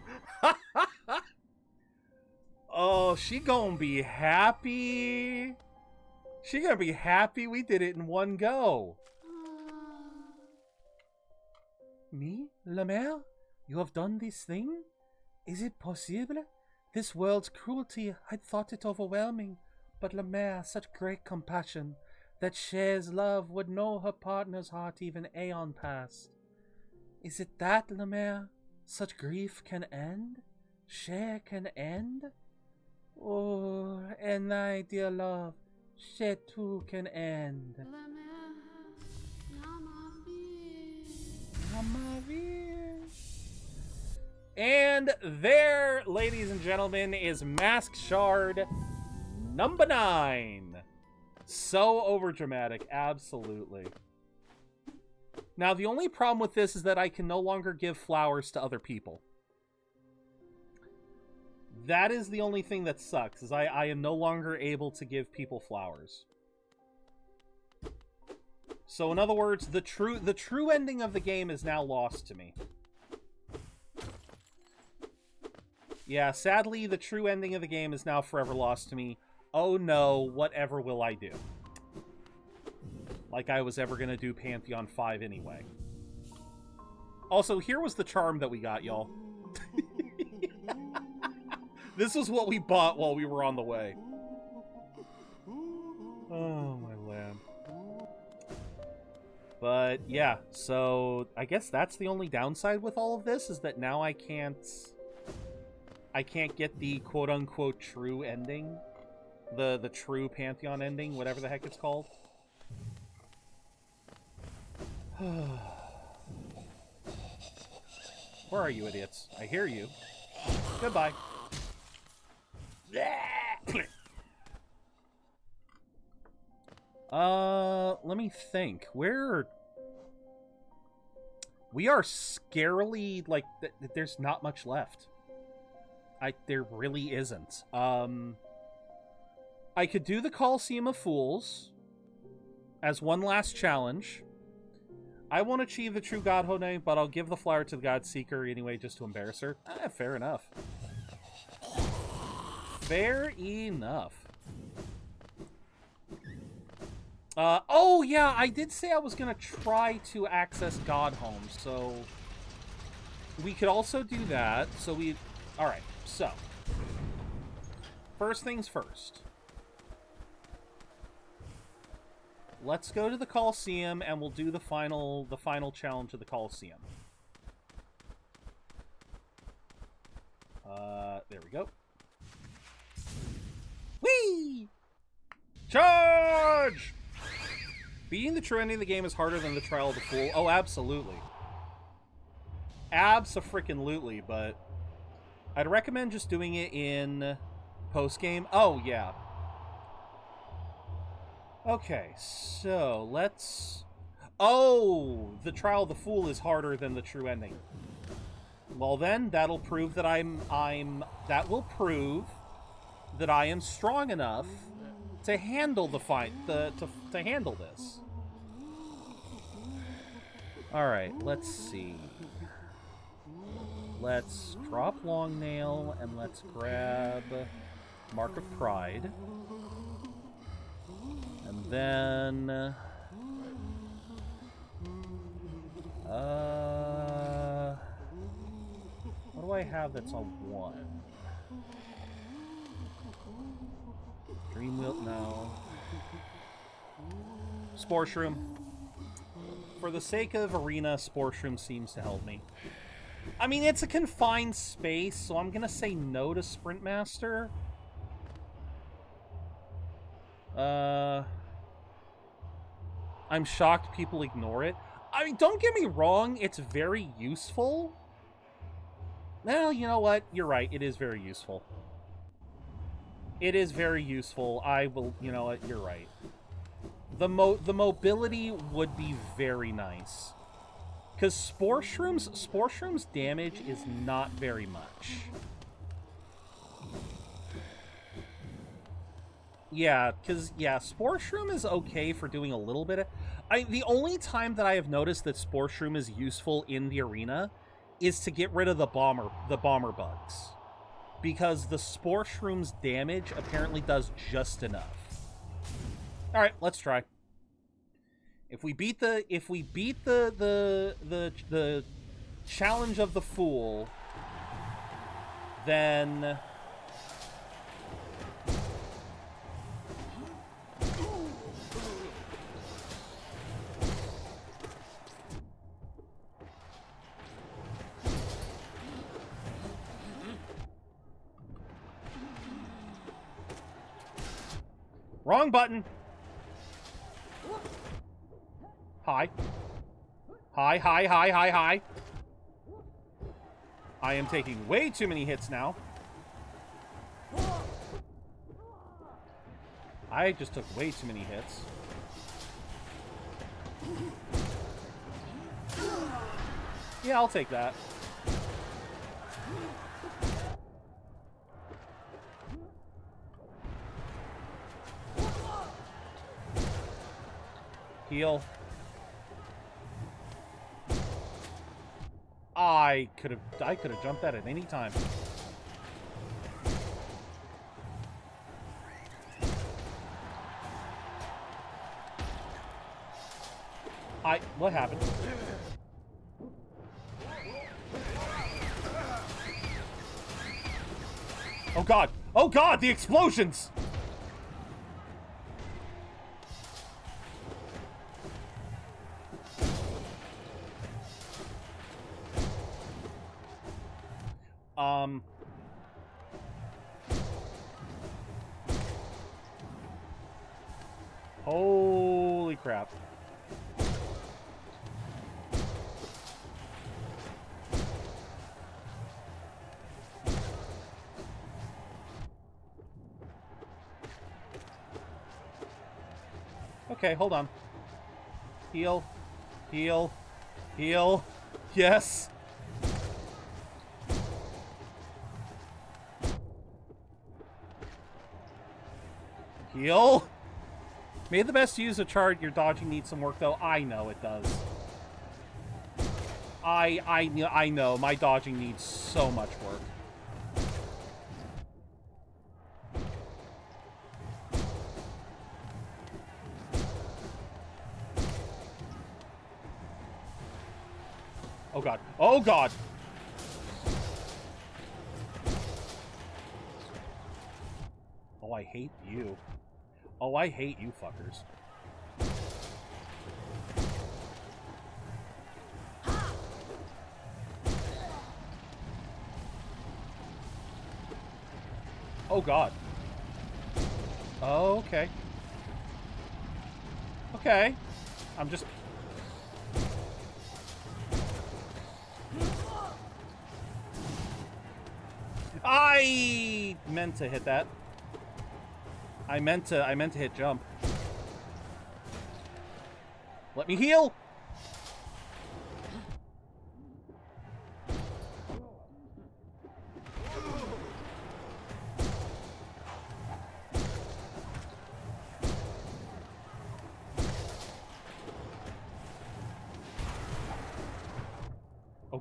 Oh, she gonna be happy. She gonna be happy we did it in one go. Me, La Mère? You have done this thing? Is it possible? This world's cruelty, I'd thought it overwhelming. But La Mère, such great compassion, that shares love would know her partner's heart even aeon past. Is it that, La Mère? Such grief can end? Share can end? Oh, and thy dear love, share too can end. And there, ladies and gentlemen, is Mask Shard number 9. So overdramatic, absolutely. Now, the only problem with this is that I can no longer give flowers to other people. That is the only thing that sucks, is I am no longer able to give people flowers. So, in other words, the true ending of the game is now lost to me. Yeah, sadly, the true ending of the game is now forever lost to me. Oh no, whatever will I do? Like I was ever gonna do Pantheon 5 anyway. Also, here was the charm that we got, y'all. This is what we bought while we were on the way. Oh, my land. But, yeah, so I guess that's the only downside with all of this, is that now I can't get the quote-unquote true ending. The true Pantheon ending, whatever the heck it's called. Where are you, idiots? I hear you. Goodbye. Let me think. Where... We are scarily, like, there's not much left. There really isn't. I could do the Coliseum of Fools as one last challenge. I won't achieve the true Godhone, but I'll give the flower to the God Seeker anyway, just to embarrass her. Fair enough. Fair enough. Oh, yeah, I did say I was going to try to access Godhome, so we could also do that. So we... Alright, so first things first. Let's go to the Coliseum, and we'll do the final challenge of the Coliseum. There we go. Whee! Charge! Beating the true ending of the game is harder than the Trial of the Fool. Oh, absolutely. Abso-freaking-lutely, but I'd recommend just doing it in post-game. Oh, yeah. Okay, so let's... Oh! The Trial of the Fool is harder than the true ending. Well then, that'll prove that that will prove that I am strong enough to handle the fight, to handle this. Alright, let's see. Let's drop Long Nail, and let's grab Mark of Pride. And then... what do I have that's on 1? Dream Wheel, no. Spore Shroom. For the sake of Arena, Spore Shroom seems to help me. I mean, it's a confined space, so I'm gonna say no to Sprint Master. I'm shocked people ignore it. I mean, don't get me wrong, it's very useful. Well, you know what? You're right, it is very useful. It is very useful. I will, you know what? You're right. The mobility would be very nice. Because Spore Shroom's damage is not very much. Yeah, because, yeah, Spore Shroom is okay for doing a little bit of... the only time that I have noticed that Spore Shroom is useful in the arena is to get rid of the bomber bugs. Because the Spore Shroom's damage apparently does just enough. Alright, let's try. If we beat the challenge of the Fool, then... Wrong button. Hi. Hi, hi, hi, hi, hi. I am taking way too many hits now. I just took way too many hits. Yeah, I'll take that. Heal. I could have jumped that at any time. What happened? Oh god! Oh god! The explosions! Holy crap. Okay, hold on. Heal. Heal. Heal. Yes. Heal. Made the best use of chart. Your dodging needs some work, though. I know it does. I know. My dodging needs so much work. Oh god. Oh god! Oh, I hate you. Oh, I hate you fuckers. Oh god. Oh, okay. Okay. I'm just... I meant to hit that. I meant to hit jump. Let me heal.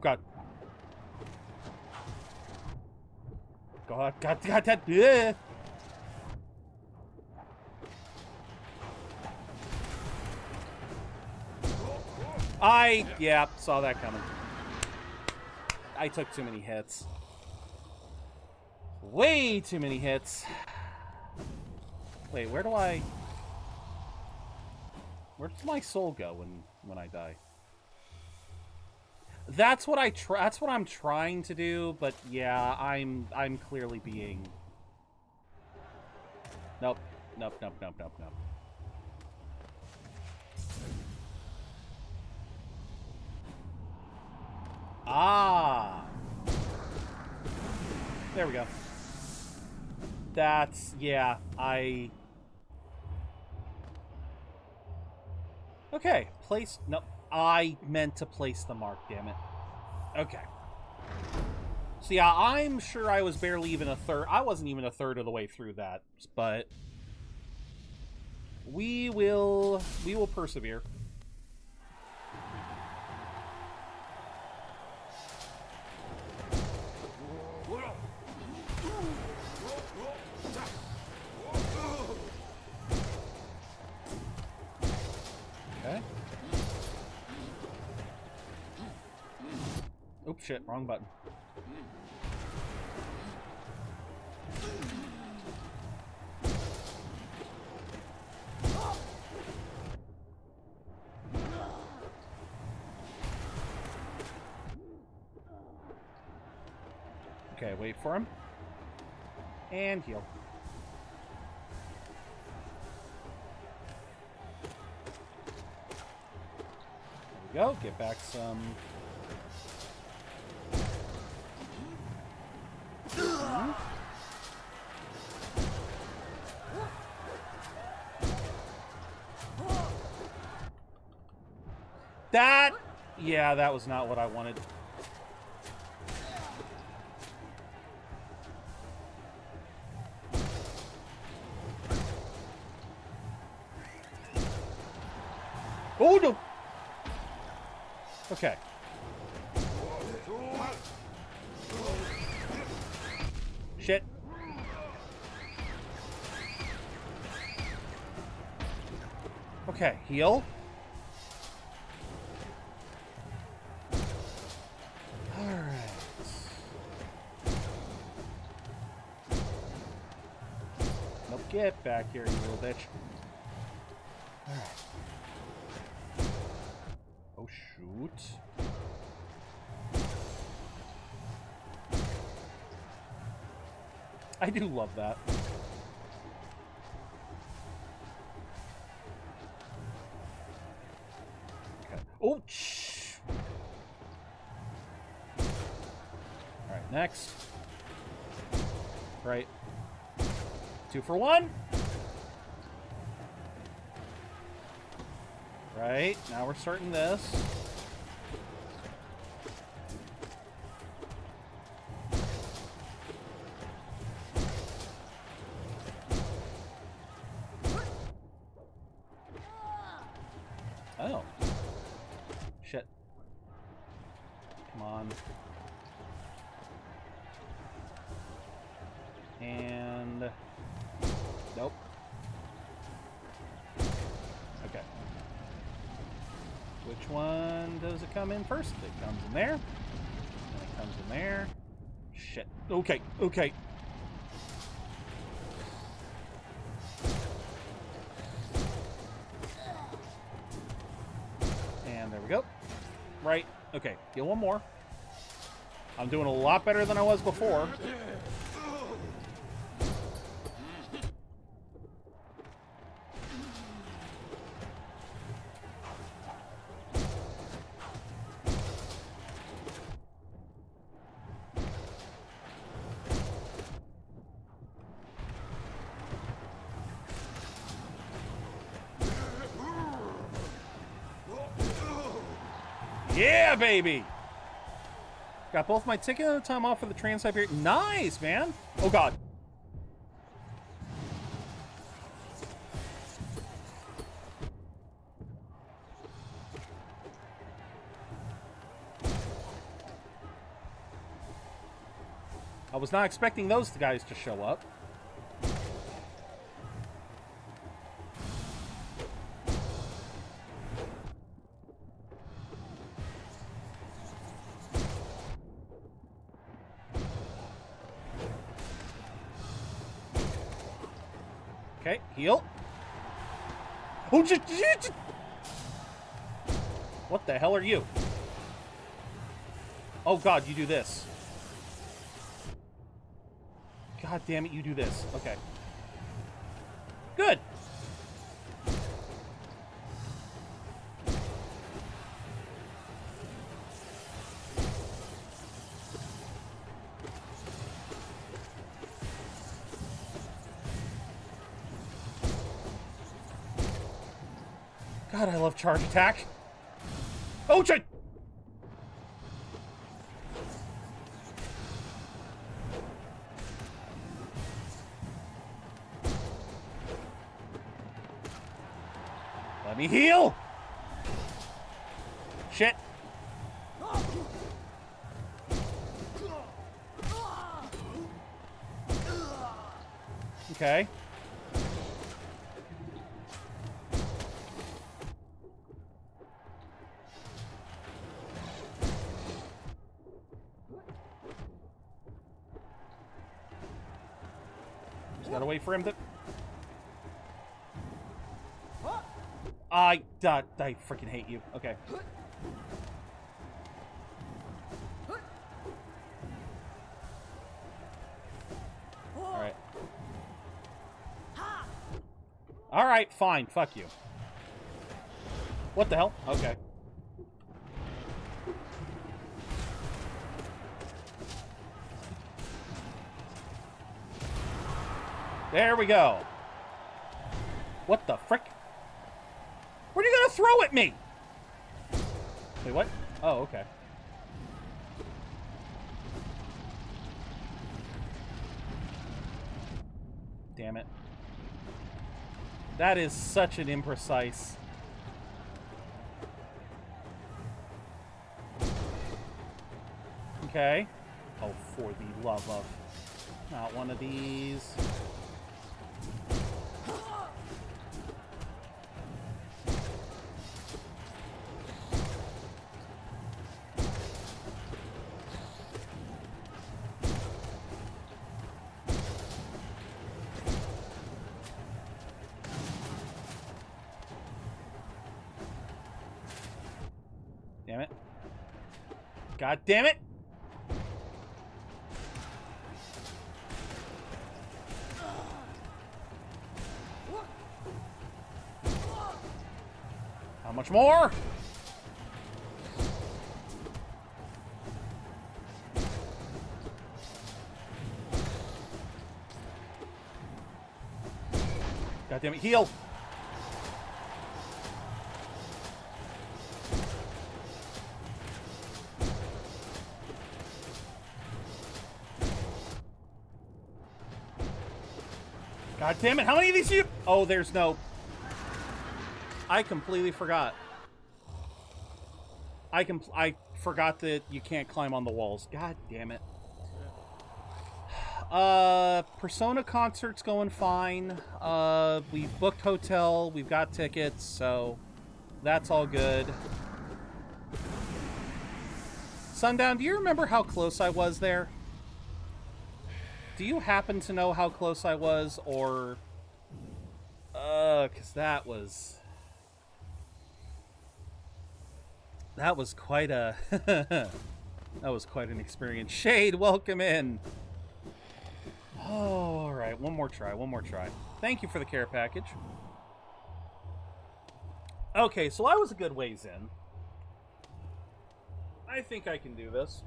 God. God, that. Yeah. Yeah, saw that coming. I took too many hits. Way too many hits. Wait, where does my soul go when I die? That's what I'm trying to do, but yeah, I'm clearly being... Nope. Nope. Ah! There we go. That's... yeah, Okay, place... No, I meant to place the mark, damn it. Okay. So yeah, I'm sure I was barely even a third... I wasn't even a third of the way through that, but... We will persevere. Okay. Oops, shit, wrong button. Okay, wait for him. And heal. There we go. Get back some... That... Yeah, that was not what I wanted. Oh, no! Okay. Shit. Okay, heal. Alright. Nope, get back here, you little bitch. Alright. Oh, shoot. I do love that. Okay. Oh, shh. Alright, next. Right. 2 for 1. Right, now we're starting this. Oh. Shit. Come on. And... Nope. Okay. Which one does it come in first? It comes in there. And it comes in there. Shit. Okay, okay. And there we go. Right. Okay, get one more. I'm doing a lot better than I was before. Yeah, baby! Got both my ticket and the time off for the Trans-Siberian. Nice, man! Oh, God. I was not expecting those guys to show up. Okay, heal. Oh, what the hell are you? Oh god, you do this. God damn it, you do this. Okay. Good. God, I love charge attack. Oh, shit! Let me heal! Shit. Okay. Just gotta wait for him to... I freaking hate you. Okay. Alright. Alright, fine. Fuck you. What the hell? Okay. There we go. What the frick? What are you gonna throw at me? Wait, what? Oh, okay. Damn it. That is such an imprecise. Okay. Oh, for the love of... Not one of these. Damn it. God damn it! How much more? God damn it, heal! God damn it, how many of these you... Oh, there's no... I completely forgot. I forgot that you can't climb on the walls. God damn it. Persona concert's going fine. We've booked hotel, we've got tickets, so that's all good. Sundown, do you remember how close I was there? Do you happen to know how close I was, or... because that was quite a... that was quite an experience. Shade, welcome in! Oh, alright, one more try. Thank you for the care package. Okay, so I was a good ways in. I think I can do this.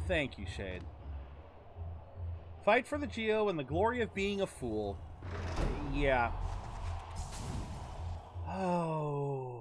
Thank you, Shade. Fight for the Geo and the glory of being a fool. Yeah. Oh.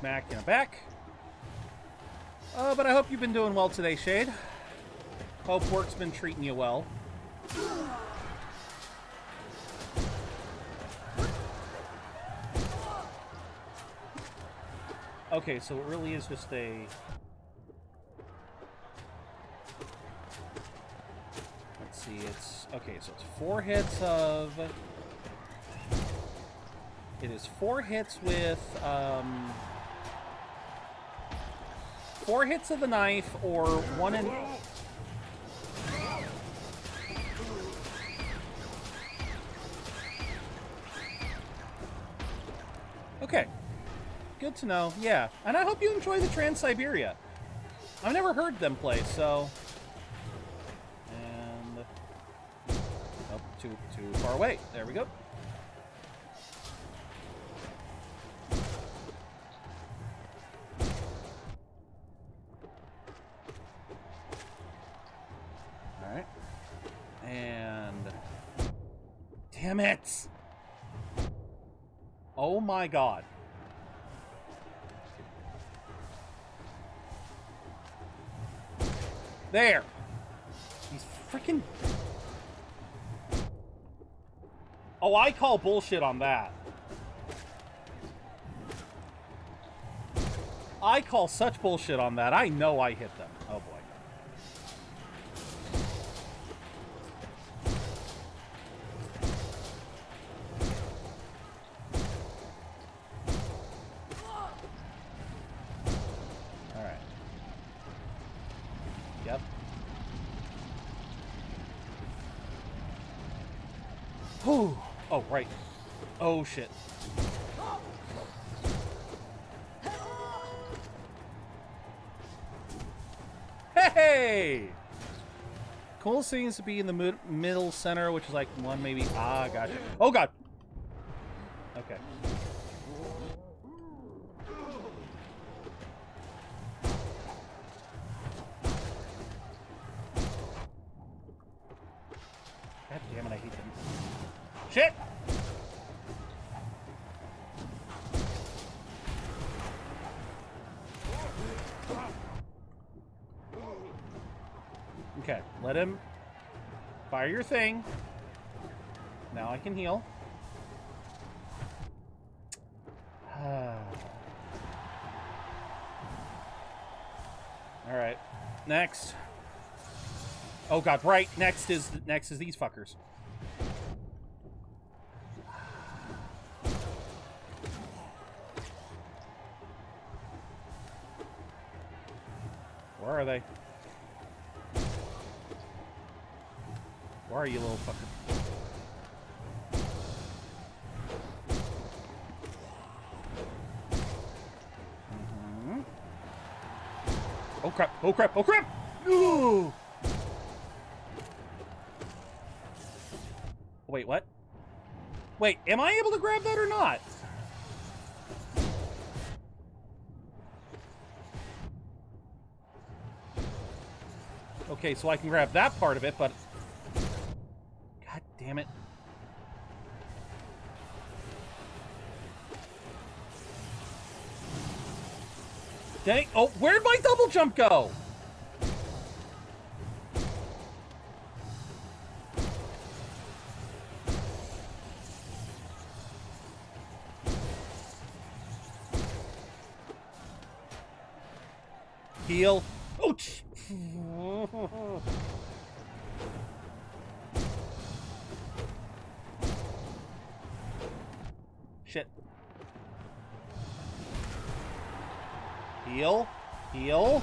smack in the back. But I hope you've been doing well today, Shade. Hope work's been treating you well. Okay, so it really is just a... Let's see, it's... Okay, so it's 4 hits of... It is 4 hits with, 4 hits of the knife, or 1 in... Okay. Good to know, yeah. And I hope you enjoy the Trans-Siberia. I've never heard them play, so... And... Oh, too far away. There we go. Alright. And... Damn it! Oh my god. There! He's freaking... Oh, I call bullshit on that. I call such bullshit on that. I know I hit them. Oh, boy. Alright. Yep. Whew. Oh, right. Oh, shit. Hey! Cool seems to be in the middle center, which is like 1 maybe. Ah, gotcha. Oh, God! Okay. God damn it, I hate them. Shit! Okay, let him fire your thing. Now I can heal. Alright. Next. Oh god, right. Next is these fuckers. Where are they? Where are you, little fucker? Mm-hmm. Oh crap! Oh crap! Oh crap! Ooh! Wait, what? Wait, am I able to grab that or not? Okay, so I can grab that part of it, but... God damn it. Dang. Oh, where'd my double jump go? Heal. Ouch! Shit. Heal. Heal.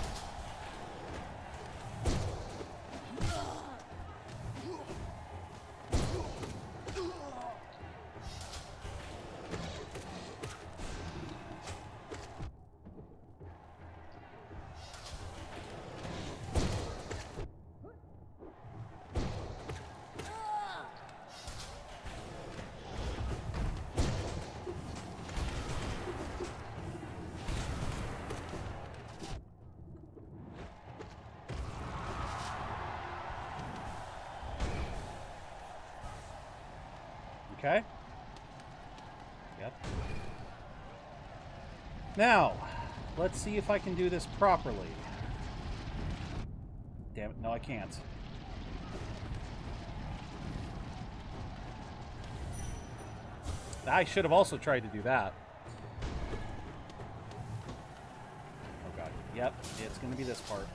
Okay. Yep. Now, let's see if I can do this properly. Damn it, no I can't. I should have also tried to do that. Oh god, yep, it's gonna be this part.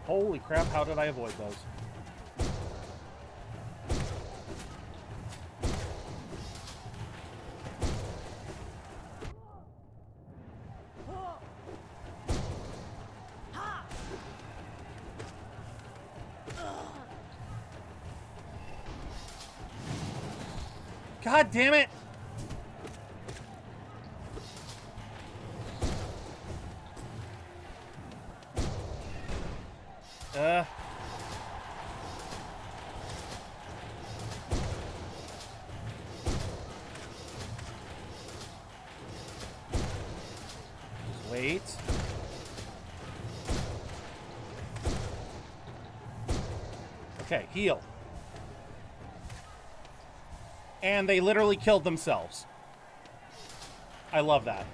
Holy crap, how did I avoid those? God damn it! Wait. Okay, heal. And they literally killed themselves. I love that.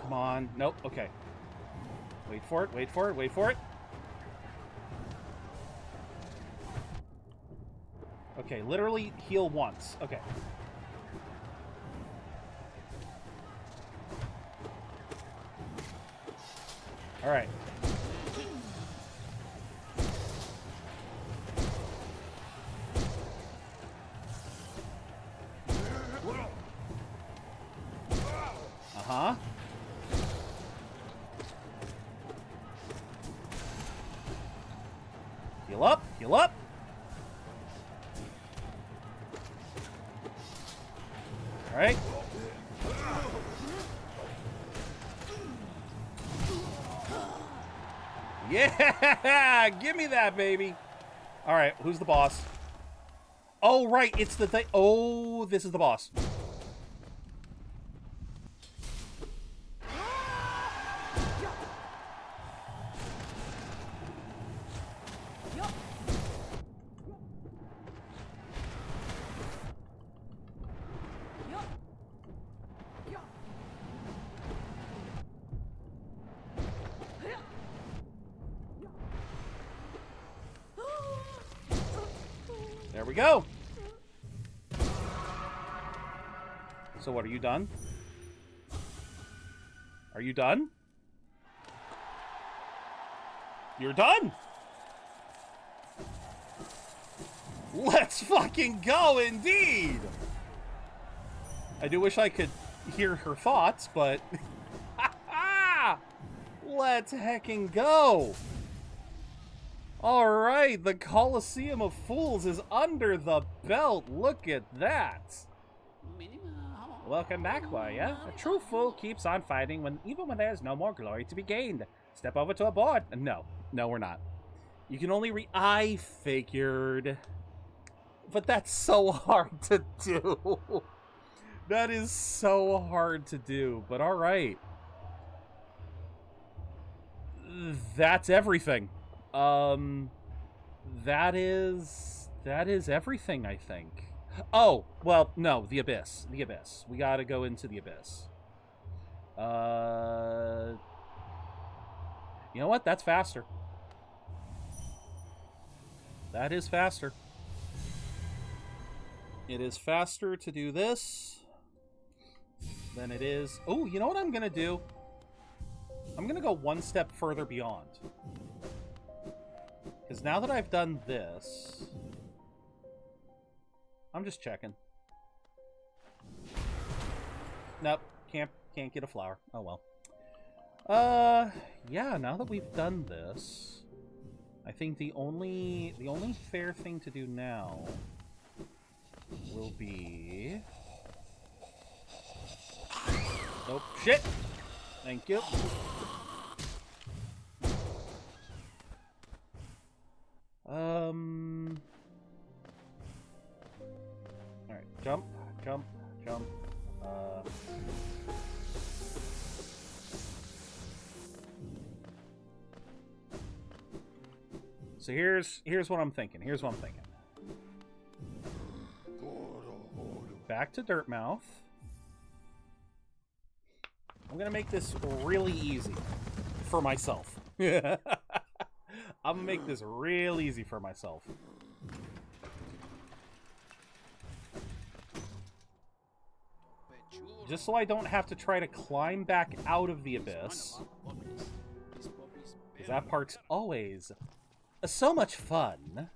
Come on. Nope. Okay. Wait for it. Wait for it. Wait for it. Okay, literally heal once. Okay. All right. Uh-huh. Heal up. Heal up. All right. Yeah! Give me that, baby. All right, who's the boss? Oh, right, it's the thing. Oh, this is the boss. There we go. So what, are you done? Are you done? You're done? Let's fucking go, indeed! I do wish I could hear her thoughts, but... Let's heckin' go! Alright, the Coliseum of Fools is under the belt. Look at that. Welcome back, warrior. A true fool keeps on fighting even when there's no more glory to be gained. Step over to a board. No, we're not. You can only I figured. But that's so hard to do. That is so hard to do, but alright. That's everything. That is everything, I think. Oh, well, no, the Abyss. The Abyss. We gotta go into the Abyss. You know what? That's faster. That is faster. It is faster to do this than it is... Oh, you know what I'm gonna do? I'm gonna go one step further beyond. Because now that I've done this... I'm just checking. Nope, Can't get a flower. Oh well. Yeah, now that we've done this, I think the only fair thing to do now will be... Oh, shit! Thank you. Alright, jump, jump, jump. So here's what I'm thinking. Back to Dirtmouth. I'm gonna make this really easy for myself. I'm gonna make this real easy for myself. Just so I don't have to try to climb back out of the abyss. Because that part's always so much fun.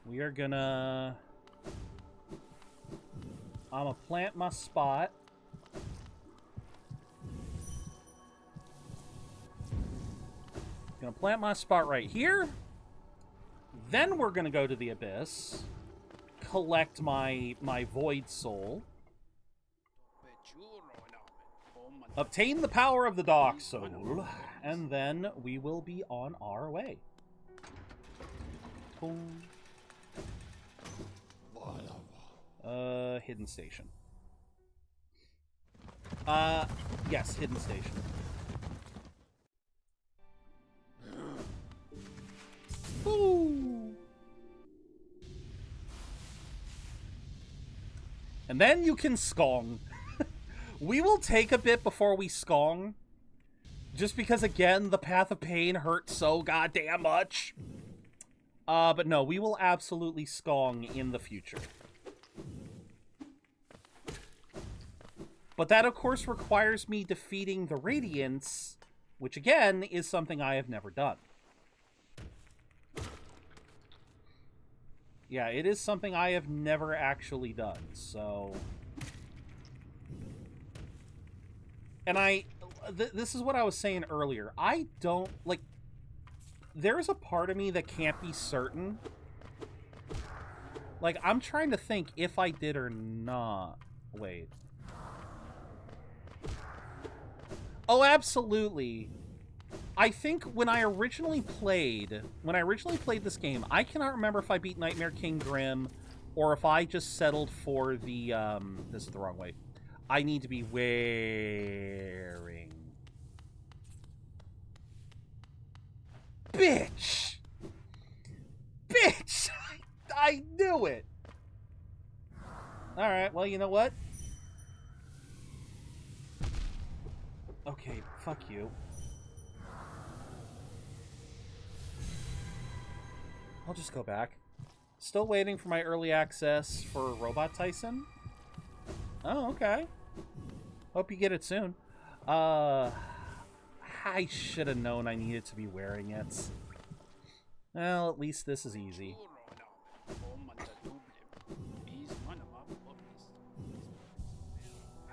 We are gonna... I'm gonna plant my spot. Gonna plant my spot right here. Then we're gonna go to the abyss, collect my void soul, obtain the power of the dark soul, and then we will be on our way. Boom. Hidden station. Yes, hidden station. Woo! And then you can skong. We will take a bit before we skong. Just because, again, the Path of Pain hurts so goddamn much. But no, we will absolutely skong in the future. But that, of course, requires me defeating the Radiants, which, again, is something I have never done. Yeah, it is something I have never actually done, so... And this is what I was saying earlier. I don't, like... There's a part of me that can't be certain. Like, I'm trying to think if I did or not. Wait. Oh, absolutely. I think when I originally played this game, I cannot remember if I beat Nightmare King Grim or if I just settled for the, this is the wrong way. I need to be wearing... Bitch! Bitch! I knew it! Alright, well, you know what? Okay, fuck you. I'll just go back. Still waiting for my early access for Robot Tyson. Oh, okay. Hope you get it soon. I should have known I needed to be wearing it. Well, at least this is easy.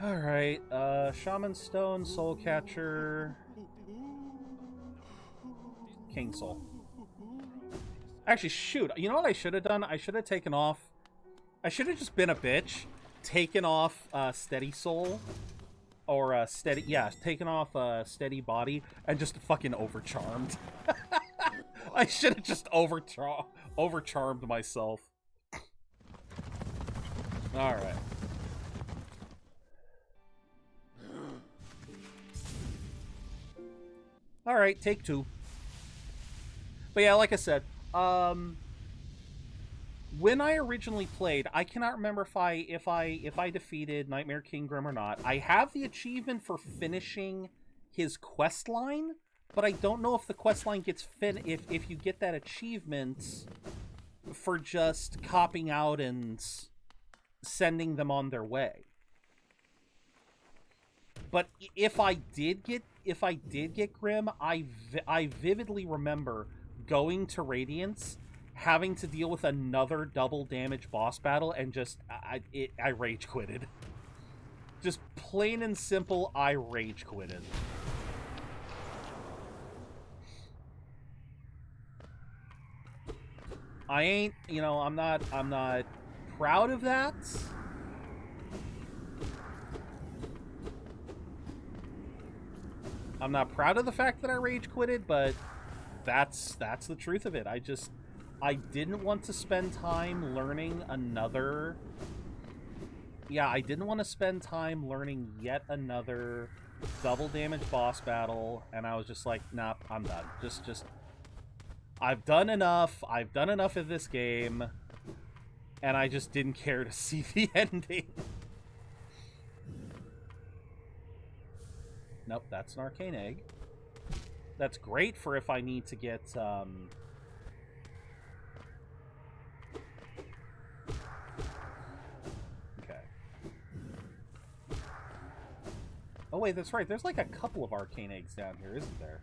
Alright, Shaman Stone, Soul Catcher, King Soul. Actually, shoot, you know what I should have done? I should have taken off... I should have just been a bitch, taken off Steady Soul, or Steady... Yeah, taken off Steady Body, and just fucking overcharmed. I should have just overcharmed myself. Alright. Alright, take two. But yeah, like I said, when I originally played, I cannot remember if I defeated Nightmare King Grim or not. I have the achievement for finishing his quest line, but I don't know if the quest line gets if you get that achievement for just copying out and sending them on their way. But if I did get Grim, I vividly remember going to Radiance, having to deal with another double damage boss battle and just I rage quitted. Just plain and simple, I rage quitted. I ain't, you know, I'm not proud of that. I'm not proud of the fact that I rage quitted, but that's the truth of it. I didn't want to spend time learning another... Yeah, I didn't want to spend time learning yet another double damage boss battle, and I was just like, nah, I'm done. Just... I've done enough. I've done enough of this game, and I just didn't care to see the ending. Nope, that's an arcane egg. That's great for if I need to get, Okay. Oh, wait, that's right. There's like a couple of arcane eggs down here, isn't there?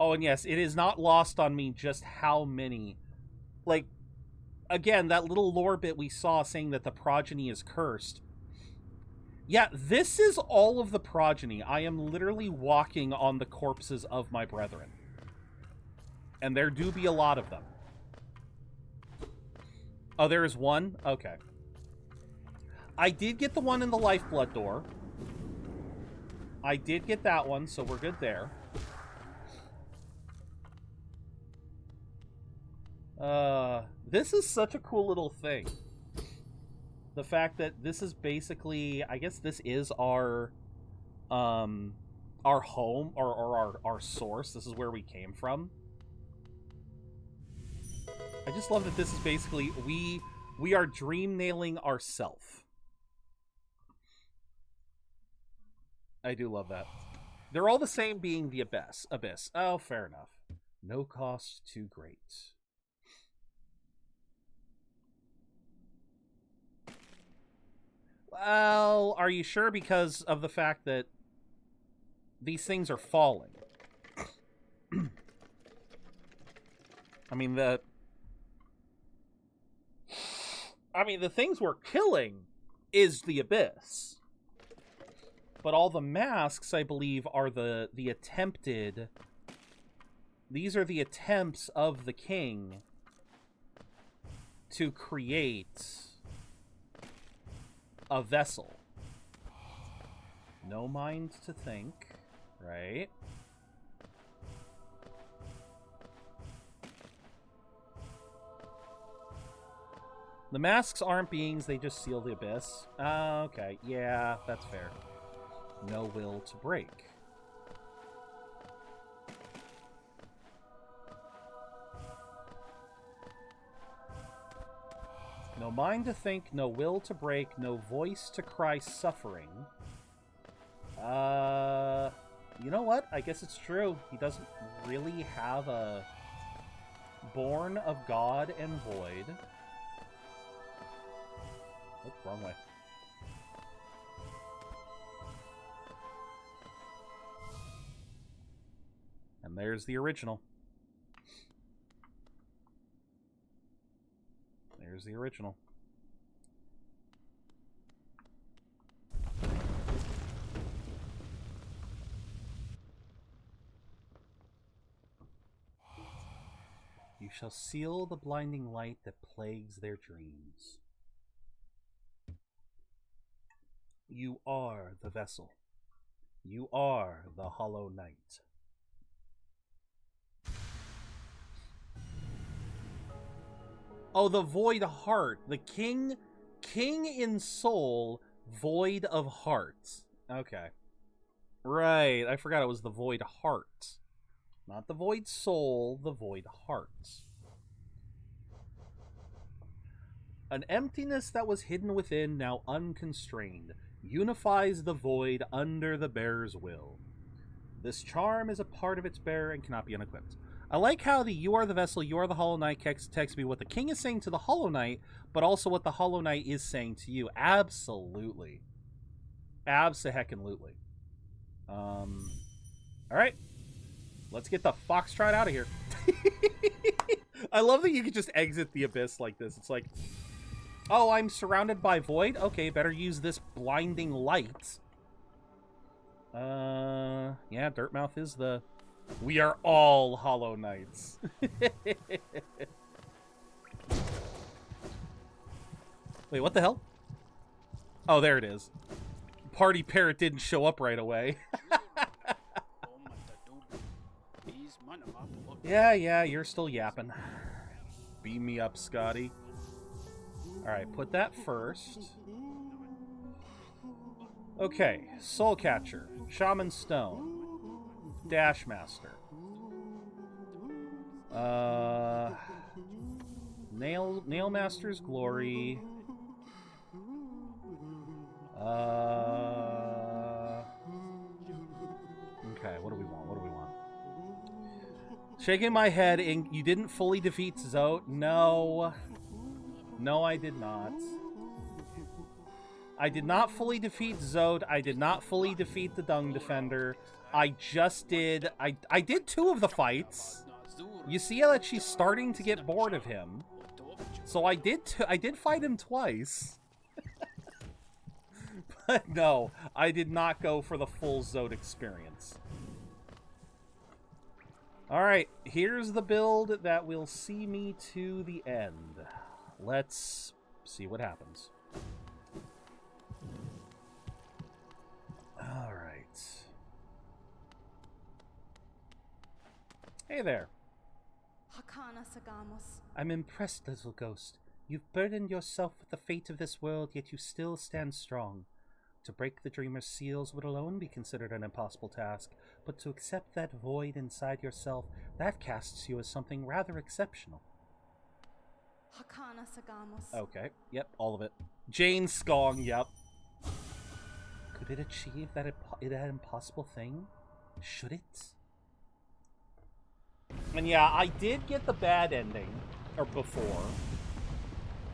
Oh, and yes, it is not lost on me just how many. Like, again, that little lore bit we saw saying that the progeny is cursed. Yeah, this is all of the progeny. I am literally walking on the corpses of my brethren. And there do be a lot of them. Oh, there is one? Okay. I did get the one in the lifeblood door. I did get that one, so we're good there. This is such a cool little thing. The fact that this is basically, I guess this is our home, or our source. This is where we came from. I just love that this is basically, we are dream nailing ourself. I do love that. They're all the same being the Abyss. Oh, fair enough. No cost too great. Well, are you sure? Because of the fact that these things are falling. I mean, the things we're killing is the Abyss. But all the masks, I believe, are the attempted... These are the attempts of the king to create a vessel. No mind to think, right? The masks aren't beings, they just seal the abyss. Okay, yeah, that's fair. No will to break. No mind to think, no will to break, no voice to cry suffering. You know what? I guess it's true. He doesn't really have a born of God and void. Oh, wrong way. And there's the original. There's the original. You shall seal the blinding light that plagues their dreams. You are the vessel. You are the Hollow Knight. Oh, the Void Heart. The King in soul, Void of Heart. Okay. Right, I forgot it was the Void Heart. Not the Void Soul, the Void Heart. An emptiness that was hidden within, now unconstrained, unifies the void under the bearer's will. This charm is a part of its bearer and cannot be unequipped. I like how the you are the vessel, you are the Hollow Knight text me what the king is saying to the Hollow Knight, but also what the Hollow Knight is saying to you. Absolutely. Abso-heckin-lutely. All right. Let's get the Foxtrot out of here. I love that you can just exit the abyss like this. It's like, oh, I'm surrounded by void? Okay, better use this blinding light. Yeah, Dirtmouth is the... We are all Hollow Knights. Wait, what the hell? Oh, there it is. Party Parrot didn't show up right away. Yeah, you're still yapping. Beam me up, Scotty. Alright, put that first. Okay, Soul Catcher, Shaman Stone, Dash Master. Nail Master's Glory. Okay, what do we want? Shaking my head, and you didn't fully defeat Zode? No. No, I did not. I did not fully defeat Zode. I did not fully defeat the Dung Defender. I just did... I did 2 of the fights. You see that she's starting to get bored of him. So I did fight him twice. But no, I did not go for the full Zode experience. Alright, here's the build that will see me to the end. Let's see what happens. Alright. Hey there. I'm impressed, little ghost. You've burdened yourself with the fate of this world, yet you still stand strong. To break the dreamer's seals would alone be considered an impossible task, but to accept that void inside yourself, that casts you as something rather exceptional. Okay, yep, all of it. Jane Skong, yep. Could it achieve that impossible thing? Should it? And yeah, I did get the bad ending, or before.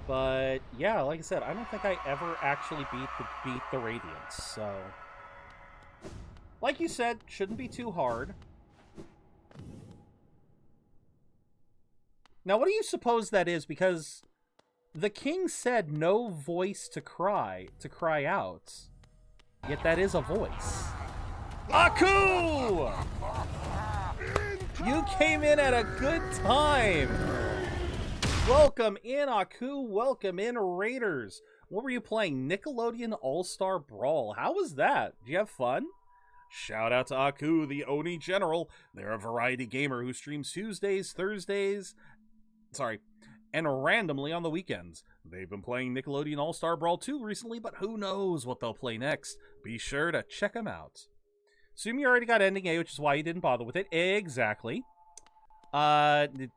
But yeah, like I said, I don't think I ever actually beat the Radiance, so... Like you said, shouldn't be too hard. Now, what do you suppose that is? Because the king said no voice to cry out. Yet that is a voice. Aku! You came in at a good time! Welcome in, Aku. Welcome in, Raiders. What were you playing? Nickelodeon All-Star Brawl. How was that? Did you have fun? Shout out to Aku, the Oni General. They're a variety gamer who streams Tuesdays, Thursdays, and randomly on the weekends. They've been playing Nickelodeon All-Star Brawl 2 recently, but who knows what they'll play next. Be sure to check them out. Assume you already got Ending A, which is why you didn't bother with it. Exactly.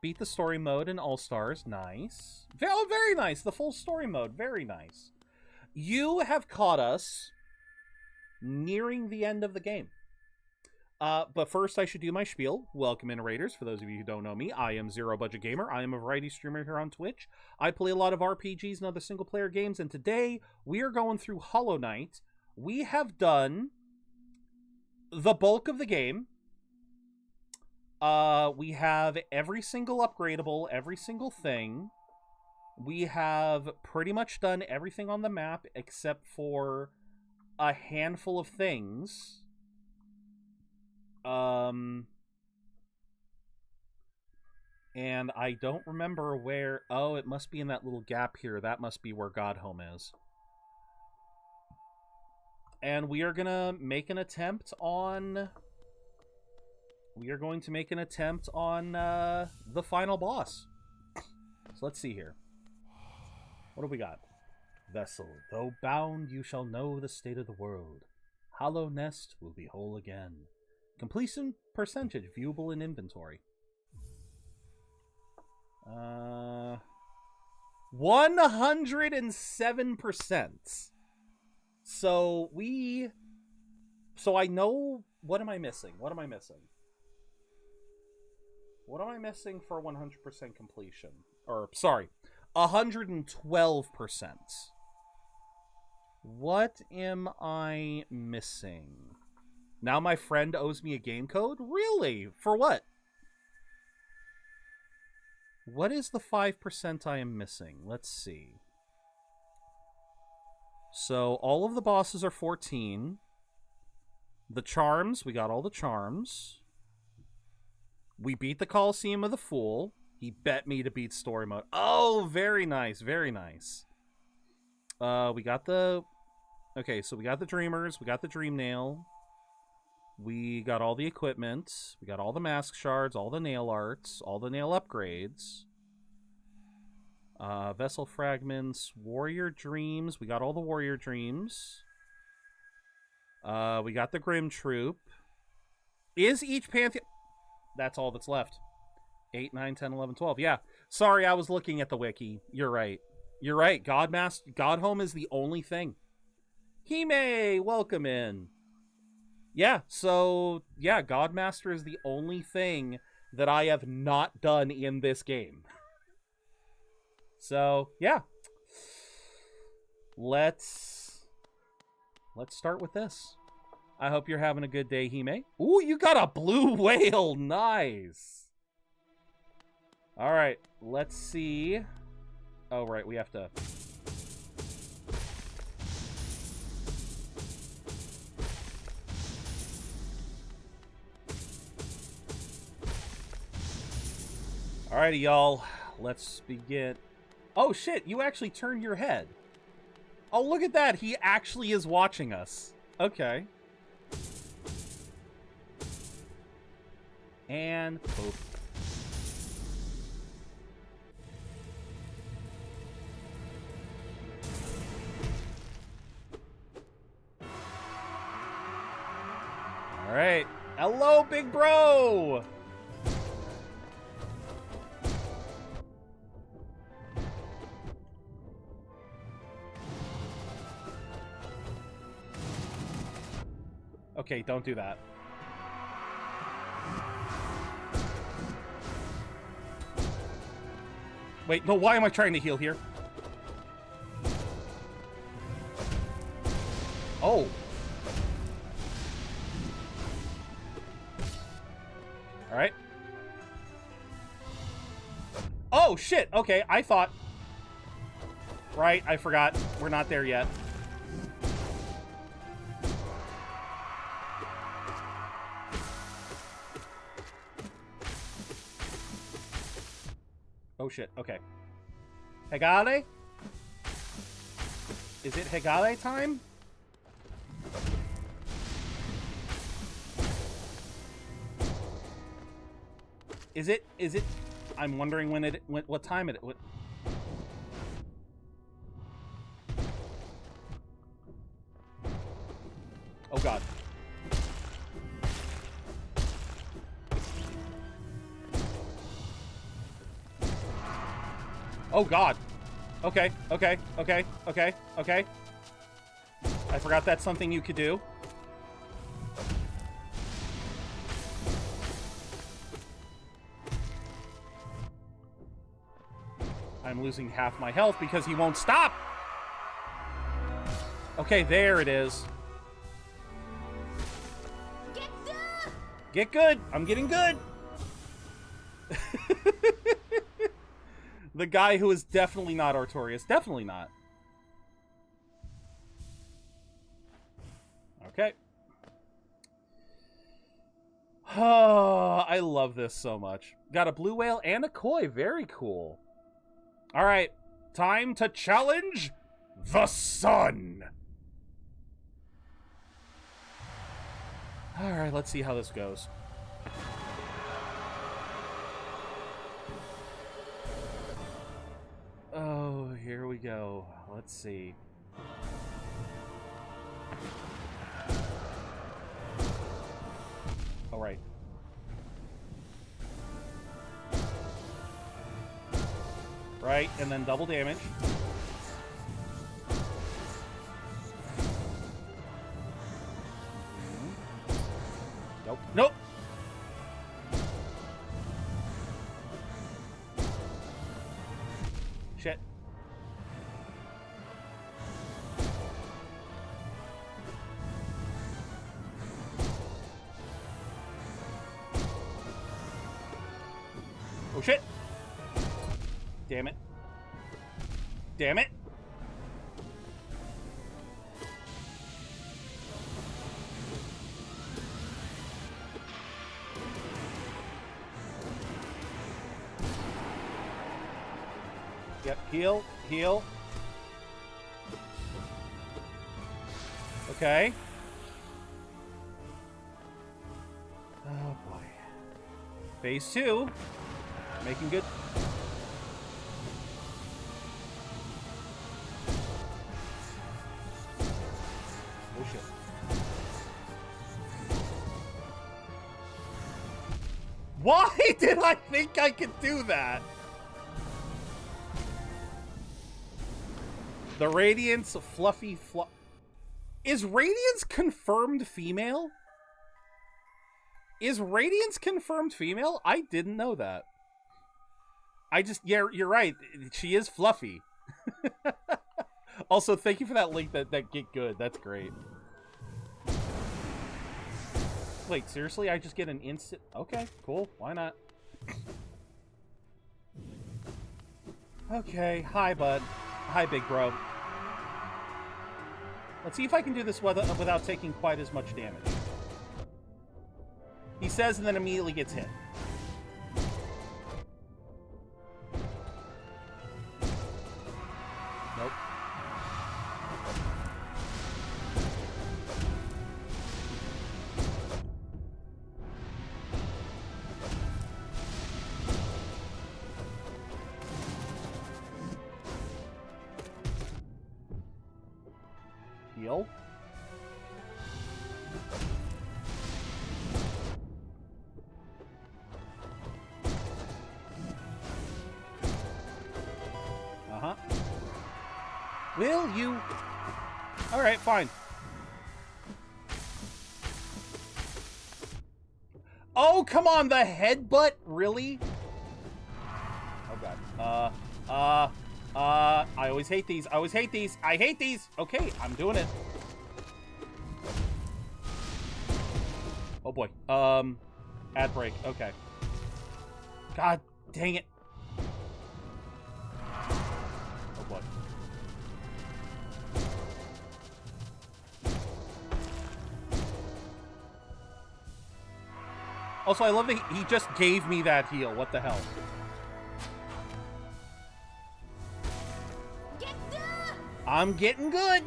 Beat the story mode in All-Stars. Nice. Oh, very nice. The full story mode. Very nice. You have caught us nearing the end of the game. But first I should do my spiel. Welcome in, Raiders. For those of you who don't know me, I am ZeroBudgetGamer. I am a variety streamer here on Twitch. I play a lot of RPGs and other single-player games, and today we are going through Hollow Knight. We have done the bulk of the game. We have every single upgradable, every single thing. We have pretty much done everything on the map except for a handful of things. And I don't remember where... Oh, it must be in that little gap here. That must be where Godhome is. And we are gonna make an attempt on... We are going to make an attempt on the final boss. So let's see here. What do we got? Vessel, though bound, you shall know the state of the world. Hollow nest will be whole again. Completion percentage viewable in inventory. 107%. So I know... What am I missing? What am I missing? What am I missing for 100% completion? Or, sorry, 112%. What am I missing? Now my friend owes me a game code? Really? For what? What is the 5% I am missing? Let's see. So all of the bosses are 14. The charms, we got all the charms. We beat the Coliseum of the Fool. He bet me to beat story mode. Oh, very nice, very nice. We got the... Okay, so we got the Dreamers. We got the Dream Nail. We got all the equipment. We got all the mask shards, all the nail arts, all the nail upgrades. Vessel fragments, warrior dreams. We got all the warrior dreams. We got the Grim Troop. Is each pantheon... That's all that's left. 8, 9, 10, 11, 12. Yeah. Sorry, I was looking at the wiki. You're right. You're right. Godhome is the only thing. Hime, welcome in. Yeah, so, yeah, Godmaster is the only thing that I have not done in this game. So, yeah. Let's start with this. I hope you're having a good day, Hime. Ooh, you got a blue whale. Nice. All right, let's see. Oh, right, we have to... Alrighty, y'all. Let's begin. Oh, shit. You actually turned your head. Oh, look at that. He actually is watching us. Okay. And boop. Alright. Hello, big bro! Okay, don't do that. Wait, no, why am I trying to heal here? Oh. Alright. Oh, shit! Okay, I thought... Right, I forgot. We're not there yet. Oh shit, okay. Hegale? Is it Hegale time? Is it? I'm wondering what time it... Oh god. Oh god. Okay. I forgot that's something you could do. I'm losing half my health because he won't stop. Okay, there it is. Get good. I'm getting good. The guy who is definitely not Artorias. Definitely not. Okay. Oh, I love this so much. Got a blue whale and a koi. Very cool. All right. Time to challenge the sun. All right. Let's see how this goes. Oh, here we go. Let's see. All right. Right, and then double damage. Nope. Nope. Shit. Oh, shit. Damn it. Damn it. Yep, heal, heal. Okay. Oh boy. Phase 2. Making good. Oh shit. Why did I think I could do that? The Radiance Fluffy Is Radiance confirmed female? Is Radiance confirmed female? I didn't know that. Yeah, you're right. She is fluffy. Also, thank you for that link that get good. That's great. Wait, seriously? I just get an instant... Okay, cool. Why not? Okay, hi, bud. Hi, big bro. Let's see if I can do this without taking quite as much damage. He says and then immediately gets hit. Nope. Heal. Uh-huh. Will you? All right, fine. Oh, come on, the headbutt? Really? Oh, God. I always hate these. I always hate these. I hate these. Okay, I'm doing it. Oh, boy. Ad break. Okay. God dang it. Oh, boy. Also, I love that he just gave me that heal. What the hell? I'm getting good.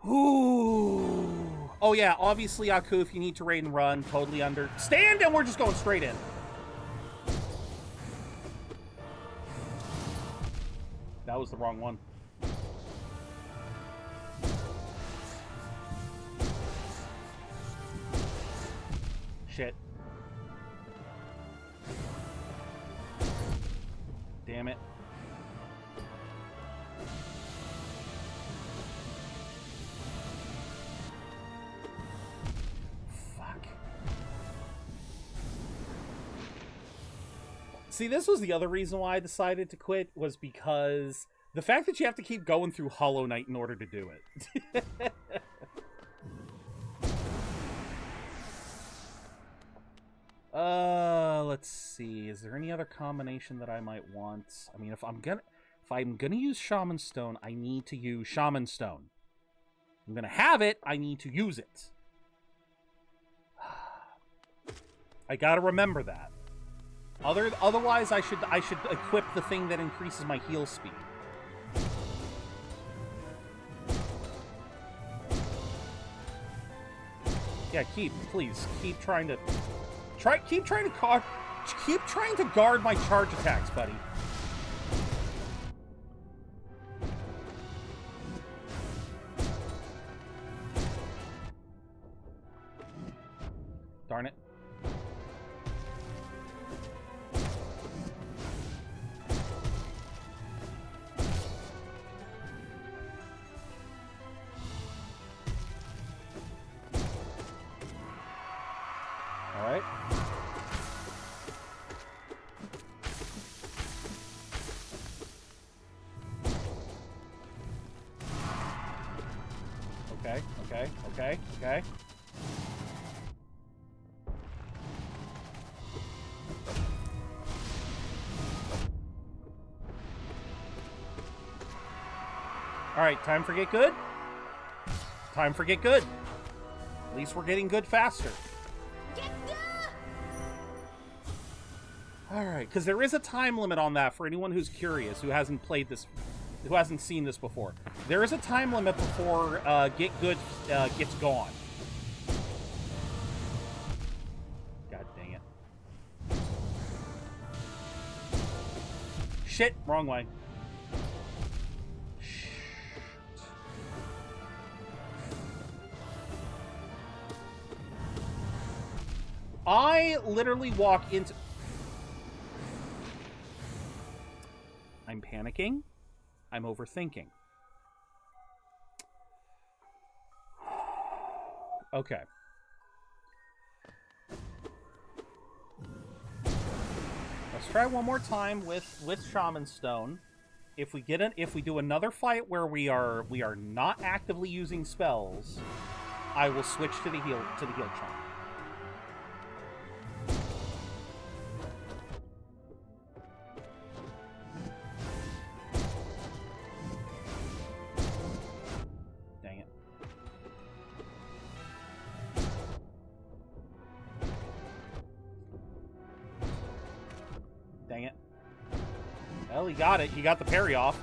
Ooh. Oh yeah, obviously Aku, if you need to raid and run, totally understand, and we're just going straight in. That was the wrong one. Shit. Damn it. See, this was the other reason why I decided to quit, was because the fact that you have to keep going through Hollow Knight in order to do it. Let's see. Is there any other combination that I might want? I mean, if I'm gonna use Shaman Stone, I need to use Shaman Stone. If I'm gonna have it, I need to use it. I gotta remember that. Otherwise, I should equip the thing that increases my heal speed. Yeah, please keep trying to guard my charge attacks, buddy. Darn it. Alright. Okay. Alright, time for get good. Time for get good. At least we're getting good faster. Alright, because there is a time limit on that for anyone who's curious, who hasn't played this, who hasn't seen this before. There is a time limit before get good gets gone. God dang it. Shit, wrong way. I literally walk into... I'm panicking. I'm overthinking. Okay. Let's try one more time with Shaman Stone. If we do another fight where we are not actively using spells, I will switch to the heal charm. Dang it. Well, he got it. He got the parry off.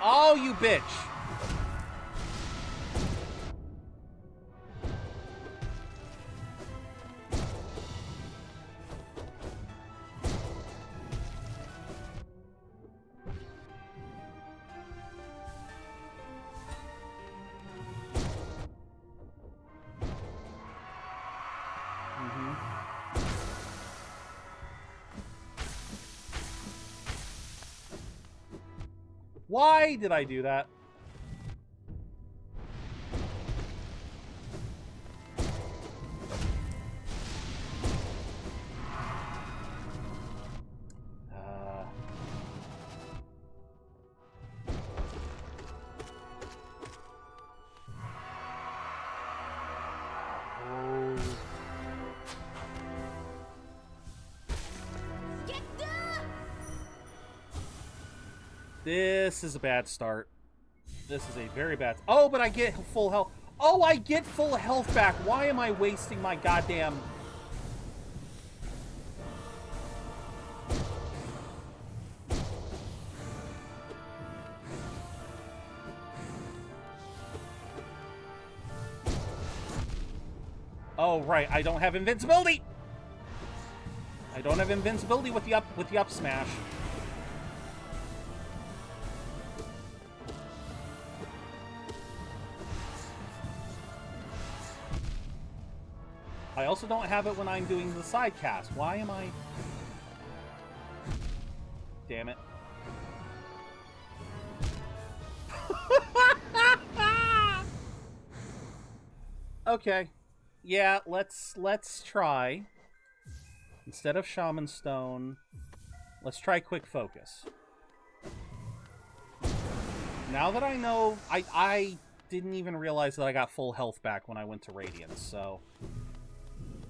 Oh, you bitch. Why did I do that? This is a bad start. This is a very bad... Oh, but I get full health. Oh, I get full health back. Why am I wasting my goddamn... Oh, right. I don't have invincibility. I don't have invincibility with the up smash. I also don't have it when I'm doing the side cast. Why am I... Damn it. Okay. Yeah, let's try. Instead of Shaman Stone, let's try Quick Focus. Now that I know... I didn't even realize that I got full health back when I went to Radiance, so...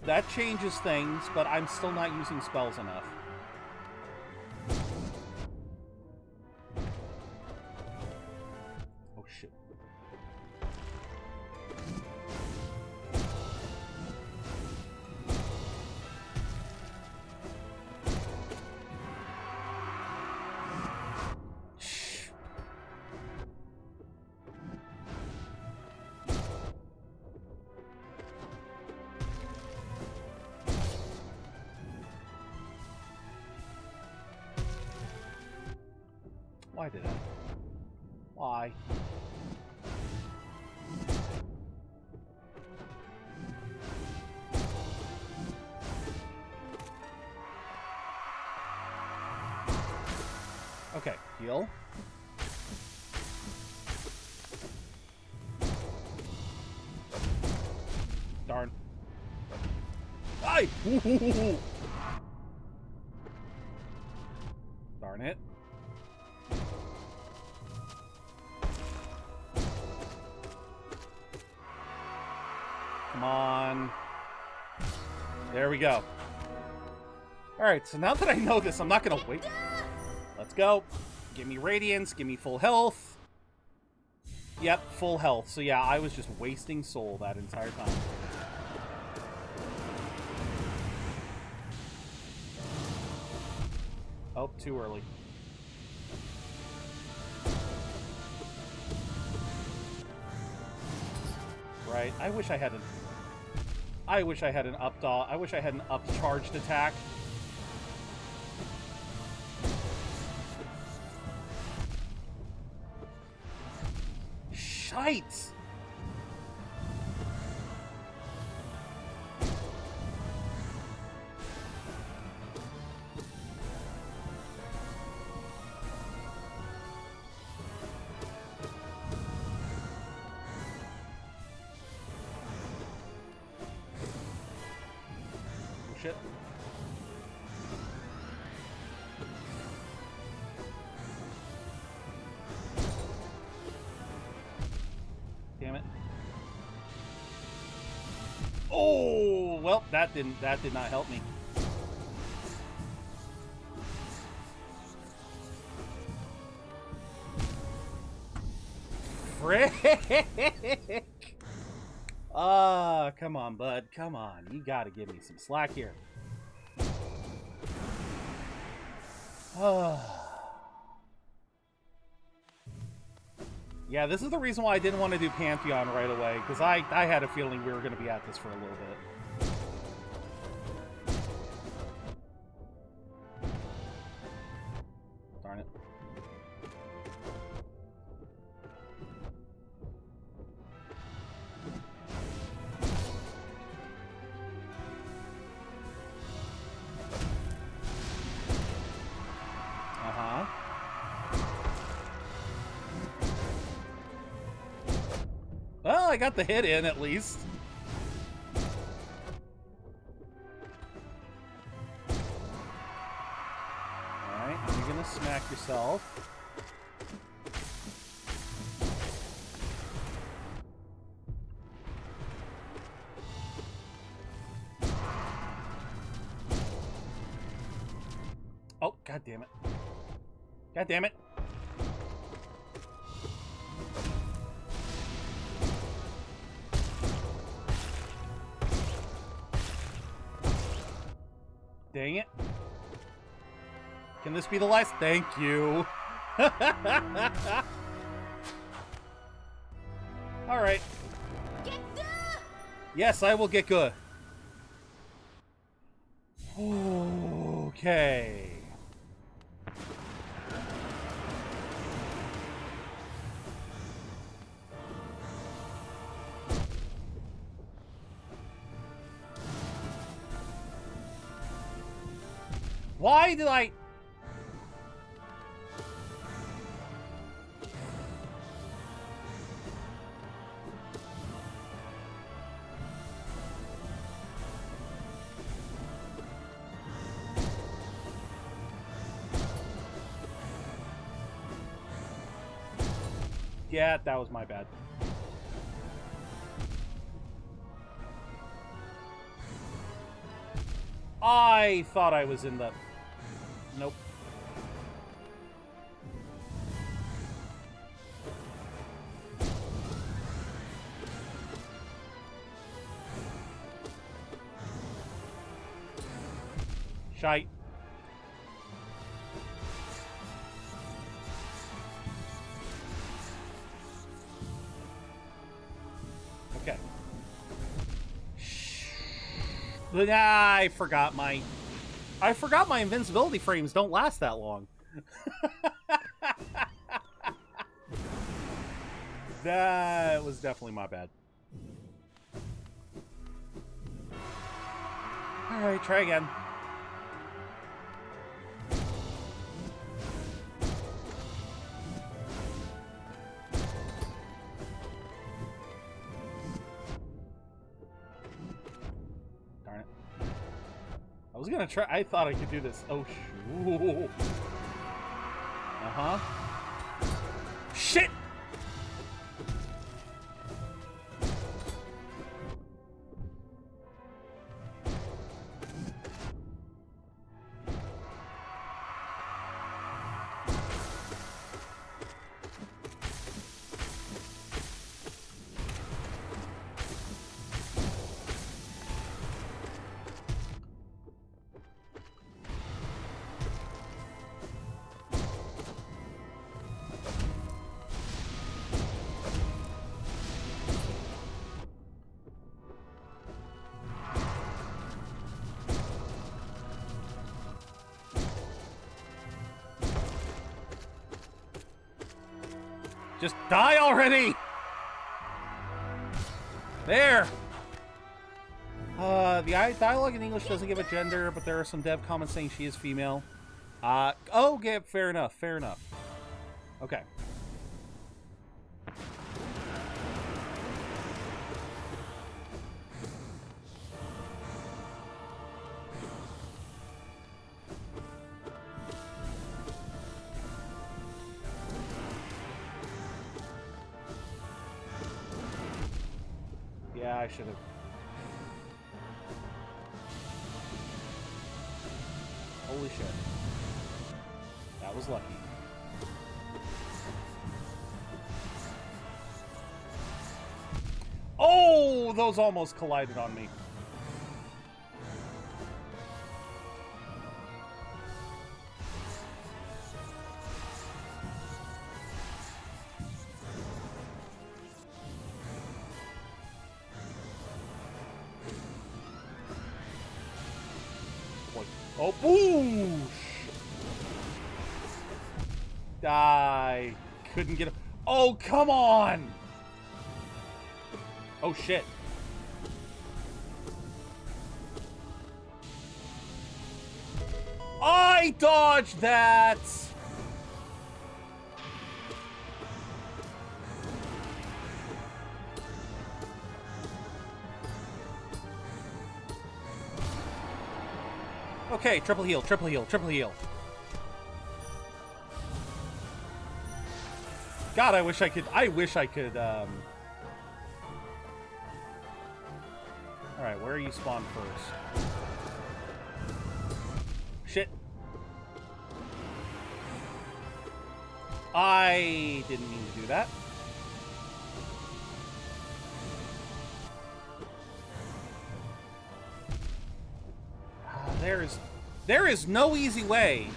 That changes things, but I'm still not using spells enough. Oh, shit. Why did I? Why? Okay, heal. Darn. Aye! Darn it. Come on. There we go. Alright, so now that I know this, I'm not gonna wait. Let's go. Give me radiance. Give me full health. Yep, full health. So yeah, I was just wasting soul that entire time. Oh, too early. Right. I wish I had an up dodge. I wish I had an up charged attack. Shite! Shit. Damn it. Oh, well, that did not help me. Frick! Ah, come on, bud. Come on. You gotta give me some slack here. Yeah, this is the reason why I didn't want to do Pantheon right away, because I had a feeling we were going to be at this for a little bit. Darn it. Well, I got the hit in, at least. Alright, you're gonna smack yourself. Oh, god damn it. God damn it. Dang it. Can this be the last? Thank you. Alright. Yes, I will get good. Okay. Why did I... Yeah, that was my bad. I thought I was in the... Nope. Shite. Okay. I forgot my invincibility frames don't last that long. That was definitely my bad. Alright, try again. Darn it. I was gonna try. I thought I could do this. Oh, shoot. Uh-huh. Shit! Just die already! There! The dialogue in English doesn't give a gender, but there are some dev comments saying she is female. Okay, fair enough, fair enough. Okay. Yeah, I should have. Holy shit. That was lucky. Oh, those almost collided on me. Oh, boosh! I couldn't get... Oh, come on! Oh, shit. I dodged that! Okay, triple heal, triple heal, triple heal. God, I wish I could, Alright, where are you spawned first? Shit. I didn't mean to do that. There is no easy way.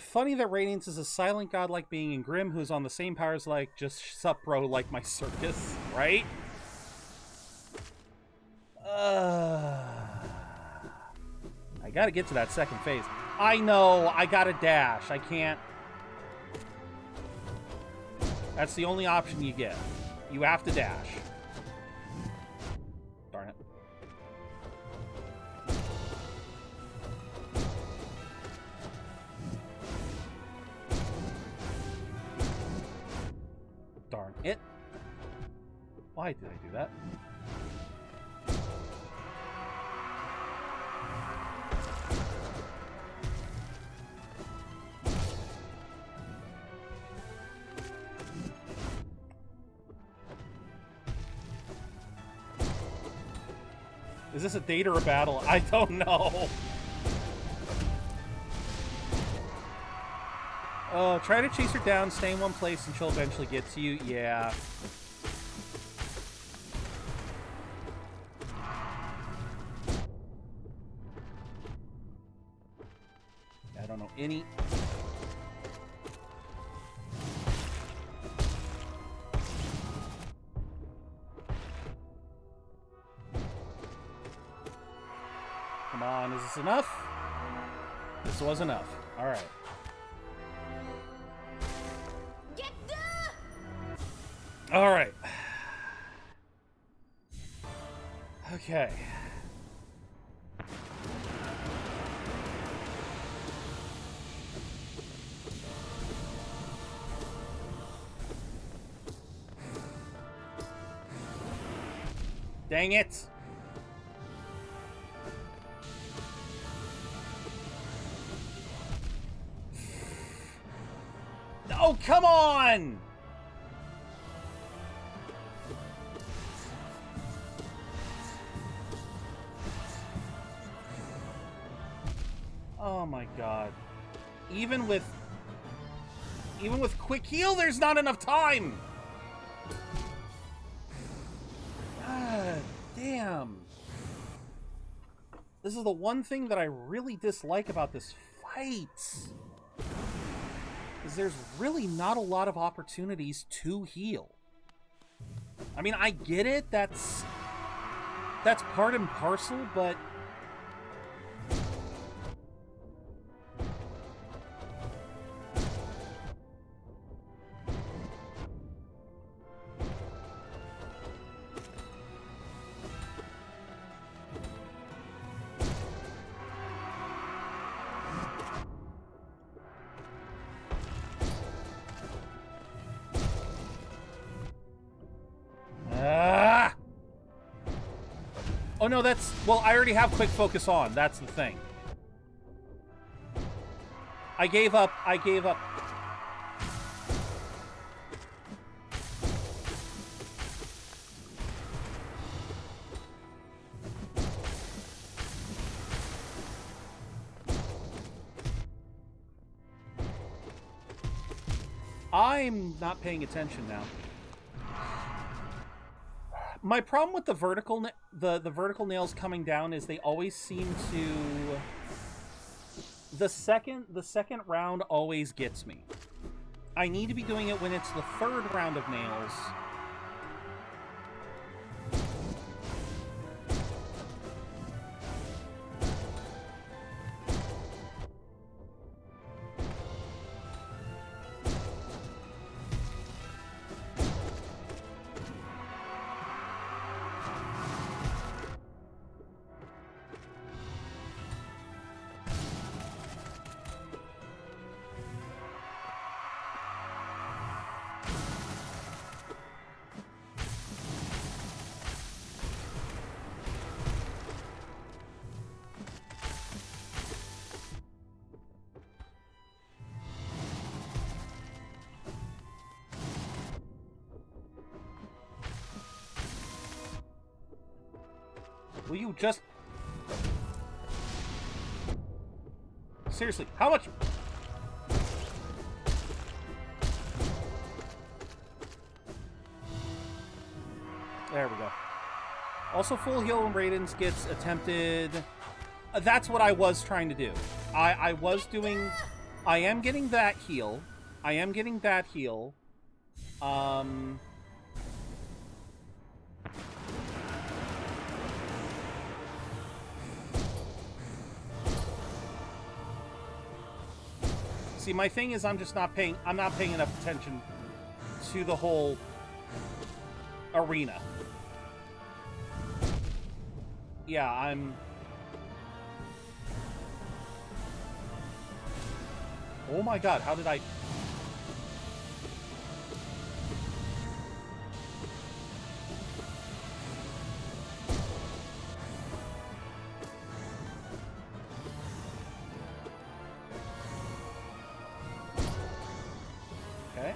Funny that Radiance is a silent godlike being in Grim who's on the same powers like just sup bro like my circus, right? I gotta get to that second phase. I know, I gotta dash. I can't. That's the only option you get. You have to dash. Darn it. Darn it. Why did I do that? Is this a date or a battle? I don't know. Oh, try to chase her down, stay in one place, and she'll eventually get to you. Yeah. I don't know any... Come on, is this enough? This was enough. Alright. Alright. Okay. Dang it! Oh, come on! Oh my god. Even with quick heal, there's not enough time! God damn. This is the one thing that I really dislike about this fight. Is there's really not a lot of opportunities to heal. I mean, I get it, that's part and parcel, but Oh no, that's... Well, I already have quick focus on. That's the thing. I gave up. I gave up. I'm not paying attention now. My problem with the vertical the vertical nails coming down is they always seem to... The second round always gets me. I need to be doing it when it's the third round of nails. Will you just... Seriously, how much... There we go. Also, full heal when Radiance gets attempted. That's what I was trying to do. I was doing... I am getting that heal. I am getting that heal. See, my thing is I'm not paying enough attention to the whole arena. Yeah, I'm... Oh my god, how did I... Okay.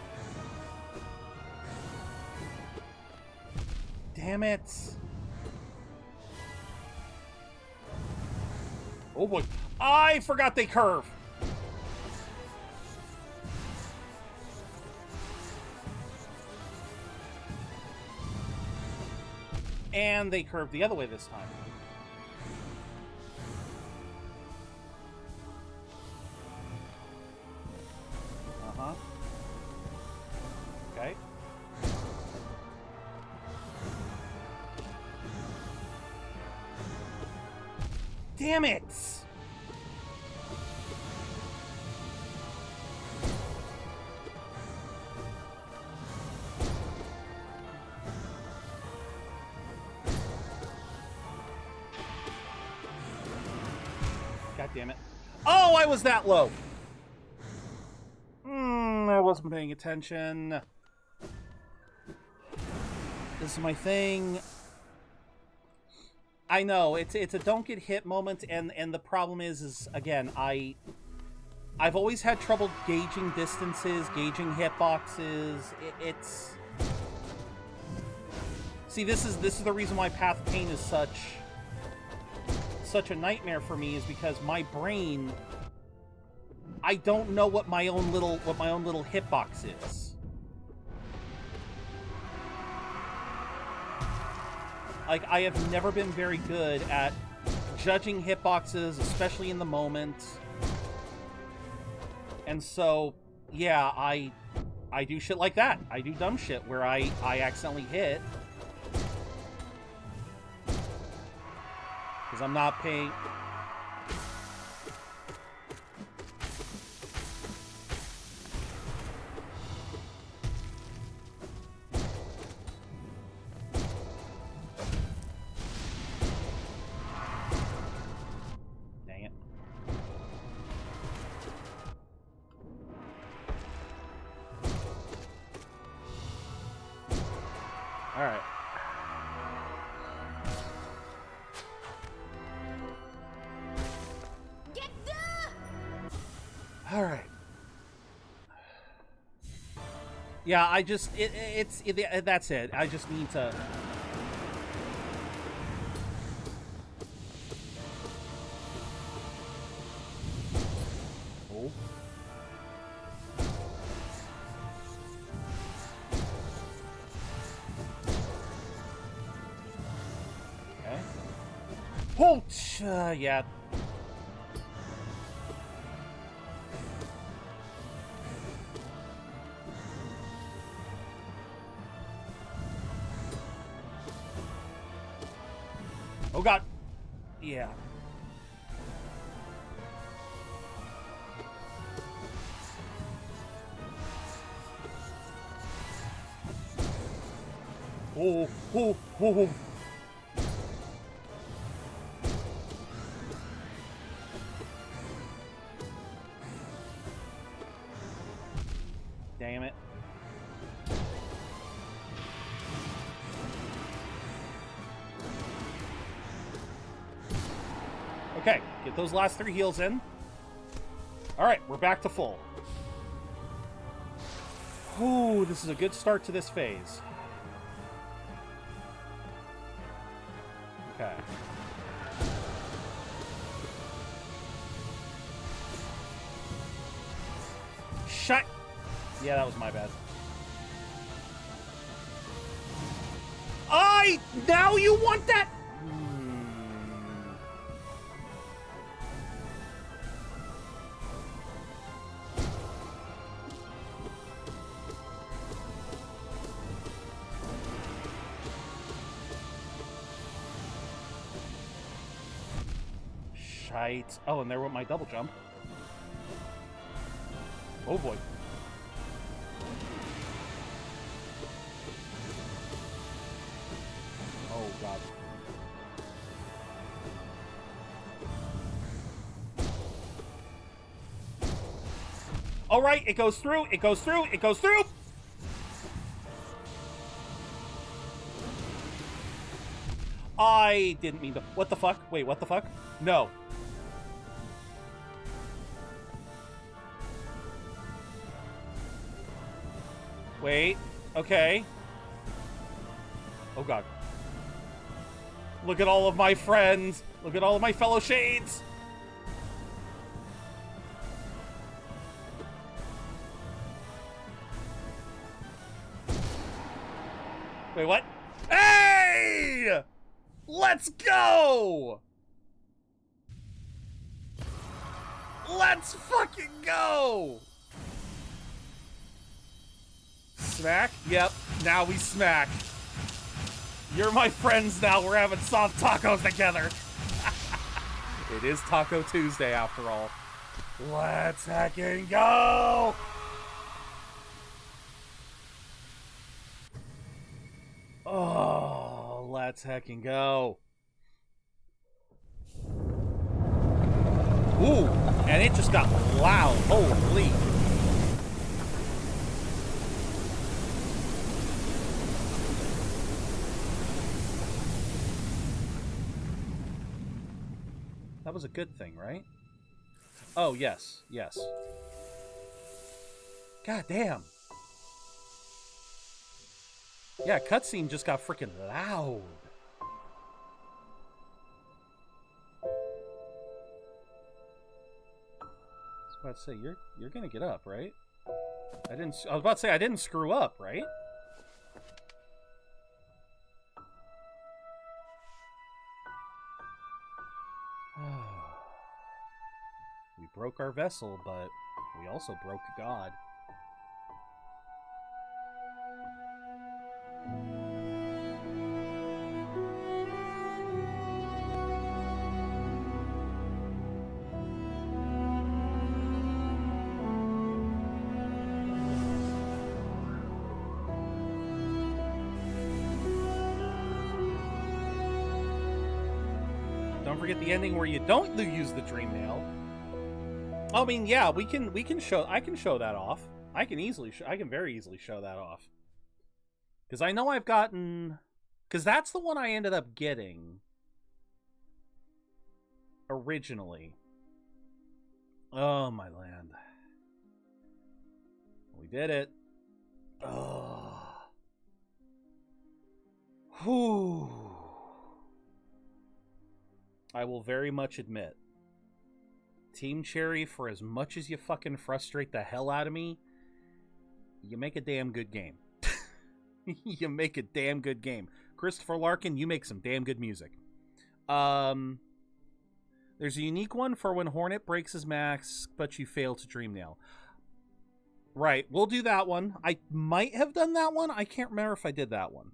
Damn it. Oh boy. I forgot they curve. And they curved the other way this time. Uh-huh. Okay. Damn it! God damn it. Oh, I was that low! I wasn't paying attention. This is my thing. I know, it's a don't get hit moment, and the problem is again, I've always had trouble gauging distances, gauging hitboxes. It's... See, this is the reason why Path of Pain is such a nightmare for me, is because my brain, I don't know what my own little hitbox is. Like, I have never been very good at judging hitboxes, especially in the moment. And so, yeah, I do shit like that. I do dumb shit where I accidentally hit. Because I'm not paying... Dang it. Alright. All right. Yeah, I just that's it. I just need to. Oh. Okay. Oh, yeah. Oh god. Yeah. Oh, oh, oh. Damn it. Okay, get those last 3 heals in. Alright, we're back to full. Ooh, this is a good start to this phase. Okay. Shut! Yeah, that was my bad. Now you want that? Shite. Oh, and there went my double jump. Oh boy. Oh god. All right, it goes through. It goes through. It goes through. I didn't mean to. What the fuck? Wait, what the fuck? No. Wait. Okay. Oh god. Look at all of my friends. Look at all of my fellow shades. Wait, what? Hey! Let's go! Let's fucking go! Smack? Yep, now we smack. You're my friends now. We're having soft tacos together. It is Taco Tuesday after all. Let's heckin' go! Oh, let's heckin' go. Ooh, and it just got loud. Holy. That was a good thing, right? Oh, yes. Yes. God damn. Yeah, cutscene just got freaking loud. I was about to say, you're gonna get up, right? I was about to say I didn't screw up, right? We broke our vessel, but we also broke God. Don't forget the ending where you don't use the dream nail. I mean, yeah, we can show. I can show that off. I can very easily show that off. Because I know I've gotten. Because that's the one I ended up getting originally. Oh my land. We did it. Oh. Whew. I will very much admit, Team Cherry, for as much as you fucking frustrate the hell out of me, you make a damn good game. You make a damn good game. Christopher Larkin, you make some damn good music. There's a unique one for when Hornet breaks his mask, but you fail to Dreamnail. Right, we'll do that one. I might have done that one. I can't remember if I did that one.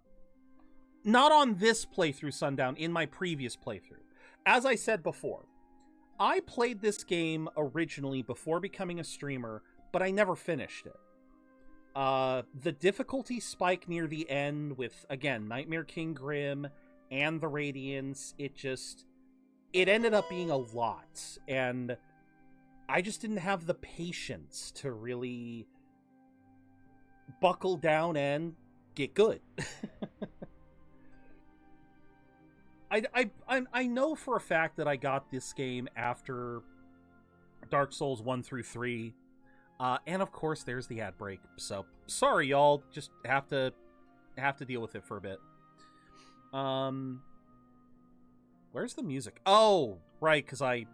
Not on this playthrough, Sundown, in my previous playthrough. As I said before, I played this game originally before becoming a streamer, but I never finished it. The difficulty spike near the end with, again, Nightmare King Grim and the Radiance, it ended up being a lot, and I just didn't have the patience to really buckle down and get good. I know for a fact that I got this game after Dark Souls 1 through 3, and of course there's the ad break. So sorry, y'all. Just have to deal with it for a bit. Where's the music? Oh, right, because I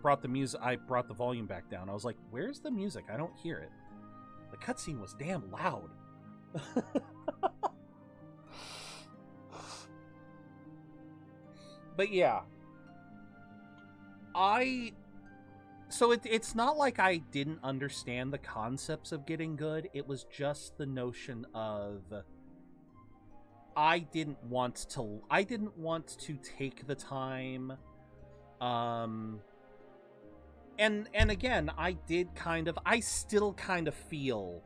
brought the volume back down. I was like, where's the music? I don't hear it. The cutscene was damn loud. But yeah, it's not like I didn't understand the concepts of getting good. It was just the notion of I didn't want to take the time. And again, I still kind of feel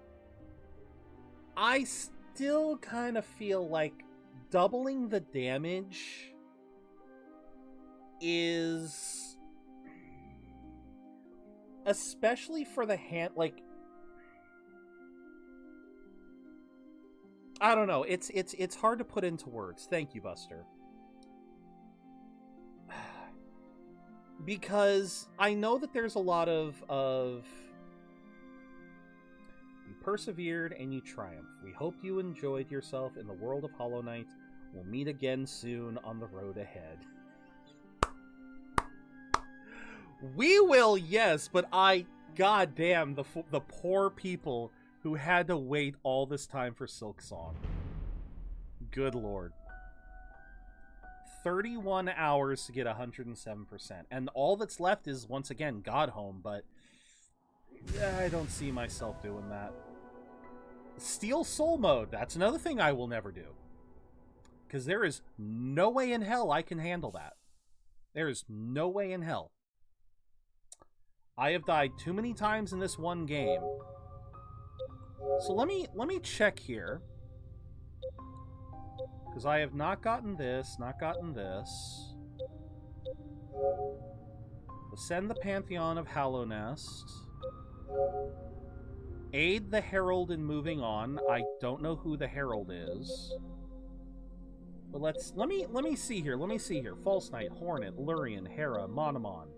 like doubling the damage is, especially for the hand, like, I don't know, it's hard to put into words. Thank you, Buster. Because I know that there's a lot of you persevered and you triumphed. We hope you enjoyed yourself in the world of Hollow Knight. We'll meet again soon on the road ahead. We will, yes, but goddamn, the poor people who had to wait all this time for Silk Song. Good lord. 31 hours to get 107%. And all that's left is, once again, God Home, but I don't see myself doing that. Steel Soul Mode, that's another thing I will never do. Because there is no way in hell I can handle that. There is no way in hell. I have died too many times in this one game. So let me check here. Because I have not gotten this, not gotten this. Ascend the Pantheon of Hallownest. Aid the Herald in moving on. I don't know who the Herald is. But let me see here. Let me see here. False Knight, Hornet, Lurian, Hera, Monomon.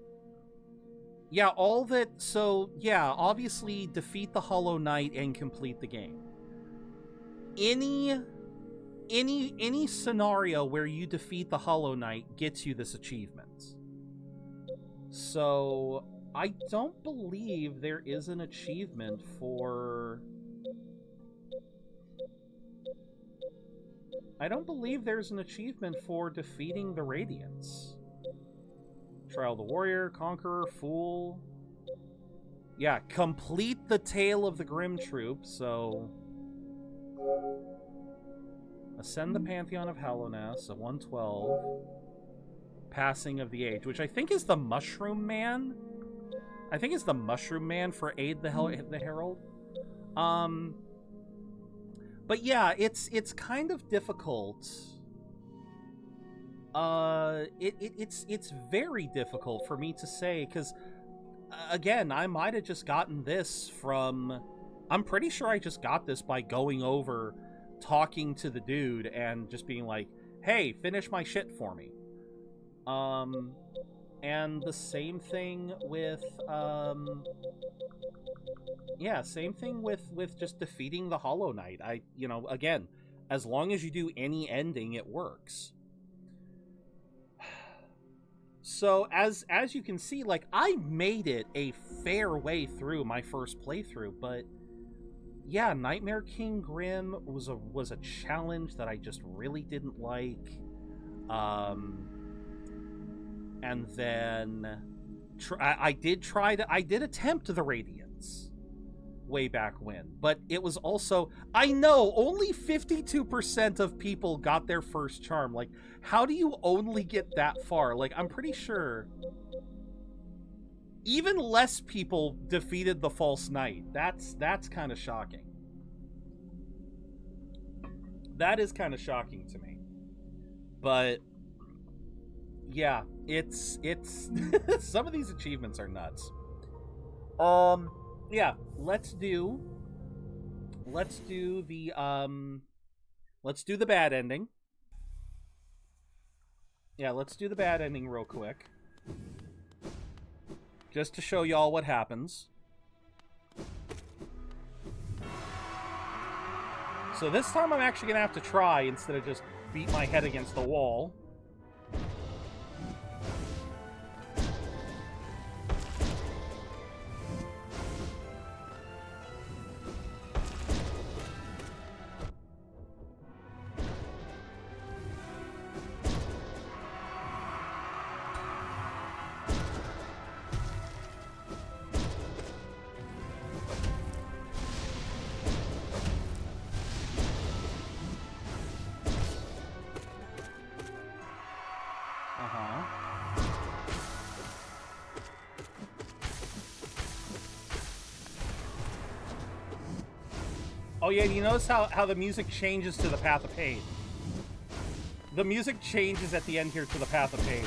Yeah, all that. So yeah, obviously defeat the Hollow Knight and complete the game. Any scenario where you defeat the Hollow Knight gets you this achievement. So I don't believe there is an achievement for... I don't believe there's an achievement for defeating the Radiance. Trial the Warrior, Conqueror, Fool. Yeah, complete the Tale of the Grim Troop, so... Ascend the Pantheon of Hallownest at 112. Passing of the Age, which I think is the Mushroom Man. I think it's the Mushroom Man for Aid the Herald. But yeah, it's kind of difficult. It's very difficult for me to say, because again, I might have just gotten this from... I'm pretty sure I just got this by going over, talking to the dude, and just being like, hey, finish my shit for me. And the same thing with, yeah, same thing with just defeating the Hollow Knight. You know, again, as long as you do any ending, it works. So, as you can see, like, I made it a fair way through my first playthrough, but yeah, Nightmare King Grim was a challenge that I just really didn't like. And then I did attempt the Radiance way back when, but it was also, I know only 52% of people got their first charm. Like, how do you only get that far? Like, I'm pretty sure even less people defeated the False Knight. That's kind of shocking. That is kind of shocking to me. But yeah, it's some of these achievements are nuts. Yeah, let's do the bad ending. Yeah, let's do the bad ending real quick. Just to show y'all what happens. So this time I'm actually gonna have to try instead of just beat my head against the wall. Oh yeah, do you notice how the music changes to the Path of Pain? The music changes at the end here to the Path of Pain.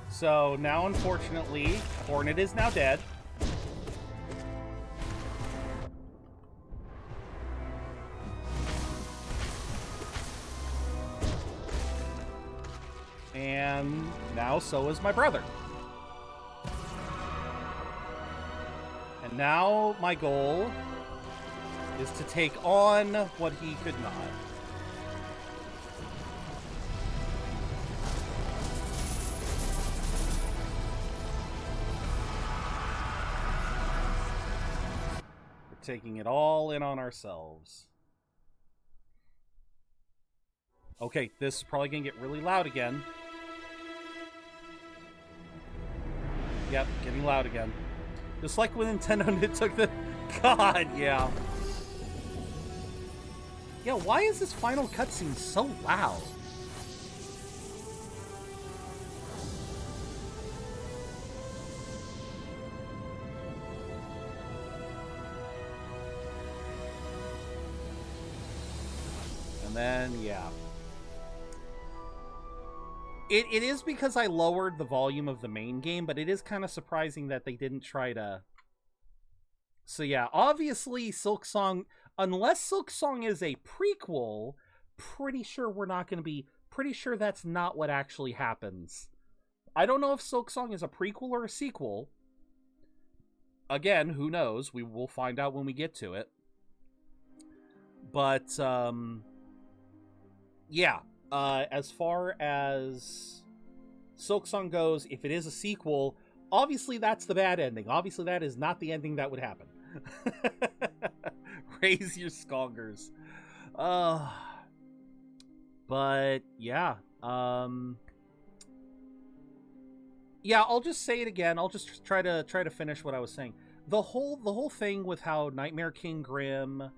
So now, unfortunately, Hornet is now dead. And now so is my brother. And now my goal is to take on what he could not. Taking it all in on ourselves. Okay, this is probably gonna get really loud again. Yep, getting loud again. Just like when Nintendo took the... God, yeah. Yeah, why is this final cutscene so loud? Then, yeah. It is because I lowered the volume of the main game, but it is kind of surprising that they didn't try to... So yeah, obviously Silksong, unless Silksong is a prequel, pretty sure we're not going to be... Pretty sure that's not what actually happens. I don't know if Silksong is a prequel or a sequel. Again, who knows? We will find out when we get to it. But, yeah, as far as Silksong goes, if it is a sequel, obviously that's the bad ending. Obviously that is not the ending that would happen. Raise your skongers. But yeah, yeah, I'll just say it again. I'll just try to finish what I was saying. The whole thing with how Nightmare King Grim,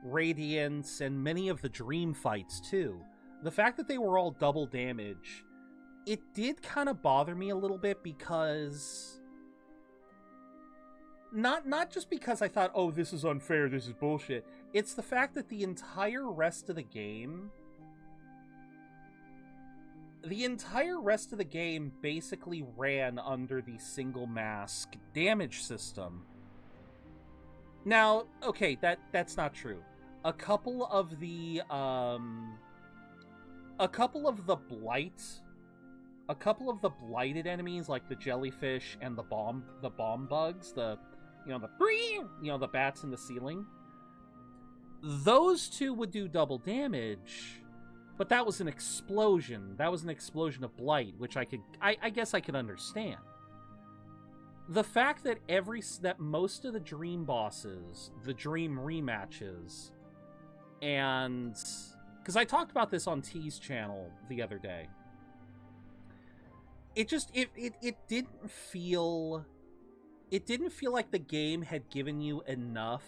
Radiance, and many of the dream fights too. The fact that they were all double damage it did kind of bother me a little bit because not just because I thought, oh, this is unfair, this is bullshit. It's the fact that the entire rest of the game basically ran under the single mask damage system. Now, okay, that's not true. A couple of the blighted enemies, like the jellyfish and the bomb bugs, the bats in the ceiling, those two would do double damage, but that was an explosion. That was an explosion of blight, which I guess I could understand. The fact that most of the dream bosses, the dream rematches, and because I talked about this on T's channel the other day, it didn't feel like the game had given you enough.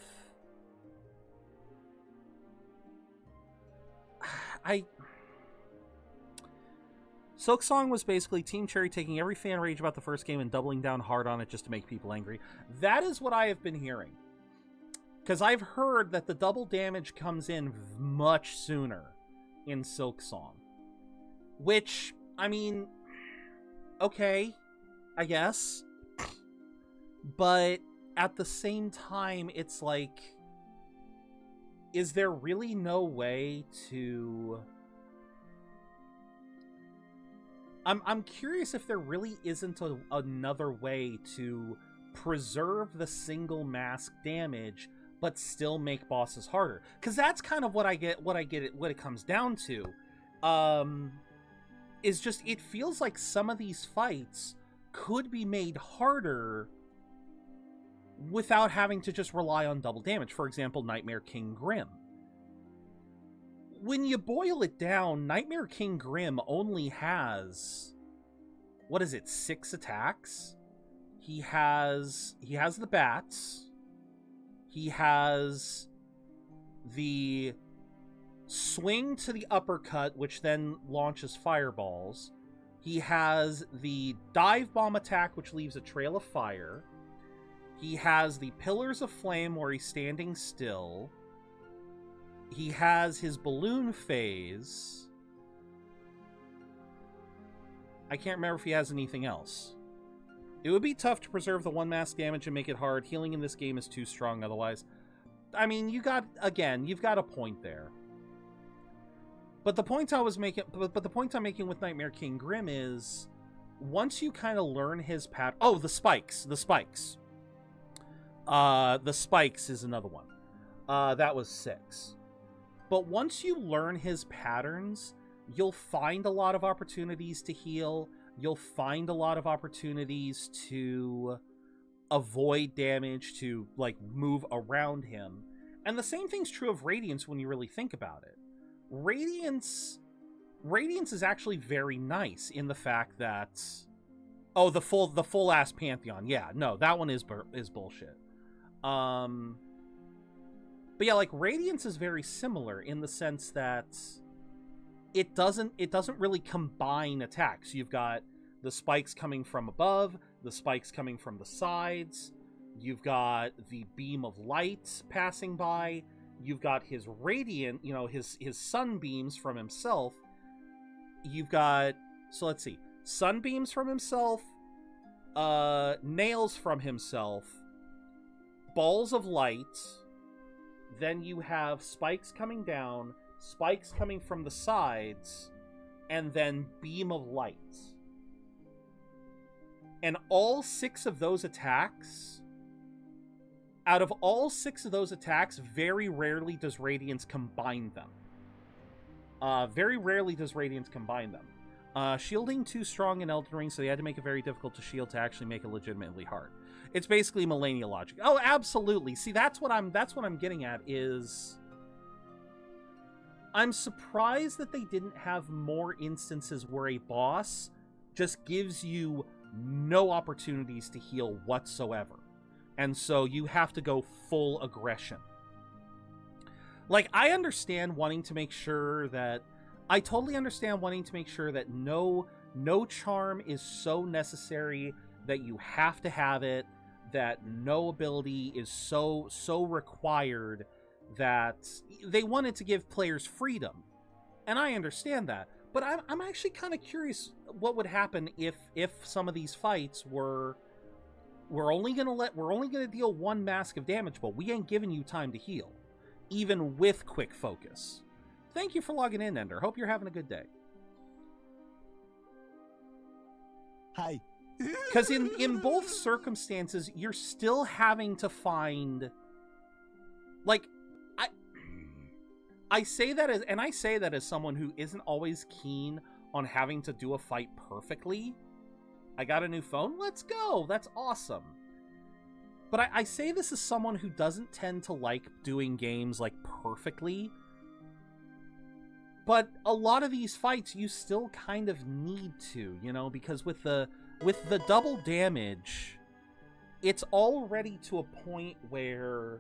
Silksong was basically Team Cherry taking every fan rage about the first game and doubling down hard on it just to make people angry. That is what I have been hearing. Because I've heard that the double damage comes in much sooner in Silksong. Which, I mean, okay, I guess. But at the same time, it's like, is there really no way to... I'm curious if there really isn't another way to preserve the single mask damage, but still make bosses harder. Because that's kind of what it comes down to. Is just, it feels like some of these fights could be made harder without having to just rely on double damage. For example, Nightmare King Grim. When you boil it down, Nightmare King Grim only has, 6 attacks? He has the bats. He has the swing to the uppercut, which then launches fireballs. He has the dive bomb attack, which leaves a trail of fire. He has the pillars of flame, where he's standing still. He has his balloon phase. I can't remember if he has anything else. It would be tough to preserve the one mask damage and make it hard. Healing in this game is too strong otherwise. I mean, you've got a point there. But the point I'm making with Nightmare King Grim is, once you kind of learn his pattern... Oh, the spikes. The spikes is another one. That was 6. But once you learn his patterns, you'll find a lot of opportunities to heal. You'll find a lot of opportunities to avoid damage, to, like, move around him. And the same thing's true of Radiance when you really think about it. Radiance is actually very nice in the fact that... Oh, the full ass Pantheon. Yeah, no, that one is bullshit. But yeah, like, Radiance is very similar in the sense that it doesn't really combine attacks. You've got the spikes coming from above, the spikes coming from the sides, you've got the beam of light passing by, you've got his radiant, his sunbeams from himself. You've got, so let's see, sunbeams from himself, nails from himself, balls of light. Then you have spikes coming down, spikes coming from the sides, and then beam of light. And all 6 of those attacks, very rarely does Radiance combine them. Shielding too strong in Elden Ring, so they had to make it very difficult to shield to actually make it legitimately hard. It's basically Millennia logic. Oh, absolutely. See, that's what I'm getting at, is I'm surprised that they didn't have more instances where a boss just gives you no opportunities to heal whatsoever. And so you have to go full aggression. Like, I totally understand wanting to make sure that no no charm is so necessary that you have to have it, that no ability is so required, that they wanted to give players freedom. And I understand that. But I'm actually kind of curious what would happen if some of these fights we're only gonna deal one mask of damage, but we ain't giving you time to heal, even with quick focus. Thank you for logging in, Ender. Hope you're having a good day. Hi. Because in both circumstances, you're still having to find, like, I say that as someone who isn't always keen on having to do a fight perfectly. I got a new phone? Let's go! That's awesome. But I say this as someone who doesn't tend to like doing games, like, perfectly. But a lot of these fights, you still kind of need to, you know, because with the double damage, it's already to a point where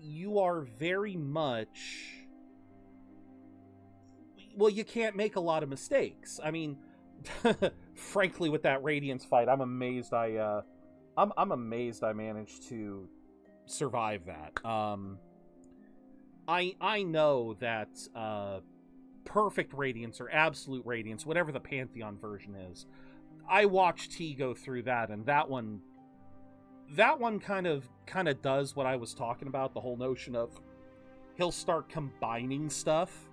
you are very much... Well, you can't make a lot of mistakes. I mean, frankly, with that Radiance fight, I'm amazed I'm amazed I managed to survive that. I know that perfect Radiance or absolute Radiance, whatever the Pantheon version is, I watched T go through that, and that one kind of does what I was talking about, the whole notion of he'll start combining stuff,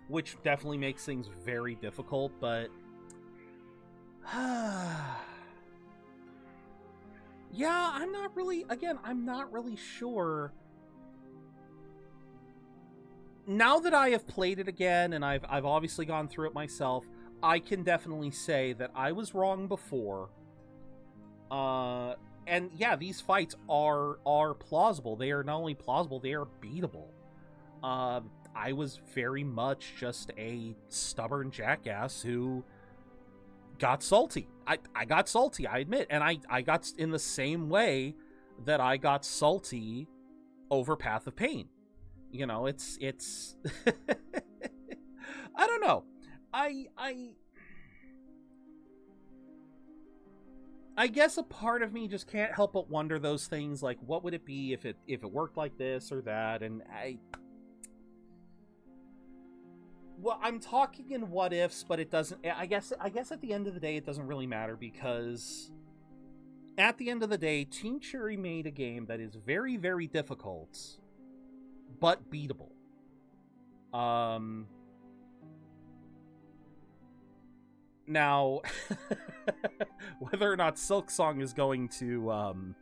which definitely makes things very difficult, but yeah, I'm not really sure. Now that I have played it again, and I've obviously gone through it myself, I can definitely say that I was wrong before. And yeah, these fights are plausible. They are not only plausible, they are beatable. I was very much just a stubborn jackass who got salty. I got salty, I admit. And I got in the same way that I got salty over Path of Pain. You know, it's I don't know. I guess a part of me just can't help but wonder those things, like, what would it be if it worked like this or that? And well, I'm talking in what ifs, but it doesn't. I guess at the end of the day, it doesn't really matter, because at the end of the day, Team Cherry made a game that is very, very difficult, but beatable. Now, whether or not Silksong is going to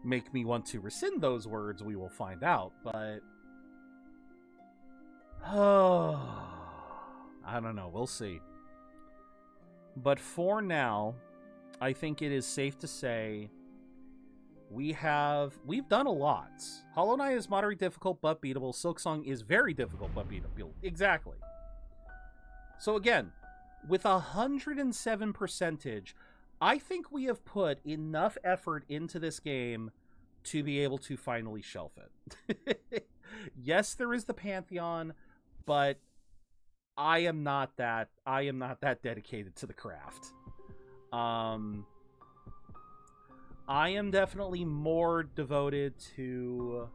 make me want to rescind those words, we will find out, but I don't know, we'll see. But for now, I think it is safe to say we've done a lot. Hollow Knight is moderately difficult but beatable. Silksong is very difficult but beatable. Exactly. So again, with 107%, I think we have put enough effort into this game to be able to finally shelf it. Yes, there is the Pantheon, but I am not that dedicated to the craft. I am definitely more devoted to...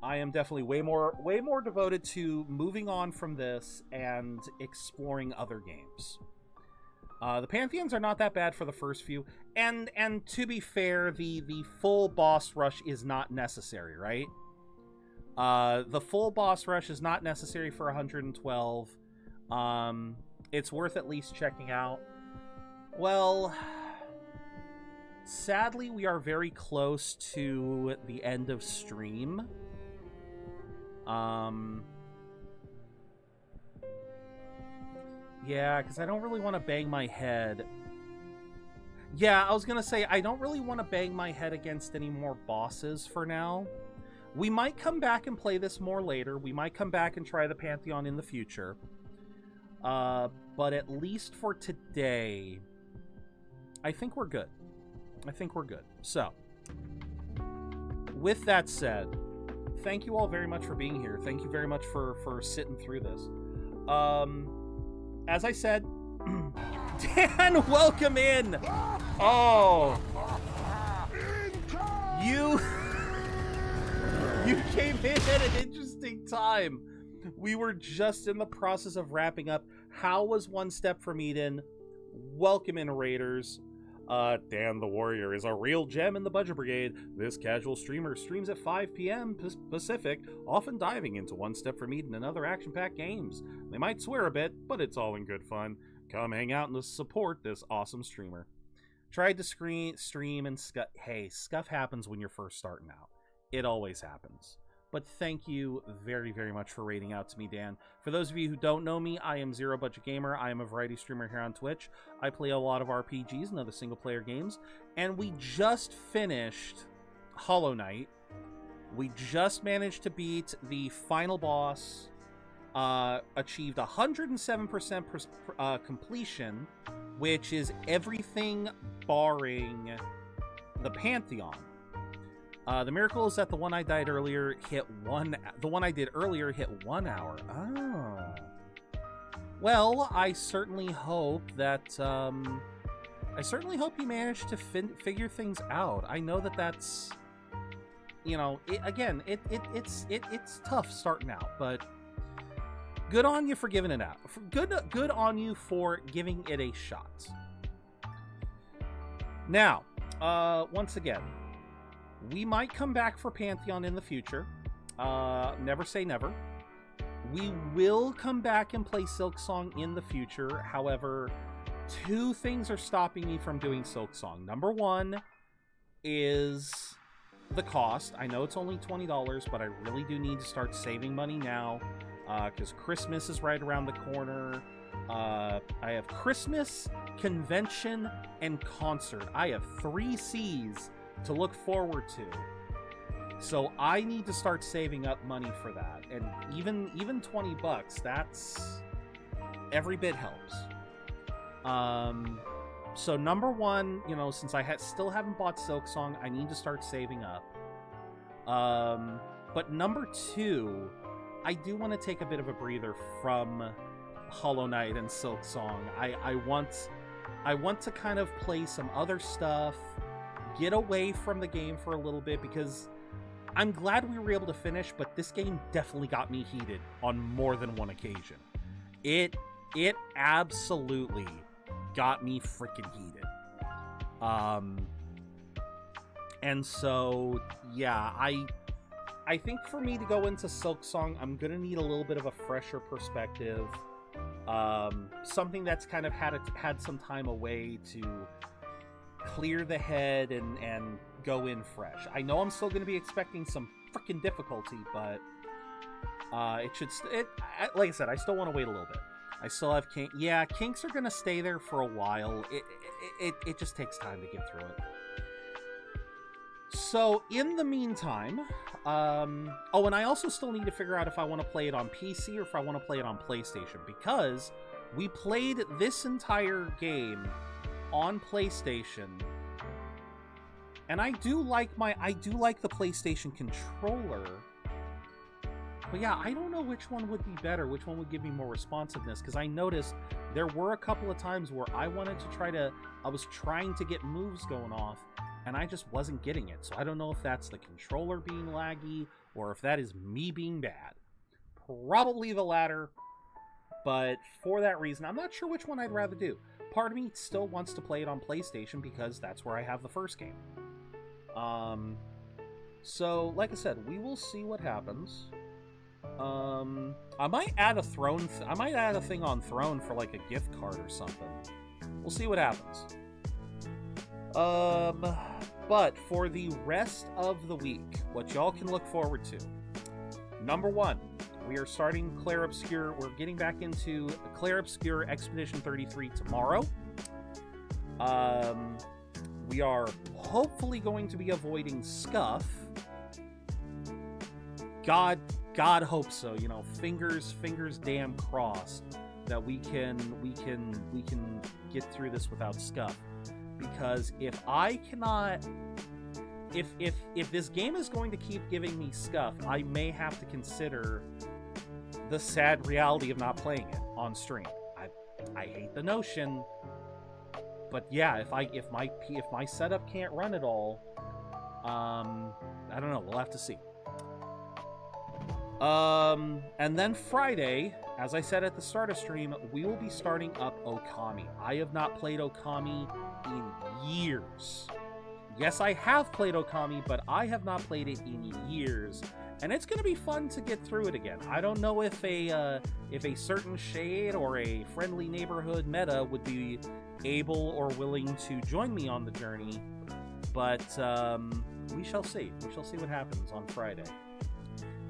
I am definitely way more devoted to moving on from this and exploring other games. The Pantheons are not that bad for the first few, and to be fair, the full boss rush is not necessary, right? The full boss rush is not necessary for 112. It's worth at least checking out. Well, sadly, we are very close to the end of stream. Yeah, because I don't really want to bang my head. Yeah, I was going to say, I don't really want to bang my head against any more bosses for now. We might come back and play this more later. We might come back and try the Pantheon in the future. But at least for today, I think we're good. So, with that said, thank you all very much for being here. Thank you very much for sitting through this. as I said, Dan, welcome in. Oh, you came in at an interesting time. We were just in the process of wrapping up. How was One Step from Eden? Welcome in, Raiders. Dan the Warrior is a real gem in the Budget Brigade. This casual streamer streams at 5 p.m. Pacific, often diving into One Step from Eden and other action-packed games. They might swear a bit, but it's all in good fun. Come hang out and support this awesome streamer. Tried to stream and scuff happens when you're first starting out. It always happens. But thank you very, very much for rating out to me, Dan. For those of you who don't know me, I am ZeroBudgetGamer. I am a variety streamer here on Twitch. I play a lot of RPGs and other single-player games. And we just finished Hollow Knight. We just managed to beat the final boss, achieved 107% completion, which is everything barring the Pantheon. The miracle is that the one I did earlier hit 1 hour. Oh. Well, I certainly hope that, you managed to figure things out. I know that's, you know, it's tough starting out, but good on you for giving it out. Good on you for giving it a shot. Now, once again, we might come back for Pantheon in the future. Never say never. We will come back and play Silksong in the future. However, 2 things are stopping me from doing Silksong. Number 1 is the cost. I know it's only $20, but I really do need to start saving money now, because Christmas is right around the corner. I have Christmas, convention, and concert. I have 3 C's to look forward to, so I need to start saving up money for that. And even $20, that's every bit helps. So number 1, you know, since I still haven't bought Silksong, I need to start saving up. But number 2, I do want to take a bit of a breather from Hollow Knight and Silksong. I want to kind of play some other stuff, get away from the game for a little bit, because I'm glad we were able to finish, but this game definitely got me heated on more than one occasion. It absolutely got me freaking heated. And so, yeah, I think for me to go into Silksong, I'm gonna need a little bit of a fresher perspective. Something that's kind of had some time away to clear the head and go in fresh. I know I'm still going to be expecting some freaking difficulty, but like I said, I still want to wait a little bit. I still have kinks are going to stay there for a while. It just takes time to get through it. So in the meantime, and I also still need to figure out if I want to play it on PC or if I want to play it on PlayStation, because we played this entire game on PlayStation, and I do like the PlayStation controller, but yeah, I don't know which one would be better, which one would give me more responsiveness, because I noticed there were a couple of times where I was trying to get moves going off, and I just wasn't getting it. So I don't know if that's the controller being laggy, or if that is me being bad. Probably the latter, but for that reason, I'm not sure which one I'd rather do. Part of me still wants to play it on PlayStation because that's where I have the first game. So, like I said, we will see what happens. I might add a thing on Throne for like a gift card or something. We'll see what happens. But for the rest of the week, what y'all can look forward to. Number 1, we are starting Clair Obscur. We're getting back into Clair Obscur Expedition 33 tomorrow. We are hopefully going to be avoiding Scuff. God hope so. You know, fingers damn crossed that we can get through this without Scuff. Because if this game is going to keep giving me Scuff, I may have to consider the sad reality of not playing it on stream. I hate the notion, but yeah, if my setup can't run it all, I don't know. We'll have to see. And then Friday, as I said at the start of stream, we will be starting up Okami. I have not played Okami in years. Yes, I have played Okami, but I have not played it in years. And it's going to be fun to get through it again. I don't know if a certain shade or a friendly neighborhood meta would be able or willing to join me on the journey, but we shall see. We shall see what happens on Friday.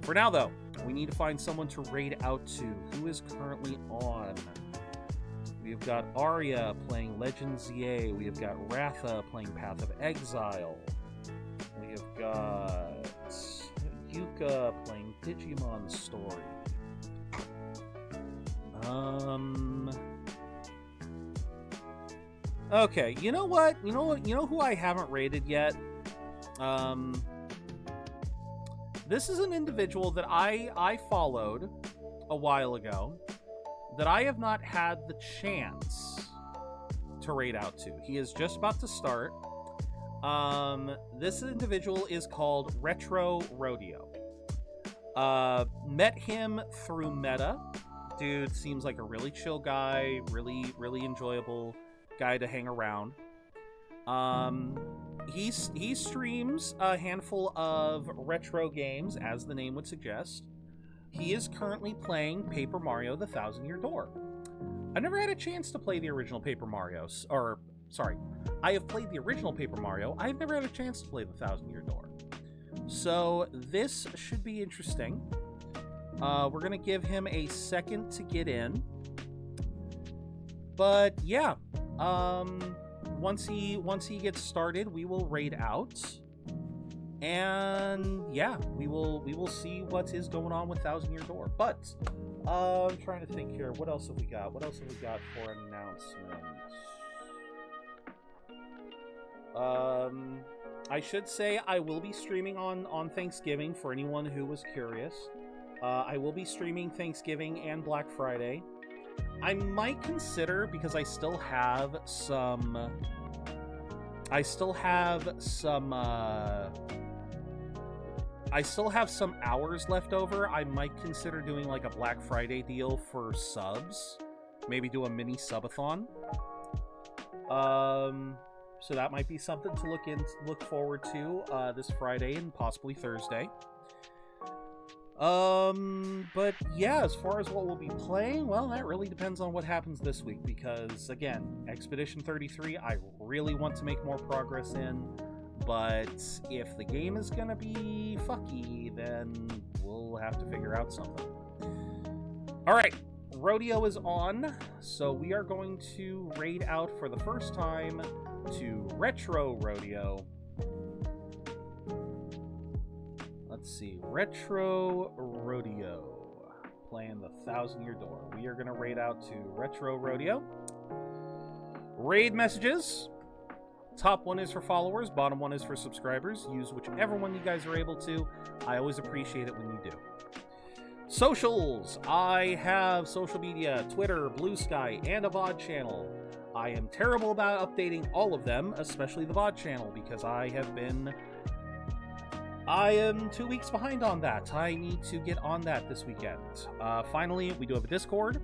For now, though, we need to find someone to raid out to. Who is currently on? We've got Arya playing Legend ZA. We have got Ratha playing Path of Exile. We have got Yuka playing Digimon Story. Okay, you know what? You know who I haven't rated yet? This is an individual that I followed a while ago that I have not had the chance to raid out to. He is just about to start. This individual is called Retro Rodeo. Met him through Meta. Dude seems like a really chill guy, really enjoyable guy to hang around. He streams a handful of retro games, as the name would suggest. He is currently playing Paper Mario: The Thousand Year Door. I never had a chance to play the original Paper Mario, I have played the original Paper Mario. I've never had a chance to play The Thousand Year Door. So this should be interesting. We're gonna give him a second to get in. But yeah, once he gets started, we will raid out. And yeah, we will see what is going on with Thousand Year Door. But I'm trying to think here. What else have we got? What else have we got for an announcement? I should say I will be streaming on Thanksgiving for anyone who was curious. I will be streaming Thanksgiving and Black Friday. I might consider, because I still have some hours left over. I might consider doing like a Black Friday deal for subs. Maybe do a mini subathon. So that might be something to look forward to this Friday and possibly Thursday. But yeah, as far as what we'll be playing, well, that really depends on what happens this week, because again, Expedition 33, I really want to make more progress in, but if the game is gonna be fucky, then we'll have to figure out something. Alright, Rodeo is on, so we are going to raid out for the first time to Retro Rodeo. Let's see, Retro Rodeo, playing the Thousand Year Door. We are going to raid out to Retro Rodeo. Raid messages. Top one is for followers, bottom one is for subscribers. Use whichever one you guys are able to. I always appreciate it when you do. Socials. I have social media, Twitter, Blue Sky, and a VOD channel. I am terrible about updating all of them, especially the VOD channel, because I am 2 weeks behind on that. I need to get on that this weekend. Finally, we do have a Discord.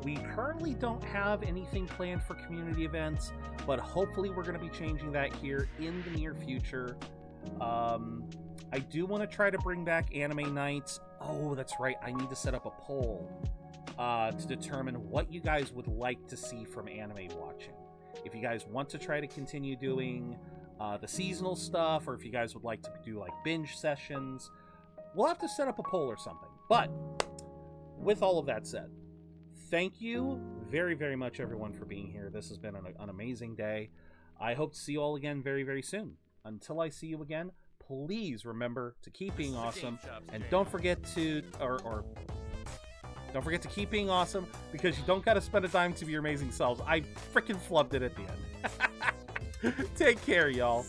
We currently don't have anything planned for community events, but hopefully we're going to be changing that here in the near future. I do want to try to bring back anime nights. Oh, that's right. I need to set up a poll to determine what you guys would like to see from anime watching. If you guys want to try to continue doing the seasonal stuff, or if you guys would like to do like binge sessions, we'll have to set up a poll or something. But with all of that said, thank you very, very much, everyone, for being here. This has been an amazing day. I hope to see you all again very, very soon. Until I see you again, please remember to keep being awesome, and don't forget to don't forget to keep being awesome, because you don't got to spend a dime to be your amazing selves. I freaking flubbed it at the end. Take care, y'all.